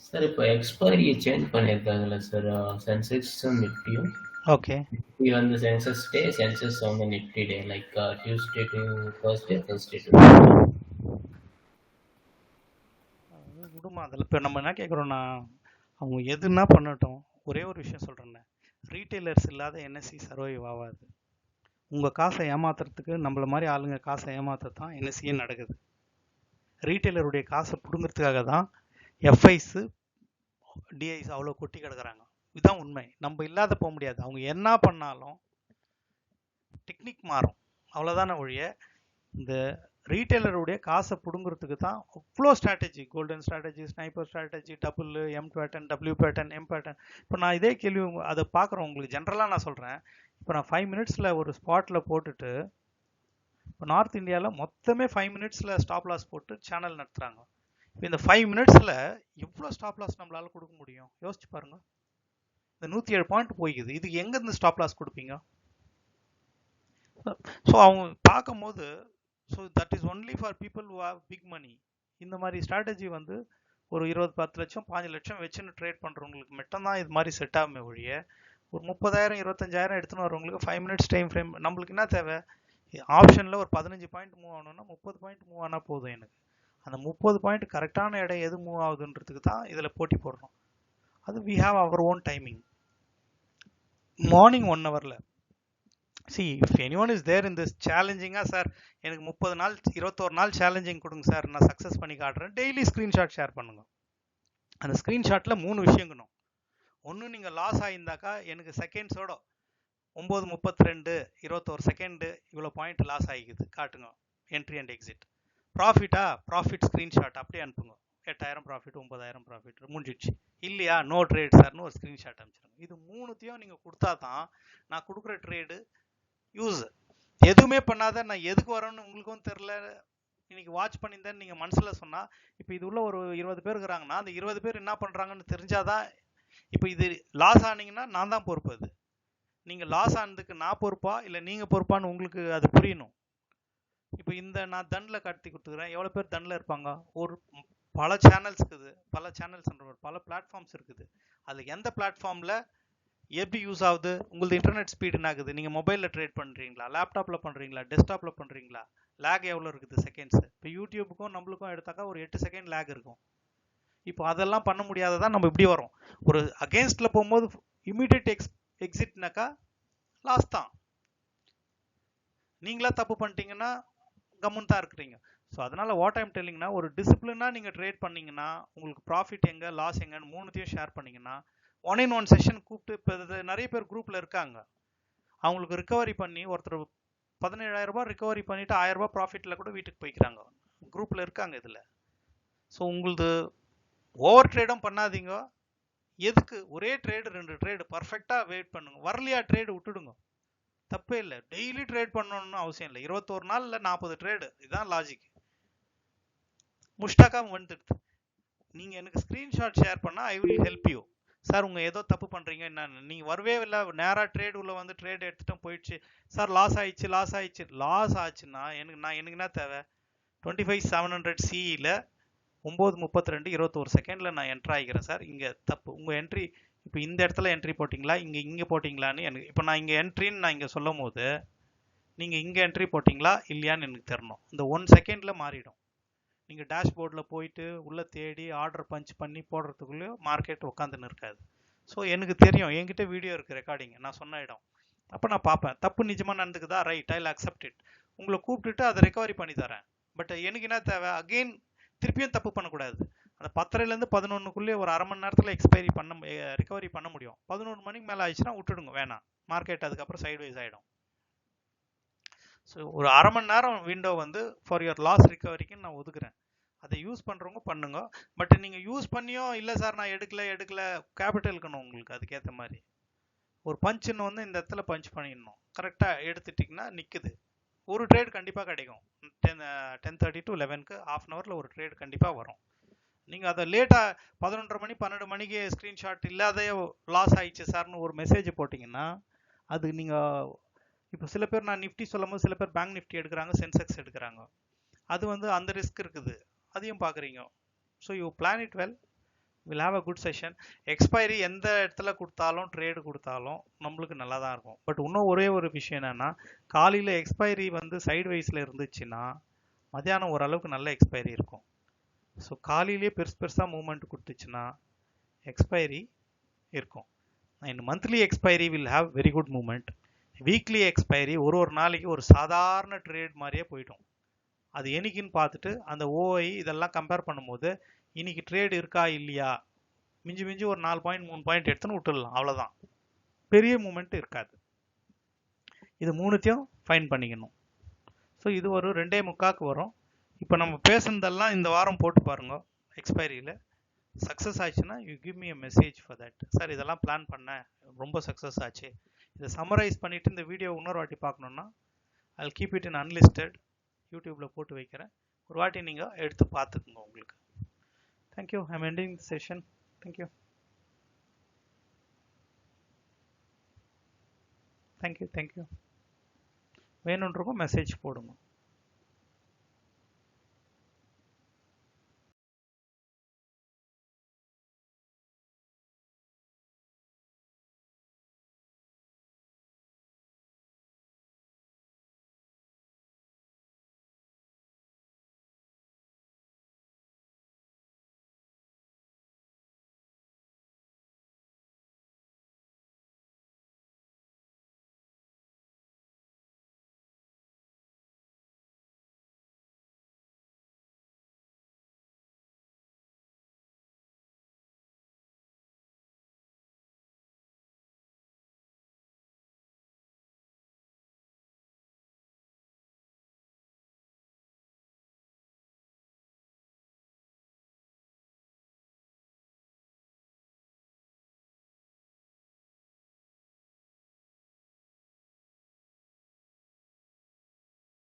சார் இப்போ எக்ஸ்பைரி சேஞ்ச் பண்ணியிருக்காங்கல்ல சார், சென்செக்ஸும் நிஃப்டியும். ஓகே, நிஃப்டி வந்து சென்சஸ் டே, சென்சஸ் வந்து Nifty day, like Tuesday to Thursday, Thursday to விடுமா. அதில் இப்போ நம்ம என்ன கேட்குறோன்னா, அவங்க எதுனா பண்ணட்டும். ஒரே ஒரு விஷயம் சொல்கிறேன்னே, ரீட்டைலர்ஸ் இல்லாத என்எஸ்சி சர்வைவ் ஆகாது. உங்கள் காசை ஏமாத்துறதுக்கு நம்மள மாதிரி ஆளுங்க காசை ஏமாத்துறது தான் என்எஸ்சியே நடக்குது. ரீட்டைலருடைய காசை பிடுங்கிறதுக்காக தான் எஃப்ஐஸ் டிஐஸ் அவ்வளோ கொட்டி கிடக்குறாங்க. இதுதான் உண்மை. நம்ம இல்லாத போக முடியாது. அவங்க என்ன பண்ணாலும் டெக்னிக் மாறும், அவ்வளோதான ஒழிய இந்த ரீட்டைலருடைய காசை பிடுங்கிறதுக்கு தான் அவ்வளோ strategy, golden strategy, sniper strategy, double, M pattern, W pattern, M pattern. இப்போ நான் இதே கேள்வி அதை பார்க்குறேன், உங்களுக்கு ஜென்ரலாக நான் சொல்கிறேன். இப்போ நான் 5 மினிட்ஸில் ஒரு ஸ்பாட்டில் போட்டுட்டு, இப்போ நார்த் இந்தியாவில் மொத்தமே 5 மினிட்ஸில் ஸ்டாப் லாஸ் போட்டு சேனல் நடத்துகிறாங்க. இப்போ இந்த 5 மினிட்ஸில் எவ்வளோ ஸ்டாப் லாஸ் நம்மளால் கொடுக்க முடியும் யோசிச்சு பாருங்க. இந்த 107 பாயிண்ட் போய்க்குது, இதுக்கு எங்கேருந்து ஸ்டாப் லாஸ் கொடுப்பீங்க? ஸோ அவங்க பார்க்கும்போது, so that is only for people who have big money. இந்த மாதிரி ஸ்ட்ராட்டஜி வந்து ஒரு 20-10 லட்சம் 5 லட்சம் வச்சுன்னு ட்ரேட் பண்ணுறவங்களுக்கு மட்டும்தான் இது மாதிரி செட் ஆகுமே ஒழிய, ஒரு 30,000 25,000 எடுத்துன்னு வரவங்களுக்கு 5 மினிட்ஸ் டைம் ஃப்ரேம். நம்மளுக்கு என்ன தேவை, ஆப்ஷனில் ஒரு 15 பாயிண்ட் மூவ் ஆகணும்னா 30 பாயிண்ட் மூவ் ஆனால் போதும். எனக்கு அந்த 30 பாயிண்ட் கரெக்டான இடம் எது மூவ் ஆகுதுன்றதுக்கு தான் இதில் போட்டி போடுறோம். அது we have our own timing. Morning 1 ஹவரில் see if anyone is there in this challenging sir எனக்கு 30 நாள் 21 நாள் சேலஞ்சிங் கொடுங்க சார், நான் சக்ஸஸ் பண்ணி காட்டுறேன். டெய்லி ஸ்க்ரீன்ஷாட் ஷேர் பண்ணுங்க. அந்த ஸ்க்ரீன்ஷாட்டில் 3 விஷயங்கணும். ஒன்று, நீங்கள் லாஸ் ஆகியிருந்தாக்கா எனக்கு செகண்ட்ஸோட 9:32 21 செகண்டு இவ்வளோ பாயிண்ட் லாஸ் ஆகிக்குது காட்டுங்க, என்ட்ரி அண்ட் எக்ஸிட். ப்ராஃபிட்டா, ப்ராஃபிட் ஸ்க்ரீன்ஷாட் அப்படியே அனுப்புங்க. 8,000 ப்ராஃபிட், 9,000 ப்ராஃபிட் முடிஞ்சிடுச்சு. இல்லையா, நோ ட்ரேட் சார்னு ஒரு ஸ்க்ரீன்ஷாட் அனுப்பிச்சிடுங்க. இது 3த்தையும் நீங்கள் கொடுத்தா தான் நான் கொடுக்குற ட்ரேடு யூஸ். எதுவுமே பண்ணாத நான் எதுக்கு வரேன்னு உங்களுக்கும் தெரில, இன்னைக்கு வாட்ச் பண்ணியிருந்தேன்னு நீங்கள் மனசில் சொன்னால், இப்போ இது உள்ள ஒரு 20 பேர் இருக்கிறாங்கன்னா அந்த 20 பேர் என்ன பண்ணுறாங்கன்னு தெரிஞ்சாதான். இப்போ இது லாஸ் ஆனீங்கன்னா நான் தான் பொறுப்பு. அது நீங்கள் லாஸ் ஆனதுக்கு நான் பொறுப்பா இல்லை நீங்கள் பொறுப்பான்னு உங்களுக்கு அது புரியணும். இப்போ இந்த நான் தண்டில் காட்டி கொடுத்துக்கிறேன், எவ்வளோ பேர் தண்டில் இருப்பாங்க? ஒரு பல சேனல்ஸ் இருக்குது, பல பிளாட்ஃபார்ம்ஸ் இருக்குது. அதில் எந்த பிளாட்ஃபார்மில் எப்படி யூஸ் ஆகுது, உங்களுக்கு இன்டர்நெட் ஸ்பீடு என்ன ஆகுது, நீங்கள் மொபைலில் ட்ரேட் பண்ணுறீங்களா, லேப்டாப்பில் பண்ணுறீங்களா, டெஸ்க்டாப்பில் பண்ணுறீங்களா, லேக் எவ்வளோ இருக்குது செகண்ட்ஸ். இப்போ யூடியூபுக்கும் நம்மளுக்கும் எடுத்தாக்கா ஒரு 8 செகண்ட் லேக் இருக்கும். இப்போ அதெல்லாம் பண்ண முடியாததான் நம்ம இப்படி வரும். ஒரு அகேன்ஸ்ட்ல போகும்போது இமீடியட் எக்ஸிட்னாக்கா லாஸ் தான். நீங்களா தப்பு பண்ணிட்டீங்கன்னா கம்முன்னு தான் இருக்கிறீங்க. ஸோ அதனால வாட் ஐம் டெல்லிங்னா, ஒரு டிசிப்ளினா நீங்க ட்ரேட் பண்ணீங்கன்னா உங்களுக்கு ப்ராஃபிட் எங்க லாஸ் எங்கன்னு மூணுத்தையும் ஷேர் பண்ணீங்கன்னா 1-in-1 செஷன் கூப்பிட்டு, இப்போ நிறைய பேர் குரூப்ல இருக்காங்க, அவங்களுக்கு ரிகவரி பண்ணி ஒருத்தர் 17,000 ரூபாய் ரிகவரி பண்ணிட்டு 1000 ரூபாய் ப்ராஃபிட்ல கூட வீட்டுக்கு போய்க்கிறாங்க. குரூப்ல இருக்காங்க இதுல. ஸோ உங்களது ஓவர் ட்ரேடும் பண்ணாதீங்க. எதுக்கு ஒரே ட்ரேடு 2 ட்ரேடு பர்ஃபெக்டா வெயிட் பண்ணுங்க. வரலையா ட்ரேடு விட்டுடுங்க, தப்பே இல்லை. டெய்லி ட்ரேட் பண்ணணும்னு அவசியம் இல்லை. 21 நாள் இல்லை 40 ட்ரேடு, இதுதான் லாஜிக். முஷ்டாக்கா வந்துடுது. நீங்க எனக்கு ஸ்கிரீன்ஷாட் ஷேர் பண்ணா I will help you. Sir உங்க ஏதோ தப்பு பண்றீங்க என்னன்னு. நீங்க வரவே இல்லை, நேரா ட்ரேட் உள்ள வந்து ட்ரேட் எடுத்துட்டும் போயிடுச்சு. சார் லாஸ் ஆயிடுச்சு. லாஸ் ஆச்சுன்னா எனக்கு என்ன தேவை? 25,700 சிஇல 9:32 21 செகண்ட்ல நான் என்ட்ரு ஆகிக்கிறேன் சார். இங்க தப்பு, உங்க என்ட்ரி இப்போ இந்த இடத்துல என்ட்ரி போட்டிங்களா, இங்க போட்டிங்களான்னு எனக்கு இப்போ நான் இங்க என்ட்ரின்னு நான் இங்க சொல்லும் போது நீங்க இங்க என்ட்ரி போட்டிங்களா இல்லையான்னு எனக்கு தெரியணும். இந்த 1 செகண்ட்ல மாறிடும். நீங்க டேஷ்போர்டில் போயிட்டு உள்ள தேடி ஆர்டர் பஞ்ச் பண்ணி போடுறதுக்குள்ளேயும் மார்க்கெட் உட்காந்துன்னு இருக்காது. ஸோ எனக்கு தெரியும், என்கிட்ட வீடியோ இருக்கு, ரெக்கார்டிங், நான் சொன்ன இடம். அப்போ நான் பார்ப்பேன் தப்பு நிஜமா நடந்துக்குதா, right, I will accept it. உங்களை கூப்பிட்டுட்டு அதை ரெக்கவரி பண்ணி தரேன். பட் எனக்கு என்ன தேவை, அகெயின் திருப்பியும் தப்பு பண்ணக்கூடாது. அந்த 10:30லேருந்து 11க்குள்ளே ஒரு அரை மணி நேரத்தில் ரிகவரி பண்ண முடியும். 11 மணிக்கு மேலே ஆயிடுச்சுன்னா விட்டுடுங்க, வேணாம். மார்க்கெட் அதுக்கப்புறம் சைட்வைஸ் ஆகிடும். ஸோ ஒரு அரை மணி நேரம் விண்டோ வந்து ஃபார் யுவர் லாஸ் ரிகவரிக்கு நான் ஒதுக்குறேன். அதை யூஸ் பண்ணுறவங்க பண்ணுங்க. பட் நீங்கள் யூஸ் பண்ணியும் இல்லை சார் நான் எடுக்கல கேபிட்டல் இருக்கணும் உங்களுக்கு. அதுக்கேற்ற மாதிரி ஒரு பஞ்சுன்னு வந்து இந்த இடத்துல பஞ்ச் பண்ணிடணும். கரெக்டாக எடுத்துட்டிங்கன்னா நிற்குது. ஒரு ட்ரேட் கண்டிப்பாக கிடைக்கும். 10:30 to 11க்கு ½ அன் ஹவரில் ஒரு ட்ரேட் கண்டிப்பாக வரும். நீங்கள் அதை லேட்டாக 11:30 மணி 12 மணிக்கு ஸ்க்ரீன்ஷாட் இல்லாத லாஸ் ஆயிடுச்சு சார்னு ஒரு மெசேஜ் போட்டிங்கன்னா அது நீங்கள் இப்போ சில பேர் நான் நிஃப்டி சொல்லும் போது சில பேர் பேங்க் நிஃப்டி எடுக்கிறாங்க, சென்செக்ஸ் எடுக்கிறாங்க. அது வந்து அந்த ரிஸ்க் இருக்குது, அதையும் பார்க்குறீங்க. So you plan it well, will have a good session. Expiry எந்த இடத்துல கொடுத்தாலும் ட்ரேடு கொடுத்தாலும் நம்மளுக்கு நல்லா தான் இருக்கும். பட் இன்னும் ஒரே ஒரு விஷயம் என்னென்னா, காலையில் எக்ஸ்பைரி வந்து சைட்வைஸில் இருந்துச்சுன்னா மத்தியானம் ஓரளவுக்கு நல்ல எக்ஸ்பைரி இருக்கும். ஸோ காலையிலேயே பெருசாக மூவ்மெண்ட் கொடுத்துச்சுன்னா எக்ஸ்பைரி இருக்கும். And monthly expiry will have very good movement. Weekly expiry ஒரு நாளைக்கு ஒரு சாதாரண ட்ரேட் மாதிரியே போயிட்டோம். அது என்னைக்குன்னு பார்த்துட்டு அந்த ஓஐ இதெல்லாம் கம்பேர் பண்ணும்போது இன்னைக்கு ட்ரேட் இருக்கா இல்லையா, மிஞ்சி ஒரு 4 பாயிண்ட் 3 பாயிண்ட் எடுத்துன்னு விட்டுடலாம், அவ்வளோதான். பெரிய மூமெண்ட் இருக்காது. இது மூணுத்தையும் ஃபைன் பண்ணிக்கணும். ஸோ இது ஒரு 2:45 வரும். இப்போ நம்ம பேசுனதெல்லாம் இந்த வாரம் போட்டு பாருங்க. எக்ஸ்பைரியில் சக்ஸஸ் ஆச்சுன்னா you give me a message for that. Sir இதெல்லாம் பிளான் பண்ணேன், ரொம்ப சக்ஸஸ் ஆச்சு. இதை சம்மரைஸ் பண்ணிவிட்டு இந்த வீடியோ இன்னொரு வாட்டி பார்க்கணுன்னா I will keep it in unlisted, யூடியூப்பில் போட்டு வைக்கிறேன். ஒரு வாட்டி நீங்கள் எடுத்து பார்த்துக்குங்க உங்களுக்கு. Thank you. I am ending the session. Thank you. வேணுன்றப்போ மெசேஜ் போடுங்க.